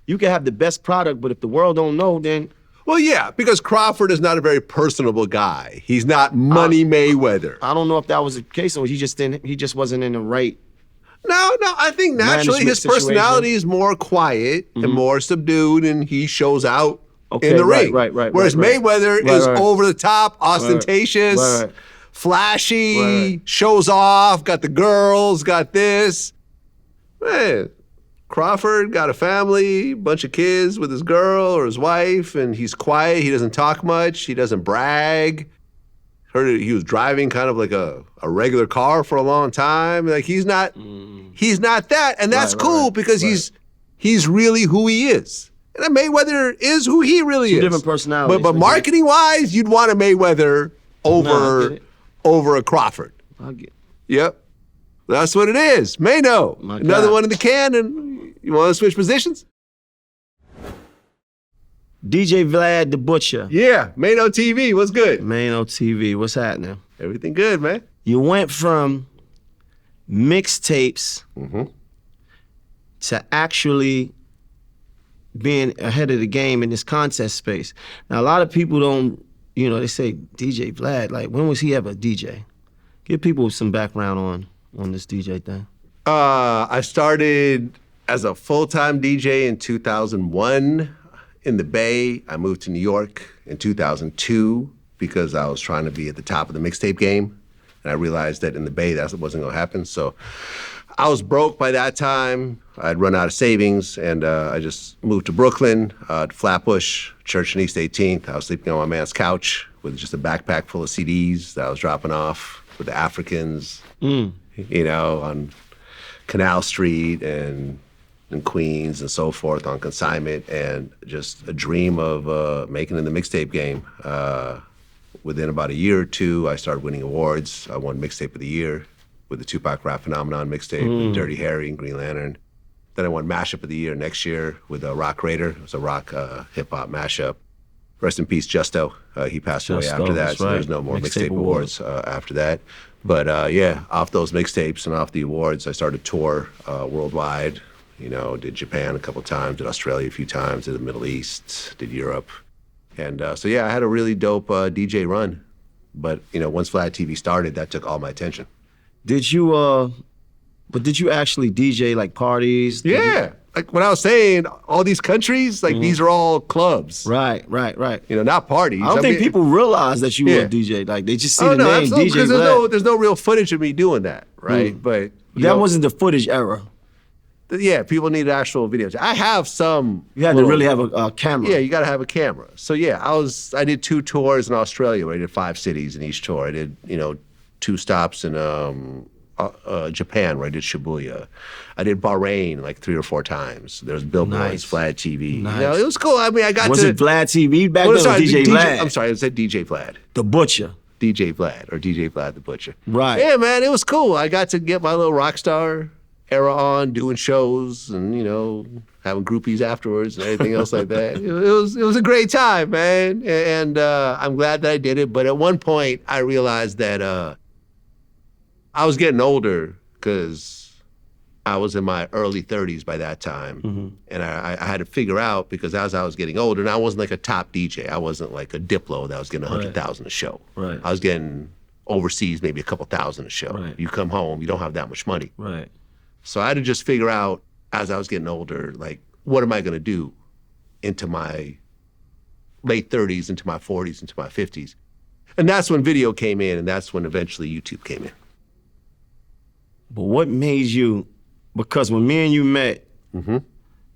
Speaker 2: you can have the best product, but if the world don't know, then...
Speaker 1: Well, yeah, because Crawford is not a very personable guy. He's not Money Mayweather.
Speaker 2: I don't know if that was the case, or he just wasn't in the right...
Speaker 1: No, I think naturally his personality is more quiet and more subdued, and he shows out in the ring.
Speaker 2: Right.
Speaker 1: Whereas Mayweather is over the top, ostentatious, flashy, shows off, got the girls, got this. Man, Crawford got a family, bunch of kids with his girl or his wife, and he's quiet. He doesn't talk much. He doesn't brag. Heard he was driving kind of like a regular car for a long time. Like he's not that, and that's cool because he's really who he is. And Mayweather is who he really is.
Speaker 2: Two different personalities.
Speaker 1: But marketing wise, you'd want a Mayweather over a Crawford.
Speaker 2: I get it.
Speaker 1: Yep. That's what it is. Maino. Another one in the can, and you want to switch positions?
Speaker 2: DJ Vlad the Butcher.
Speaker 1: Yeah, Maino TV. What's good?
Speaker 2: Maino TV. What's happening?
Speaker 1: Everything good, man.
Speaker 2: You went from mixtapes to actually being ahead of the game in this contest space. Now, a lot of people don't you know, they say DJ Vlad, like when was he ever a DJ? Give people some background on this DJ thing.
Speaker 1: I started as a full-time DJ in 2001 in the Bay. I moved to New York in 2002 because I was trying to be at the top of the mixtape game. And I realized that in the Bay, that wasn't gonna happen. So I was broke by that time. I'd run out of savings, and I just moved to Brooklyn, to Flatbush, Church and East 18th. I was sleeping on my man's couch with just a backpack full of CDs that I was dropping off with the Africans, you know, on Canal Street and in Queens and so forth on consignment, and just a dream of making it in the mixtape game. Within about a year or two, I started winning awards. I won Mixtape of the Year with the Tupac Rap Phenomenon mixtape, with Dirty Harry and Green Lantern. Then I won Mashup of the Year next year with Rock Raider. It was a rock hip-hop mashup. Rest in peace, Justo. He passed away after that, so there's no more mixtape awards after that. But yeah, off those mixtapes and off the awards, I started to tour worldwide. You know, did Japan a couple times, did Australia a few times, did the Middle East, did Europe. And so yeah, I had a really dope DJ run. But you know, once VladTV started, that took all my attention.
Speaker 2: Did you actually DJ like parties?
Speaker 1: Yeah. Like when I was saying, all these countries, like these are all clubs.
Speaker 2: Right.
Speaker 1: You know, not parties.
Speaker 2: I don't think people realize that you were a DJ. Like they just see the name
Speaker 1: absolutely,
Speaker 2: DJ
Speaker 1: because
Speaker 2: Vlad.
Speaker 1: there's no real footage of me doing that, right? But
Speaker 2: that wasn't the footage era.
Speaker 1: Yeah, people need actual videos. I have some.
Speaker 2: You had to really have a camera.
Speaker 1: Yeah, you got to have a camera. So yeah, I did 2 tours in Australia where I did 5 cities in each tour. I did, you know, 2 stops in Japan where I did Shibuya. I did Bahrain like 3 or 4 times. There's Billboards, VladTV.
Speaker 2: Nice.
Speaker 1: You know, it was cool. I mean, I got
Speaker 2: Was
Speaker 1: to.
Speaker 2: it VladTV back then or DJ Vlad?
Speaker 1: I'm sorry, I said DJ Vlad.
Speaker 2: The Butcher.
Speaker 1: DJ Vlad or DJ Vlad the Butcher.
Speaker 2: Right.
Speaker 1: Yeah, man, it was cool. I got to get my little rock star era on, doing shows and, you know, having groupies afterwards and everything else like that. It was a great time, man. And I'm glad that I did it. But at one point, I realized that I was getting older because I was in my early 30s by that time. And I had to figure out, because as I was getting older, and I wasn't like a top DJ. I wasn't like a Diplo that was getting 100,000 a show.
Speaker 2: Right.
Speaker 1: I was getting overseas maybe a couple thousand a show.
Speaker 2: Right.
Speaker 1: You come home, you don't have that much money.
Speaker 2: Right.
Speaker 1: So I had to just figure out, as I was getting older, like, what am I going to do into my late 30s, into my 40s, into my 50s? And that's when video came in, and that's when eventually YouTube came in.
Speaker 2: But what made you, because when me and you met,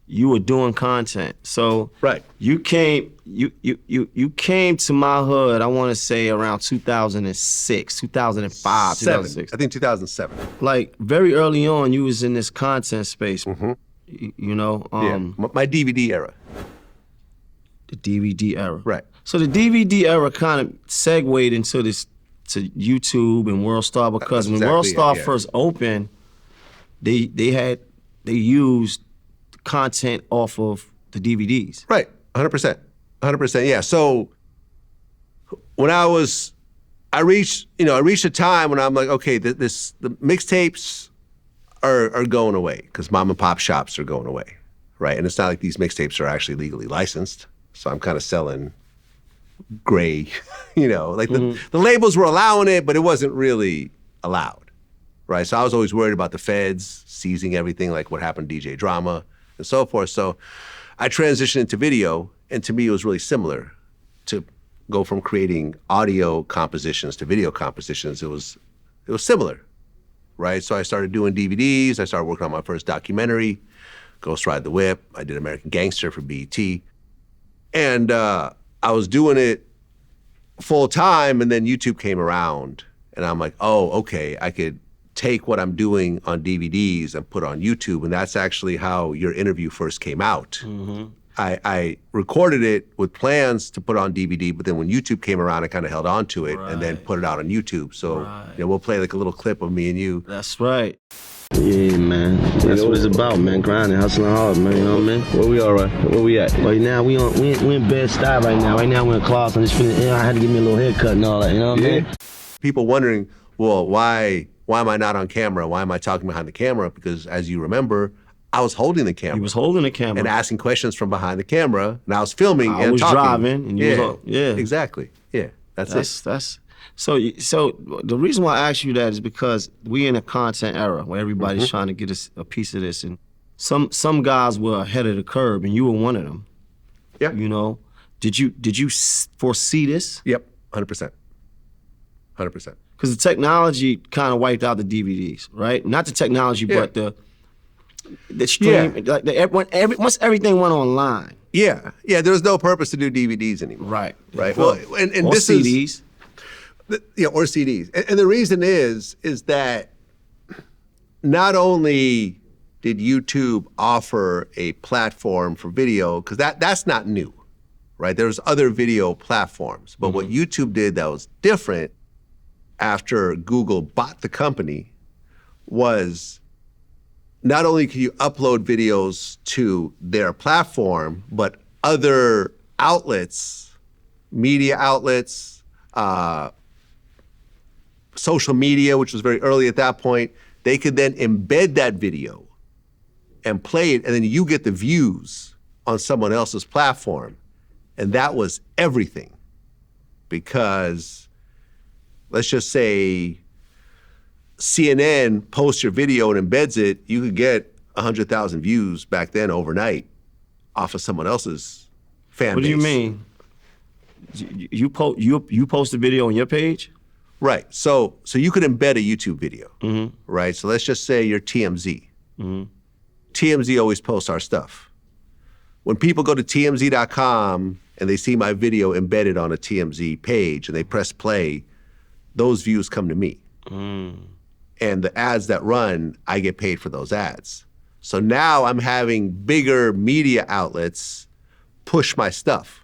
Speaker 2: you were doing content. So
Speaker 1: Right.
Speaker 2: you came to my hood, I want to say around 2006, 2005, 2006.
Speaker 1: I think 2007.
Speaker 2: Like very early on, you was in this content space. You know,
Speaker 1: My DVD era.
Speaker 2: the DVD era.
Speaker 1: Right.
Speaker 2: So the DVD era kind of segued into this, to YouTube and WorldStar, because
Speaker 1: That's
Speaker 2: when
Speaker 1: exactly
Speaker 2: WorldStar
Speaker 1: it, yeah.
Speaker 2: first opened, they used content off of the DVDs.
Speaker 1: Right, 100%. 100%, yeah. So when I reached a time when I'm like, okay, the mixtapes are going away because mom and pop shops are going away, right? And it's not like these mixtapes are actually legally licensed. So I'm kind of selling gray, you know, like the labels were allowing it, but it wasn't really allowed, right? So I was always worried about the feds seizing everything, like what happened to DJ Drama and so forth. So I transitioned into video, and to me it was really similar to go from creating audio compositions to video compositions. It was similar, right? So I started doing DVDs, I started working on my first documentary, Ghost Ride the Whip. I did American Gangster for BET. And I was doing it full time, and then YouTube came around, and I'm like, oh, okay, I could take what I'm doing on DVDs and put on YouTube, and that's actually how your interview first came out. I recorded it with plans to put on DVD, but then when YouTube came around, I kind of held on to it and then put it out on YouTube. So you know, we'll play like a little clip of me and you.
Speaker 2: That's right. Yeah, man. That's what it's about, man. Grinding, hustling hard, man. You know what I mean?
Speaker 9: Where we are, right? Where we at?
Speaker 2: Right now, we in Bed-Stuy right now. Right now, we're in Clarkson. Just finished. I had to give me a little haircut and all that. You know what I mean?
Speaker 1: People wondering, well, why am I not on camera? Why am I talking behind the camera? Because as you remember, I was holding the camera.
Speaker 2: He was holding the camera.
Speaker 1: And asking questions from behind the camera, and I was filming
Speaker 2: I
Speaker 1: and
Speaker 2: was
Speaker 1: talking.
Speaker 2: driving, and you was
Speaker 1: Exactly. Yeah, that's it.
Speaker 2: So the reason why I asked you that is because we in a content era where everybody's trying to get us a piece of this, and some guys were ahead of the curve, and you were one of them.
Speaker 1: Yeah.
Speaker 2: You know, did you foresee this?
Speaker 1: Yep, 100%. 100%.
Speaker 2: Because the technology kind of wiped out the DVDs, right? Not the technology, but the stream. Like once everything went online.
Speaker 1: Yeah, there was no purpose to do DVDs anymore.
Speaker 2: Right.
Speaker 1: Well, and
Speaker 2: or
Speaker 1: this
Speaker 2: CDs.
Speaker 1: is or CDs. And the reason is that not only did YouTube offer a platform for video, because that's not new, right? There's other video platforms, but what YouTube did that was different after Google bought the company was not only can you upload videos to their platform, but other outlets, media outlets, social media, which was very early at that point, they could then embed that video and play it, and then you get the views on someone else's platform. And that was everything. Because let's just say CNN posts your video and embeds it, you could get 100,000 views back then overnight off of someone else's fan base.
Speaker 2: What do you mean? You post a video on your page?
Speaker 1: Right. So you could embed a YouTube video, right? So let's just say you're TMZ. TMZ always posts our stuff. When people go to TMZ.com and they see my video embedded on a TMZ page and they press play, those views come to me. And the ads that run, I get paid for those ads. So now I'm having bigger media outlets push my stuff.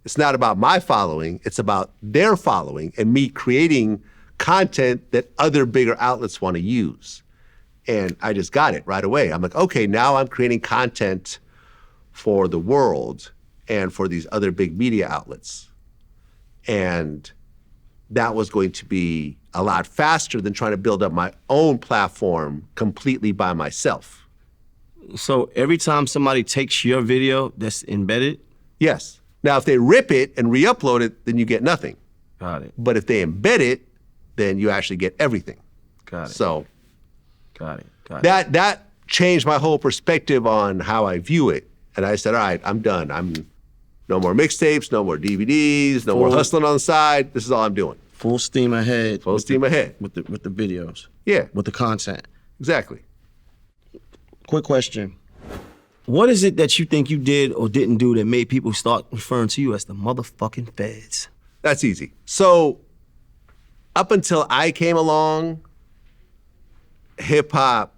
Speaker 1: It's not about my following, it's about their following and me creating content that other bigger outlets want to use. And I just got it right away. I'm like, okay, now I'm creating content for the world and for these other big media outlets. And that was going to be a lot faster than trying to build up my own platform completely by myself.
Speaker 2: So every time somebody takes your video that's embedded?
Speaker 1: Yes. Now, if they rip it and re-upload it, then you get nothing.
Speaker 2: Got it.
Speaker 1: But if they embed it, then you actually get everything.
Speaker 2: Got it.
Speaker 1: So
Speaker 2: Got it.
Speaker 1: that changed my whole perspective on how I view it. And I said, all right, I'm done. I'm no more mixtapes, no more DVDs, no more hustling on the side. This is all I'm doing.
Speaker 2: Full steam ahead.
Speaker 1: Full steam ahead.
Speaker 2: With the videos.
Speaker 1: Yeah.
Speaker 2: With the content.
Speaker 1: Exactly.
Speaker 2: Quick question. What is it that you think you did or didn't do that made people start referring to you as the motherfucking feds?
Speaker 1: That's easy. So up until I came along, hip hop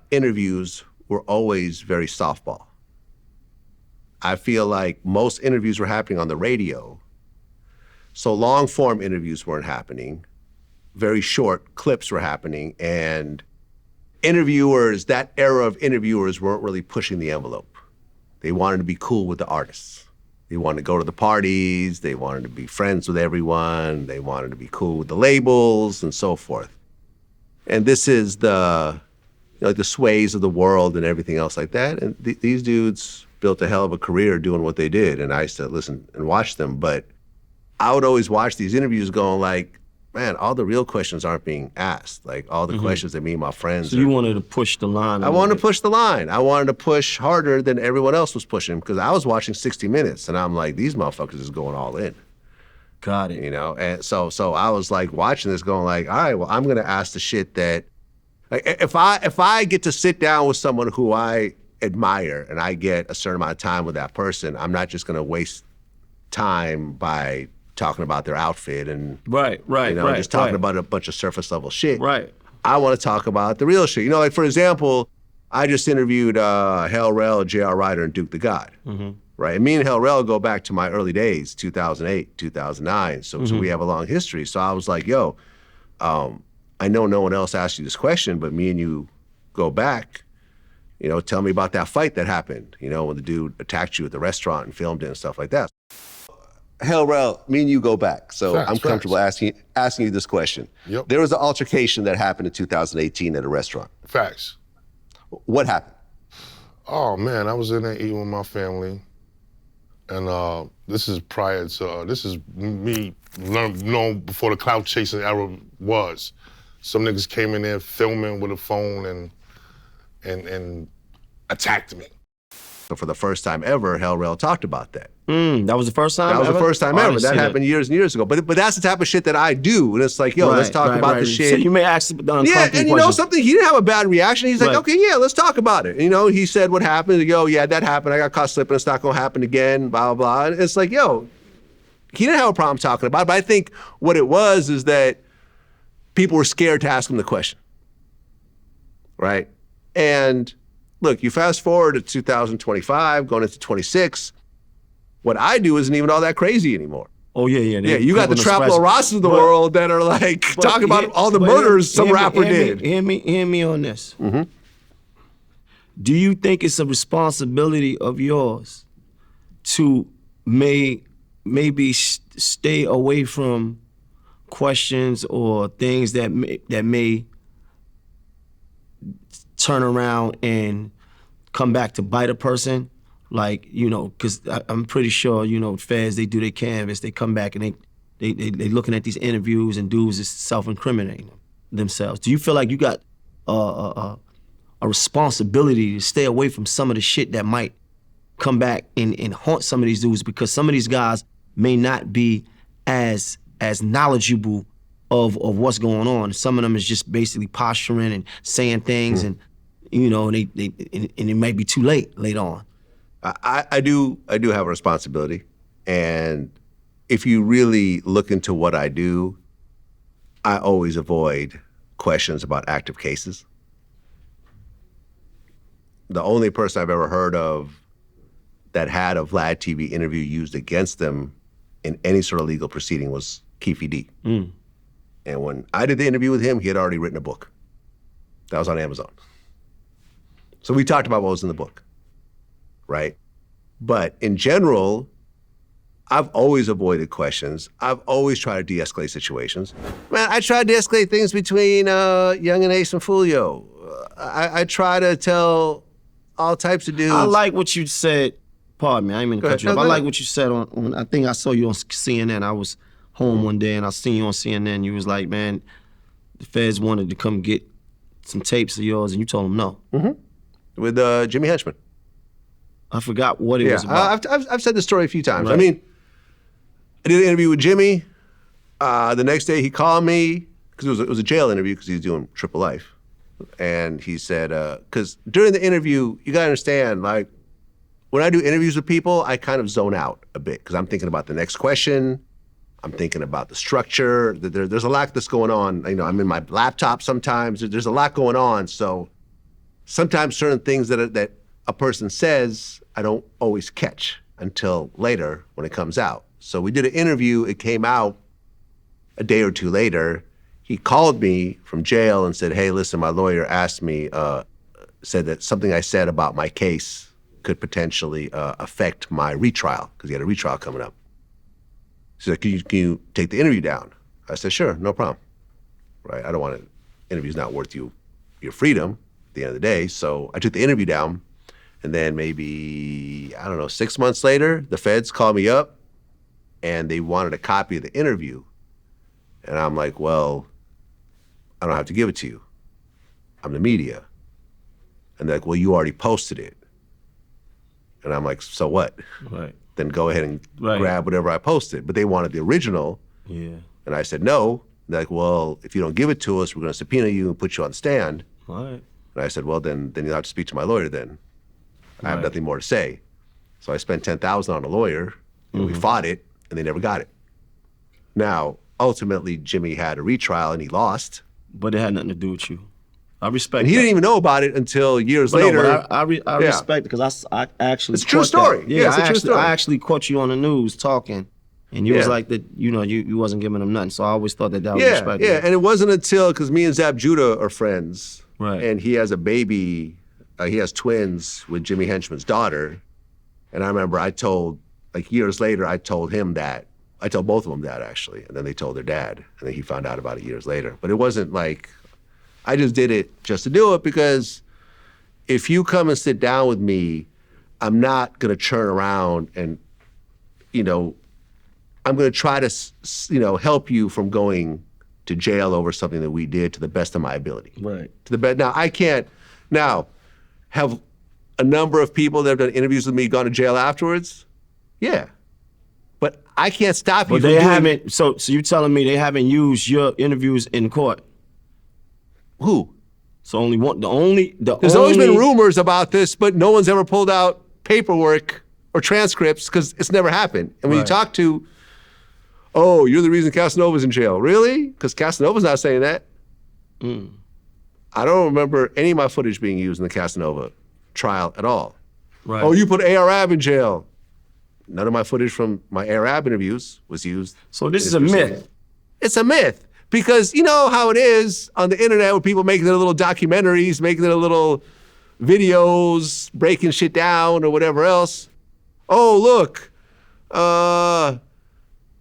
Speaker 1: interviews were always very softball. I feel like most interviews were happening on the radio. So long form interviews weren't happening. Very short clips were happening, and interviewers, that era of interviewers weren't really pushing the envelope. They wanted to be cool with the artists. They wanted to go to the parties, they wanted to be friends with everyone, they wanted to be cool with the labels and so forth. And this is the Sways of the world and everything else like that. And these dudes built a hell of a career doing what they did, and I used to listen and watch them. But I would always watch these interviews going like, man, all the real questions aren't being asked. Like all the questions that me and my friends.
Speaker 2: So you wanted to push the line.
Speaker 1: I wanted to push the line. I wanted to push harder than everyone else was pushing because I was watching 60 Minutes and I'm like, these motherfuckers is going all in.
Speaker 2: Got it.
Speaker 1: You know, and so I was like watching this going like, all right, well, I'm gonna ask the shit that, like, if I get to sit down with someone who I admire and I get a certain amount of time with that person, I'm not just gonna waste time by talking about their outfit and just talking about a bunch of surface level shit.
Speaker 2: Right.
Speaker 1: I want to talk about the real shit. You know, like for example, I just interviewed Hell Rell, J.R. Ryder, and Duke the God. Right. And me and Hell Rell go back to my early days, 2008, 2009. So we have a long history. So I was like, yo, I know no one else asked you this question, but me and you go back. You know, tell me about that fight that happened. You know, when the dude attacked you at the restaurant and filmed it and stuff like that. Hell, Rel, me and you go back, so
Speaker 4: Facts,
Speaker 1: I'm comfortable asking you this question.
Speaker 4: Yep.
Speaker 1: There was an altercation that happened in 2018 at a restaurant.
Speaker 4: Facts.
Speaker 1: What happened?
Speaker 4: Oh man, I was in there eating with my family, and this is prior to this is me knowing before the clout chasing era was. Some niggas came in there filming with a phone and attacked me.
Speaker 1: So for the first time ever, Hell Rel talked about that.
Speaker 2: That was the first time.
Speaker 1: That was
Speaker 2: ever?
Speaker 1: the first time
Speaker 2: Oh, I
Speaker 1: ever.
Speaker 2: didn't
Speaker 1: That
Speaker 2: see
Speaker 1: happened years and years ago. But that's the type of shit that I do. And it's like, yo, let's talk about the shit.
Speaker 2: So you may ask the uncomfortable
Speaker 1: Yeah, and you know
Speaker 2: questions.
Speaker 1: something? He didn't have a bad reaction. He's like,
Speaker 2: Right.
Speaker 1: okay, yeah, let's talk about it. You know, he said what happened. Yo, yeah, that happened. I got caught slipping. It's not going to happen again, blah, blah, blah. And it's like, yo, he didn't have a problem talking about it. But I think what it was is that people were scared to ask him the question, right? And look, you fast forward to 2025, going into 26, what I do isn't even all that crazy anymore.
Speaker 2: Oh, yeah.
Speaker 1: Yeah, you got the Traplo Rosses of the world that are like talking about all the
Speaker 2: but
Speaker 1: murders some rapper
Speaker 2: hear
Speaker 1: did.
Speaker 2: Hear me on this. Do you think it's a responsibility of yours to maybe stay away from questions or things that may turn around and come back to bite a person? Like, you know, because I'm pretty sure, you know, feds, they do their canvas, they come back and they looking at these interviews and dudes is self-incriminating themselves. Do you feel like you got a responsibility to stay away from some of the shit that might come back and haunt some of these dudes, because some of these guys may not be as knowledgeable of what's going on. Some of them is just basically posturing and saying things, and you know, and it may be too late later on.
Speaker 1: I do have a responsibility, and if you really look into what I do, I always avoid questions about active cases. The only person I've ever heard of that had a VladTV interview used against them in any sort of legal proceeding was Keefe D. And when I did the interview with him, he had already written a book. That was on Amazon. So we talked about what was in the book, right? But in general, I've always avoided questions. I've always tried to de-escalate situations. Man, I try to de-escalate things between Young and Ace and Fulio. I try to tell all types of dudes.
Speaker 2: I like what you said. Pardon me, I didn't mean to cut you off. I like what you said on I think I saw you on CNN. I was home one day and I seen you on CNN. You was like, man, the feds wanted to come get some tapes of yours, and you told them no.
Speaker 1: With Jimmy Henchman.
Speaker 2: I forgot what it was about.
Speaker 1: I've said this story a few times.
Speaker 2: Right.
Speaker 1: I mean, I did an interview with Jimmy. The next day he called me, because it was a jail interview because he was doing triple life. And he said, because during the interview, you gotta understand, like, when I do interviews with people, I kind of zone out a bit because I'm thinking about the next question. I'm thinking about the structure. There's a lot that's going on. You know, I'm in my laptop sometimes. There's a lot going on. So sometimes certain things that a person says, I don't always catch until later when it comes out. So we did an interview. It came out a day or two later. He called me from jail and said, hey, listen, my lawyer asked me, said that something I said about my case could potentially affect my retrial, because he had a retrial coming up. He said, can you take the interview down? I said, sure, no problem. Right? I don't want to, interview's not worth your freedom at the end of the day. So I took the interview down, and then maybe, I don't know, 6 months later, the feds called me up and they wanted a copy of the interview. And I'm like, well, I don't have to give it to you. I'm the media. And they're like, well, you already posted it. And I'm like, so what?
Speaker 2: Right.
Speaker 1: Then go ahead and grab whatever I posted. But they wanted the original.
Speaker 2: Yeah.
Speaker 1: And I said, no. And they're like, well, if you don't give it to us, we're going to subpoena you and put you on the stand.
Speaker 2: All right.
Speaker 1: And I said, well, then you'll have to speak to my lawyer then. I have nothing more to say. So I spent $10,000 on a lawyer, and we fought it, and they never got it. Now, ultimately, Jimmy had a retrial, and he lost.
Speaker 2: But it had nothing to do with you. I respect
Speaker 1: And he
Speaker 2: that.
Speaker 1: didn't even know about it until years
Speaker 2: But
Speaker 1: later.
Speaker 2: No, but I respect it, because I actually
Speaker 1: It's a true
Speaker 2: caught
Speaker 1: story.
Speaker 2: that.
Speaker 1: Yeah, it's a true story.
Speaker 2: I actually caught you on the news talking, and you was
Speaker 1: Yeah.
Speaker 2: like that. You know, you wasn't giving them nothing. So I always thought that was respectable.
Speaker 1: Yeah, and it wasn't until, because me and Zab Judah are friends,
Speaker 2: Right.
Speaker 1: and he has a baby, he has twins with Jimmy Henchman's daughter, and I remember years later, I told him that I told both of them that, actually. And then they told their dad. And then he found out about it years later. But it wasn't like, I just did it just to do it, because if you come and sit down with me, I'm not going to turn around and, you know, I'm going to try to, you know, help you from going to jail over something that we did to the best of my ability.
Speaker 2: Right.
Speaker 1: To the best. Now, I can't, now, have a number of people that have done interviews with me gone to jail afterwards? Yeah. But I can't stop you
Speaker 2: But
Speaker 1: from
Speaker 2: they
Speaker 1: doing...
Speaker 2: haven't, so you're telling me they haven't used your interviews in court?
Speaker 1: Who?
Speaker 2: So only one,
Speaker 1: There's always been rumors about this, but no one's ever pulled out paperwork or transcripts because it's never happened. And when you talk to, oh, you're the reason Casanova's in jail. Really? Because Casanova's not saying that. I don't remember any of my footage being used in the Casanova trial at all.
Speaker 2: Right.
Speaker 1: Oh, you put Arab in jail. None of my footage from my Arab interviews was used.
Speaker 2: So this is a myth.
Speaker 1: It's a myth. Because you know how it is on the internet with people making their little documentaries, making their little videos, breaking shit down or whatever else. Oh, look,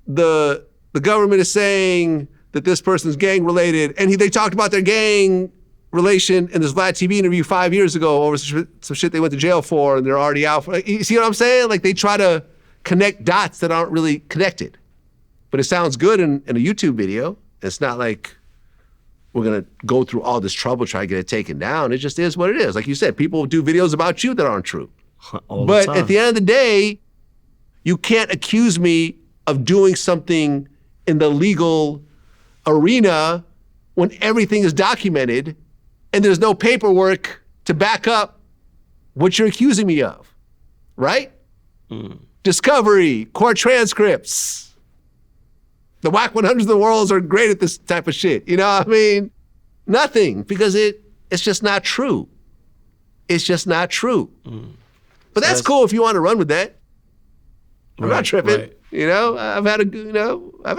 Speaker 1: the government is saying that this person's gang related, and they talked about their gang relation in this VladTV interview 5 years ago over some shit they went to jail for, and they're already out. You see what I'm saying? Like, they try to connect dots that aren't really connected. But it sounds good in a YouTube video. It's not like we're gonna go through all this trouble trying to get it taken down. It just is what it is. Like you said, people do videos about you that aren't true. But at the end of the day, you can't accuse me of doing something in the legal arena when everything is documented and there's no paperwork to back up what you're accusing me of, right? Discovery, court transcripts. The whack 100s of the world are great at this type of shit. You know what I mean? Nothing, because it's just not true. It's just not true. But that's cool if you want to run with that. I'm not tripping.
Speaker 2: Right.
Speaker 1: You know, I've had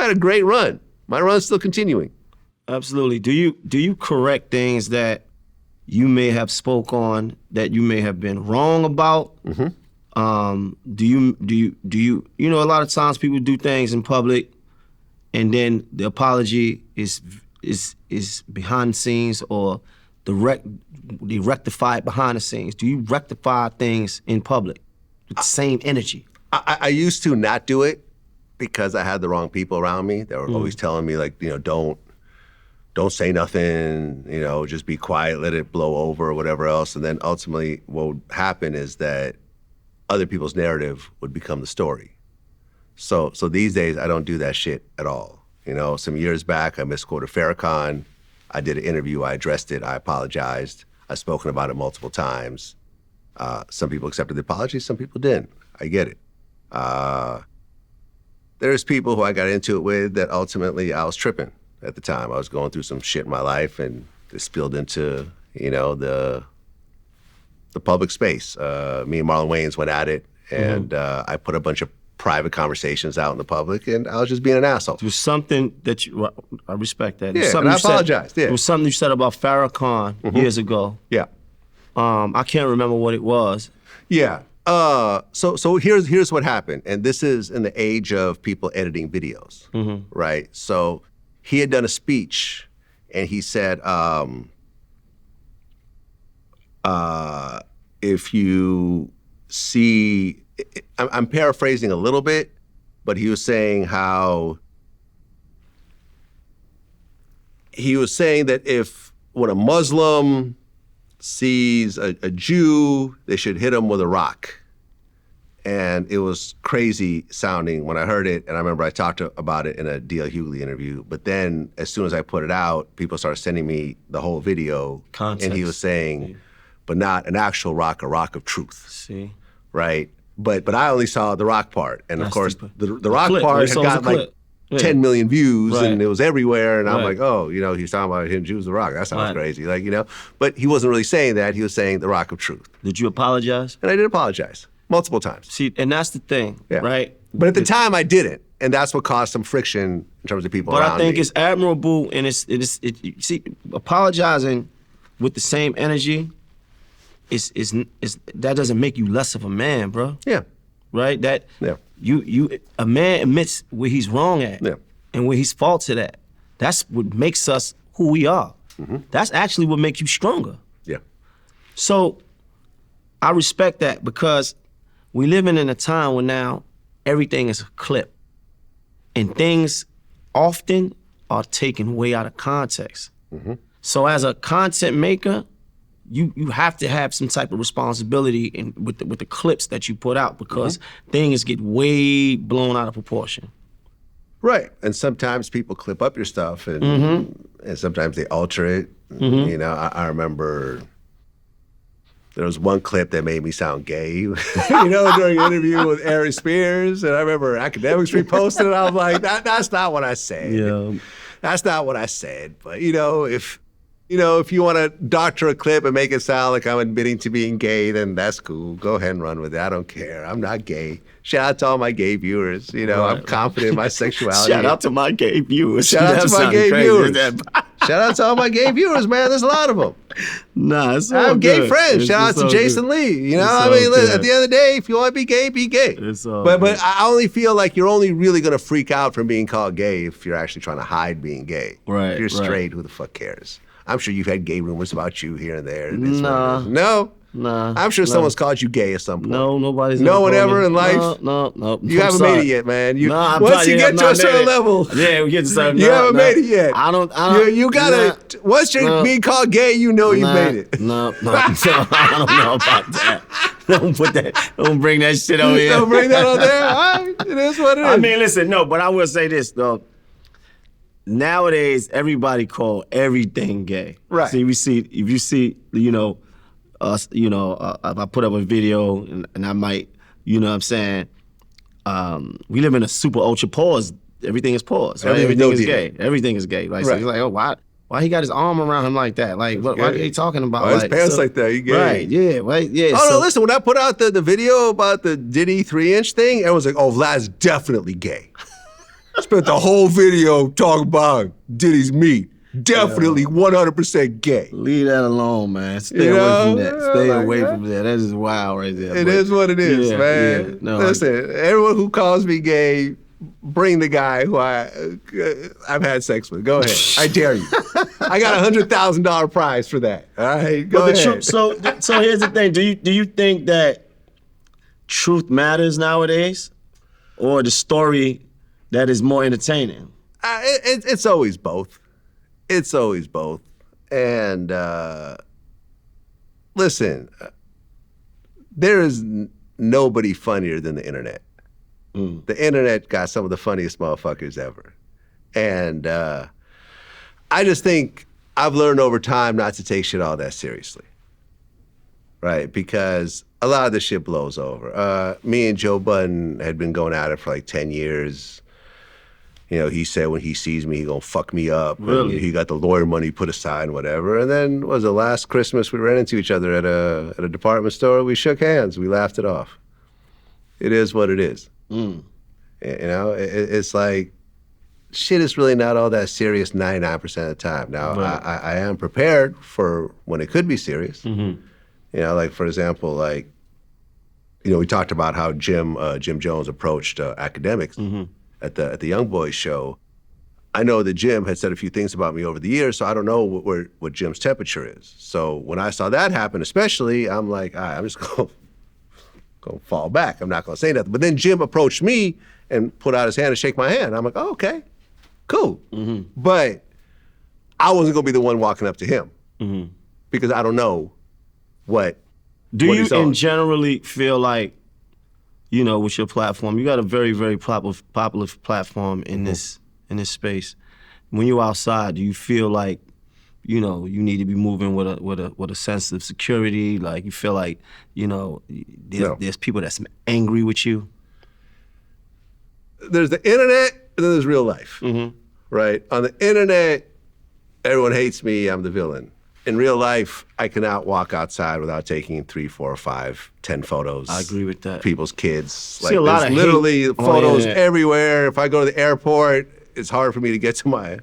Speaker 1: a great run. My run's still continuing.
Speaker 2: Absolutely. Do you correct things that you may have spoke on that you may have been wrong about? Do you know, a lot of times people do things in public and then the apology is behind the scenes, or they rectify it behind the scenes. Do you rectify things in public with the same energy?
Speaker 1: I used to not do it because I had the wrong people around me. They were always telling me, like, you know, don't say nothing, you know, just be quiet, let it blow over or whatever else. And then ultimately what would happen is that other people's narrative would become the story. So these days, I don't do that shit at all. You know, some years back, I misquoted Farrakhan. I did an interview, I addressed it, I apologized. I've spoken about it multiple times. Some people accepted the apology, some people didn't. I get it. There's people who I got into it with that ultimately I was tripping at the time. I was going through some shit in my life, and it spilled into, you know, the public space. Me and Marlon Wayans went at it, and I put a bunch of private conversations out in the public, and I was just being an asshole.
Speaker 2: There was something that I respect that.
Speaker 1: Yeah, and I apologized.
Speaker 2: There was something you said about Farrakhan years ago.
Speaker 1: Yeah.
Speaker 2: I can't remember what it was.
Speaker 1: Yeah. So here's what happened, and this is in the age of people editing videos, right? So he had done a speech, and he said, if you see, I'm paraphrasing a little bit, but he was saying how, he was saying that when a Muslim sees a Jew, they should hit him with a rock. And it was crazy sounding when I heard it, and I remember I talked about it in a D.L. Hughley interview, but then as soon as I put it out, people started sending me the whole video,
Speaker 2: Context.
Speaker 1: And he was saying, but not an actual rock, a rock of truth.
Speaker 2: See?
Speaker 1: Right? But I only saw the rock part, and of course, the rock
Speaker 2: clip.
Speaker 1: part
Speaker 2: We
Speaker 1: had
Speaker 2: saw
Speaker 1: got
Speaker 2: the
Speaker 1: like
Speaker 2: clip. Yeah.
Speaker 1: 10 million views,
Speaker 2: Right.
Speaker 1: and it was everywhere, and I'm
Speaker 2: Right.
Speaker 1: like, oh, you know, he's talking about him Jews the rock. That sounds
Speaker 2: Right.
Speaker 1: crazy, like, you know? But he wasn't really saying that. He was saying the rock of truth.
Speaker 2: Did you apologize?
Speaker 1: And I did apologize multiple times.
Speaker 2: See, and that's the thing,
Speaker 1: Yeah.
Speaker 2: right?
Speaker 1: But at the time, I didn't, and that's what caused some friction in terms of people
Speaker 2: But
Speaker 1: around
Speaker 2: I think
Speaker 1: me.
Speaker 2: it's admirable, and see, apologizing with the same energy is that doesn't make you less of a man, bro.
Speaker 1: Yeah.
Speaker 2: right? That
Speaker 1: Yeah.
Speaker 2: a man admits where he's wrong at
Speaker 1: Yeah.
Speaker 2: and where he's faulted at. That's what makes us who we are. That's actually what makes you stronger.
Speaker 1: Yeah.
Speaker 2: So I respect that because we living in a time where now everything is a clip. And things often are taken way out of context. So as a content maker, you have to have some type of responsibility with the clips that you put out because things get way blown out of proportion.
Speaker 1: Right. And sometimes people clip up your stuff and sometimes they alter it. You know, I remember there was one clip that made me sound gay, you know, during an interview with Ari Spears. And I remember Akademiks reposted it. I was like, that's not what I said.
Speaker 2: Yeah.
Speaker 1: That's not what I said. But, you know, if you want to doctor a clip and make it sound like I'm admitting to being gay, then that's cool. Go ahead and run with it. I don't care. I'm not gay. Shout out to all my gay viewers. You know, I'm confident in my sexuality.
Speaker 2: Shout out to my gay viewers.
Speaker 1: Shout out to my gay viewers.
Speaker 2: Shout
Speaker 1: Shout out to all my gay viewers, man. There's a lot of them.
Speaker 2: Nah, it's all
Speaker 1: I have gay
Speaker 2: good.
Speaker 1: friends. Shout out to Jason Lee. You know, I mean, listen, at the end of the day, if you want to be gay, be gay.
Speaker 2: It's all
Speaker 1: but
Speaker 2: good.
Speaker 1: I only feel like you're only really gonna freak out from being called gay if you're actually trying to hide being gay.
Speaker 2: Right,
Speaker 1: If you're
Speaker 2: right.
Speaker 1: straight, who the fuck cares? I'm sure you've had gay rumors about you here and there. It is what it
Speaker 2: Nah.
Speaker 1: is. No.
Speaker 2: Nah.
Speaker 1: I'm sure
Speaker 2: no.
Speaker 1: someone's called you gay at some point.
Speaker 2: No, nobody's
Speaker 1: No one
Speaker 2: called
Speaker 1: ever
Speaker 2: me.
Speaker 1: in life?
Speaker 2: No.
Speaker 1: You
Speaker 2: I'm
Speaker 1: haven't
Speaker 2: sorry.
Speaker 1: made it yet, man.
Speaker 2: I'm
Speaker 1: Once
Speaker 2: sorry,
Speaker 1: you
Speaker 2: yeah,
Speaker 1: get
Speaker 2: I'm
Speaker 1: to
Speaker 2: not
Speaker 1: a certain
Speaker 2: made it.
Speaker 1: level,
Speaker 2: Yeah, we get to certain
Speaker 1: you haven't made it yet.
Speaker 2: I don't.
Speaker 1: You gotta. Once you're being called gay, you know you made it.
Speaker 2: No, I don't know about that. Don't put that. Don't bring that shit over here.
Speaker 1: Don't bring that on there. All right, it is what it is.
Speaker 2: I mean, listen, no, but I will say this though. Nowadays, everybody call everything gay.
Speaker 1: Right.
Speaker 2: See, if you see, us, if I put up a video and I might, you know what I'm saying, we live in a super ultra pause. Everything is pause, right? Everything is gay. Everything is gay. Like, so
Speaker 1: Right.
Speaker 2: he's like, oh, why he got his arm around him like that? Like, what are they talking about?
Speaker 1: Why his pants like that? You gay.
Speaker 2: Right, yeah, right, yeah.
Speaker 1: Oh,
Speaker 2: so,
Speaker 1: no, listen, when I put out the video about the Diddy 3-inch thing, everyone's like, oh, Vlad's definitely gay. Spent the whole video talking about Diddy's meat. Definitely 100% gay.
Speaker 2: Leave that alone, man. Stay
Speaker 1: You
Speaker 2: away
Speaker 1: know?
Speaker 2: from that. Stay
Speaker 1: Like,
Speaker 2: away from that. That is wild right there.
Speaker 1: It
Speaker 2: but-
Speaker 1: is what it is,
Speaker 2: yeah,
Speaker 1: man.
Speaker 2: yeah. No,
Speaker 1: listen, everyone who calls me gay, bring the guy who I've had sex with. Go ahead. I dare you. I got a $100,000 prize for that. All right, go
Speaker 2: But the
Speaker 1: ahead.
Speaker 2: truth, so here's the thing. Do you think that truth matters nowadays, or the story that is more entertaining?
Speaker 1: It's always both. It's always both. And listen, there is nobody funnier than the internet. The internet got some of the funniest motherfuckers ever. And I just think I've learned over time not to take shit all that seriously. Right? Because a lot of this shit blows over. Me and Joe Budden had been going at it for like 10 years. You know, he said when he sees me, he gonna fuck me up.
Speaker 2: Really?
Speaker 1: And he got the lawyer money put aside and whatever. And then, was it last Christmas, we ran into each other at a department store. We shook hands. We laughed it off. It is what it is. You know, it's like, shit is really not all that serious 99% of the time. Now,
Speaker 2: Right.
Speaker 1: I am prepared for when it could be serious. You know, like, for example, like, you know, we talked about how Jim Jones approached Akademiks at the Young Boys show. I know that Jim had said a few things about me over the years, so I don't know what Jim's temperature is. So when I saw that happen, especially, I'm like, all right, I'm just gonna fall back. I'm not gonna say nothing. But then Jim approached me and put out his hand and shake my hand. I'm like, oh, okay, cool. But I wasn't gonna be the one walking up to him because I don't know what.
Speaker 2: Do
Speaker 1: what
Speaker 2: you
Speaker 1: he's on.
Speaker 2: generally feel like, you know, with your platform, you got a very, very popular platform in this space. When you're outside, do you feel like, you know, you need to be moving with a sense of security? Like you feel like, you know, there's people that's angry with you?
Speaker 1: There's the internet and then there's real life, right? On the internet, everyone hates me, I'm the villain. In real life, I cannot walk outside without taking 3, 4, 5, 10 photos.
Speaker 2: I agree with that.
Speaker 1: People's kids.
Speaker 2: See a lot
Speaker 1: there's
Speaker 2: of
Speaker 1: literally
Speaker 2: hate on the
Speaker 1: photos
Speaker 2: internet.
Speaker 1: everywhere. If I go to the airport, it's hard for me to get to my,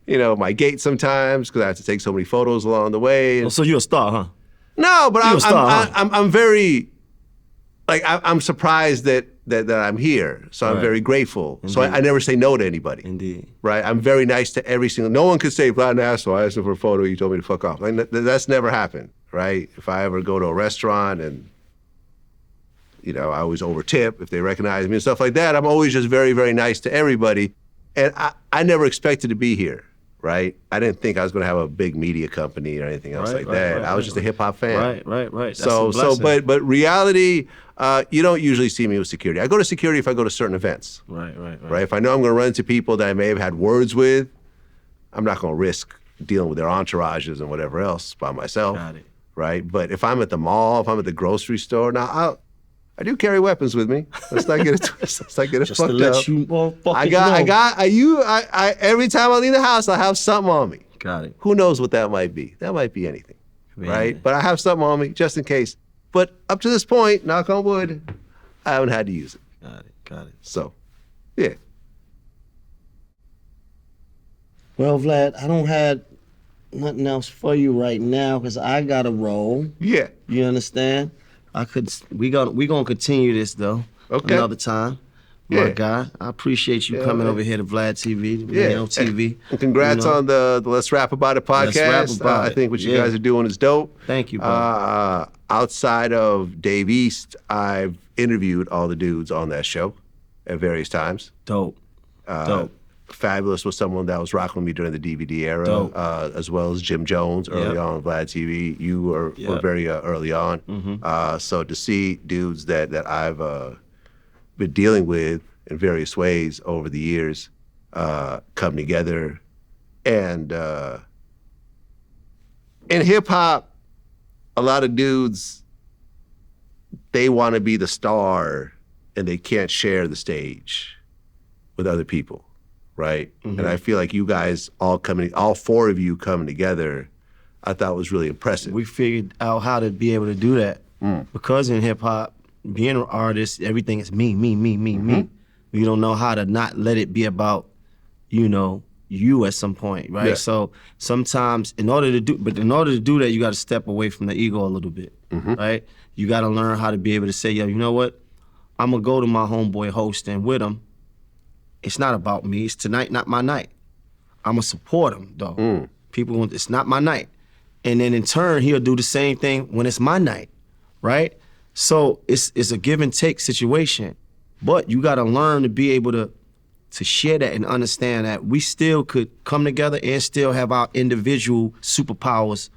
Speaker 1: my gate sometimes because I have to take so many photos along the way.
Speaker 2: Oh, so you're a star, huh?
Speaker 1: No, but
Speaker 2: You're a star, huh?
Speaker 1: I'm very, like, I'm surprised that that I'm here. So I'm
Speaker 2: Right.
Speaker 1: very grateful. So
Speaker 2: Indeed.
Speaker 1: I never say no to anybody.
Speaker 2: Indeed.
Speaker 1: Right? I'm very nice to every single. No one could say, "Vlad, an asshole. I asked him for a photo. You told me to fuck off." Like, that's never happened. Right? If I ever go to a restaurant and I always over tip if they recognize me and stuff like that. I'm always just very, very nice to everybody. And I never expected to be here, right? I didn't think I was going to have a big media company or anything else like that. I was just a hip hop fan.
Speaker 2: Right. That's
Speaker 1: So,
Speaker 2: a blessing.
Speaker 1: but reality, you don't usually see me with security. I go to security if I go to certain events,
Speaker 2: Right.
Speaker 1: right? If I know I'm going to run into people that I may have had words with, I'm not going to risk dealing with their entourages and whatever else by myself,
Speaker 2: Got it.
Speaker 1: right? But if I'm at the mall, if I'm at the grocery store, now I do carry weapons with me. Let's not get it twisted. Let's not get it
Speaker 2: Just to
Speaker 1: fucked
Speaker 2: let
Speaker 1: up.
Speaker 2: you motherfuckers
Speaker 1: I every time I leave the house, I have something on me.
Speaker 2: Got it.
Speaker 1: Who knows what that might be? That might be anything, right? But I have something on me just in case. But up to this point, knock on wood, I haven't had to use it.
Speaker 2: Got it.
Speaker 1: So, yeah.
Speaker 7: Well, Vlad, I don't have nothing else for you right now because I got to roll.
Speaker 1: Yeah.
Speaker 7: You understand? We gonna continue this though.
Speaker 1: Okay.
Speaker 7: Another time. My guy, I appreciate you coming over here to VladTV, Maino TV.
Speaker 1: And congrats on the Let's Rap About It podcast.
Speaker 7: Let's Rap About
Speaker 1: I think what you
Speaker 7: it.
Speaker 1: guys are doing is dope.
Speaker 7: Thank you, bro.
Speaker 1: Outside of Dave East, I've interviewed all the dudes on that show at various times.
Speaker 7: Dope.
Speaker 1: Fabulous was someone that was rocking with me during the DVD era,
Speaker 7: Dope.
Speaker 1: as well as Jim Jones early on VladTV. You were very early on.
Speaker 7: Mm-hmm.
Speaker 1: So to see dudes that I've been dealing with in various ways over the years come together. And in hip hop, a lot of dudes, they want to be the star and they can't share the stage with other people, right?
Speaker 7: Mm-hmm.
Speaker 1: And I feel like you guys all four of you coming together, I thought was really impressive.
Speaker 2: We figured out how to be able to do that. Because in hip hop, being an artist, everything is me. You don't know how to not let it be about, you at some point, right?
Speaker 1: Yeah.
Speaker 2: So sometimes in order to do that, you got to step away from the ego a little bit, right? You got to learn how to be able to say, yo, you know what? I'm gonna go to my homeboy hosting with him. It's not about me. It's tonight, not my night. I'm gonna support him though. People want, it's not my night. And then in turn, he'll do the same thing when it's my night, right? So it's a give and take situation. But you gotta learn to be able to share that and understand that we still could come together and still have our individual superpowers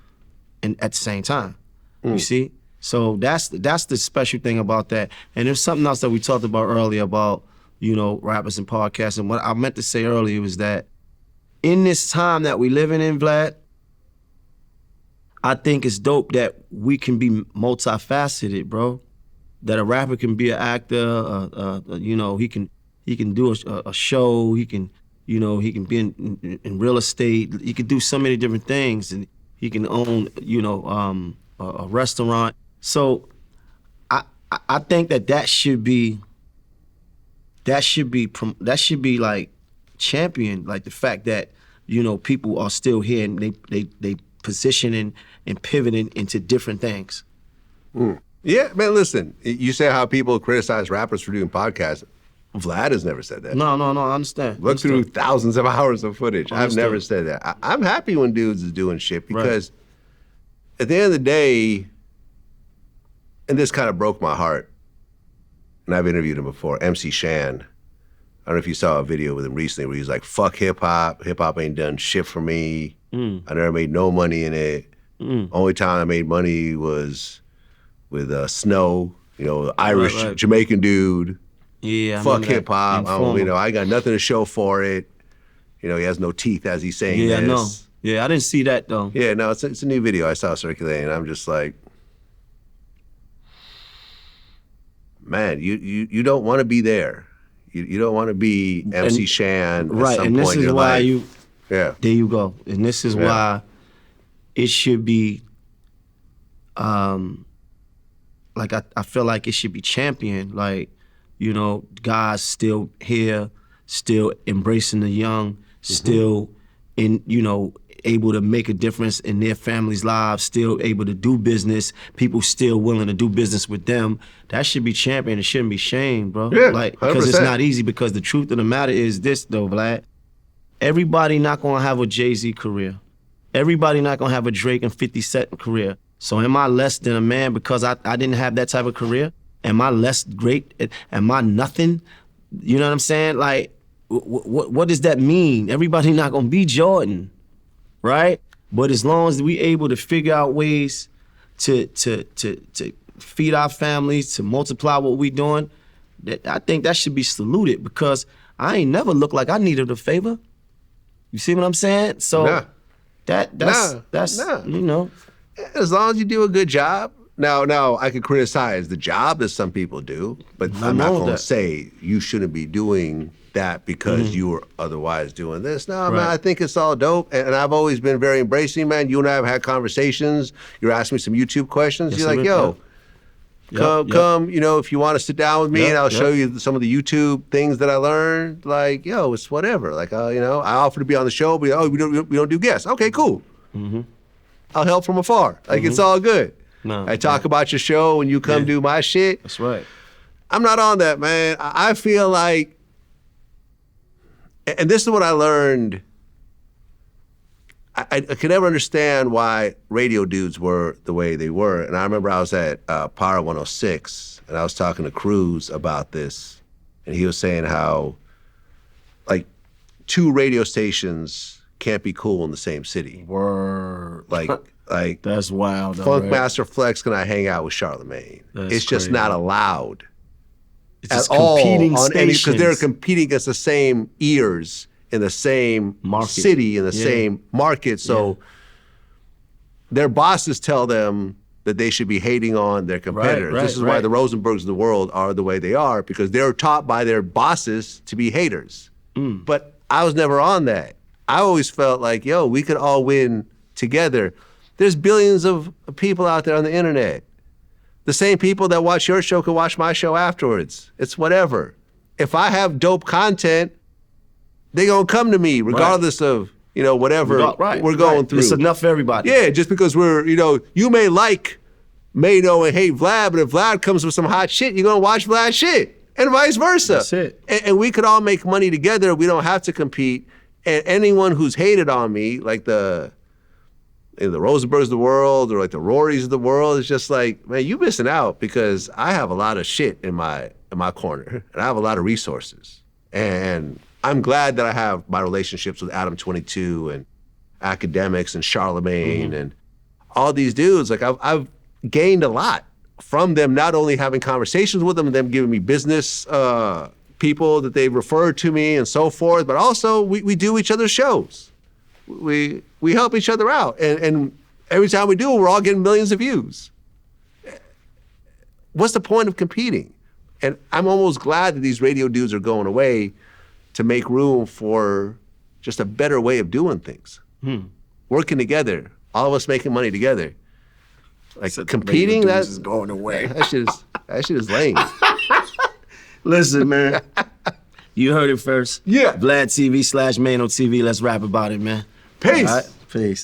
Speaker 2: at the same time. You see? So that's the special thing about that. And there's something else that we talked about earlier about, rappers and podcasts. And what I meant to say earlier was that in this time that we living in, Vlad, I think it's dope that we can be multifaceted, bro. That a rapper can be an actor, he can do a show, he can be in real estate, he can do so many different things, and he can own, a restaurant. So I think that should be like championed, like the fact that, people are still here and they positioning and pivoting into different things.
Speaker 1: Yeah, man, listen, you say how people criticize rappers for doing podcasts. Vlad has never said that.
Speaker 2: No, I understand.
Speaker 1: Look through thousands of hours of footage. I've
Speaker 2: Understood.
Speaker 1: never said that. I'm happy when dudes is doing shit because at the end of the day, and this kind of broke my heart, and I've interviewed him before, MC Shan. I don't know if you saw a video with him recently where he's like, fuck hip hop ain't done shit for me. I never made no money in it. Only time I made money was with Snow, Irish, Jamaican dude.
Speaker 2: Yeah,
Speaker 1: fuck hip hop.
Speaker 2: Informal.
Speaker 1: I got nothing to show for it. He has no teeth as he's saying
Speaker 2: Yeah,
Speaker 1: this.
Speaker 2: I know. Yeah, I didn't see that though.
Speaker 1: Yeah, no, it's a new video I saw circulating. I'm just like, man, you don't want to be there. You don't want to be MC Shan at some
Speaker 2: and
Speaker 1: point
Speaker 2: this
Speaker 1: in
Speaker 2: is
Speaker 1: your
Speaker 2: why
Speaker 1: life.
Speaker 2: there you go. And this is why it should be, like I feel like it should be championed. Like, guys still here, still embracing the young, still in able to make a difference in their families' lives, still able to do business, people still willing to do business with them. That should be championed. It shouldn't be shamed, bro.
Speaker 1: Yeah,
Speaker 2: like, because it's
Speaker 1: 100%.
Speaker 2: not easy. Because the truth of the matter is this, though, Vlad. Everybody not gonna have a Jay-Z career. Everybody not gonna have a Drake and 50 Cent career. So am I less than a man because I didn't have that type of career? Am I less great? Am I nothing? You know what I'm saying? Like, what does that mean? Everybody not gonna be Jordan, right? But as long as we able to figure out ways to feed our families, to multiply what we doing, I think that should be saluted, because I ain't never looked like I needed a favor. You see what I'm saying? So
Speaker 1: Nah.
Speaker 2: that's you know.
Speaker 1: As long as you do a good job. Now I could criticize the job that some people do, but I'm not going to say you shouldn't be doing that because you were otherwise doing this. No, man, I think it's all dope, and I've always been very embracing, man. You and I have had conversations. You're asking me some YouTube questions.
Speaker 2: Yes,
Speaker 1: You're like, yo, come, you know, if you want to sit down with me and I'll show you some of the YouTube things that I learned. Like, yo, it's whatever. Like, you know, I offer to be on the show, but we don't do guests. Okay, cool. I'll help from afar. Like, it's all good.
Speaker 2: No,
Speaker 1: I talk about your show and you come do my shit.
Speaker 2: That's right.
Speaker 1: I'm not on that, man. I feel like, and this is what I learned. I could never understand why radio dudes were the way they were. And I remember I was at Power 106 and I was talking to Cruz about this. And he was saying how, like, 2 radio stations can't be cool in the same city.
Speaker 2: Word.
Speaker 1: Like
Speaker 2: that's wild. Though,
Speaker 1: Funkmaster Flex can I hang out with Charlemagne?
Speaker 2: That's
Speaker 1: it's just
Speaker 2: crazy.
Speaker 1: not allowed
Speaker 2: It's
Speaker 1: at
Speaker 2: just
Speaker 1: all
Speaker 2: competing
Speaker 1: on any, because they're
Speaker 2: stations.
Speaker 1: competing against the same ears in the same
Speaker 2: Market.
Speaker 1: city, in the same market. So their bosses tell them that they should be hating on their competitors. This is why the Rosenbergs of the world are the way they are, because they're taught by their bosses to be haters. But I was never on that. I always felt like, yo, we could all win together. There's billions of people out there on the internet. The same people that watch your show can watch my show afterwards. It's whatever. If I have dope content, they gonna come to me regardless of, you know, whatever we're going through.
Speaker 2: It's enough for everybody.
Speaker 1: Yeah, just because we're, you know, you may like Maino and hate Vlad, but if Vlad comes with some hot shit, you're gonna watch Vlad shit, and vice versa.
Speaker 2: That's it.
Speaker 1: And we could all make money together. We don't have to compete. And anyone who's hated on me, like the Rosenbergs of the world or like the Rorys of the world, is just like, man, you missing out, because I have a lot of shit in my corner and I have a lot of resources. And I'm glad that I have my relationships with Adam 22 and Akademiks and Charlemagne and all these dudes. Like I've gained a lot from them, not only having conversations with them and them giving me business people that they referred to me and so forth, but also we do each other's shows. We help each other out, and every time we do it, we're all getting millions of views. What's the point of competing? And I'm almost glad that these radio dudes are going away to make room for just a better way of doing things. Working together, all of us making money together. Like competing,
Speaker 2: that's going away.
Speaker 1: That shit is lame.
Speaker 2: Listen, man. You heard it first.
Speaker 1: Yeah.
Speaker 2: VladTV /Maino TV. Let's rap about it, man.
Speaker 1: Peace.
Speaker 2: All right? Peace.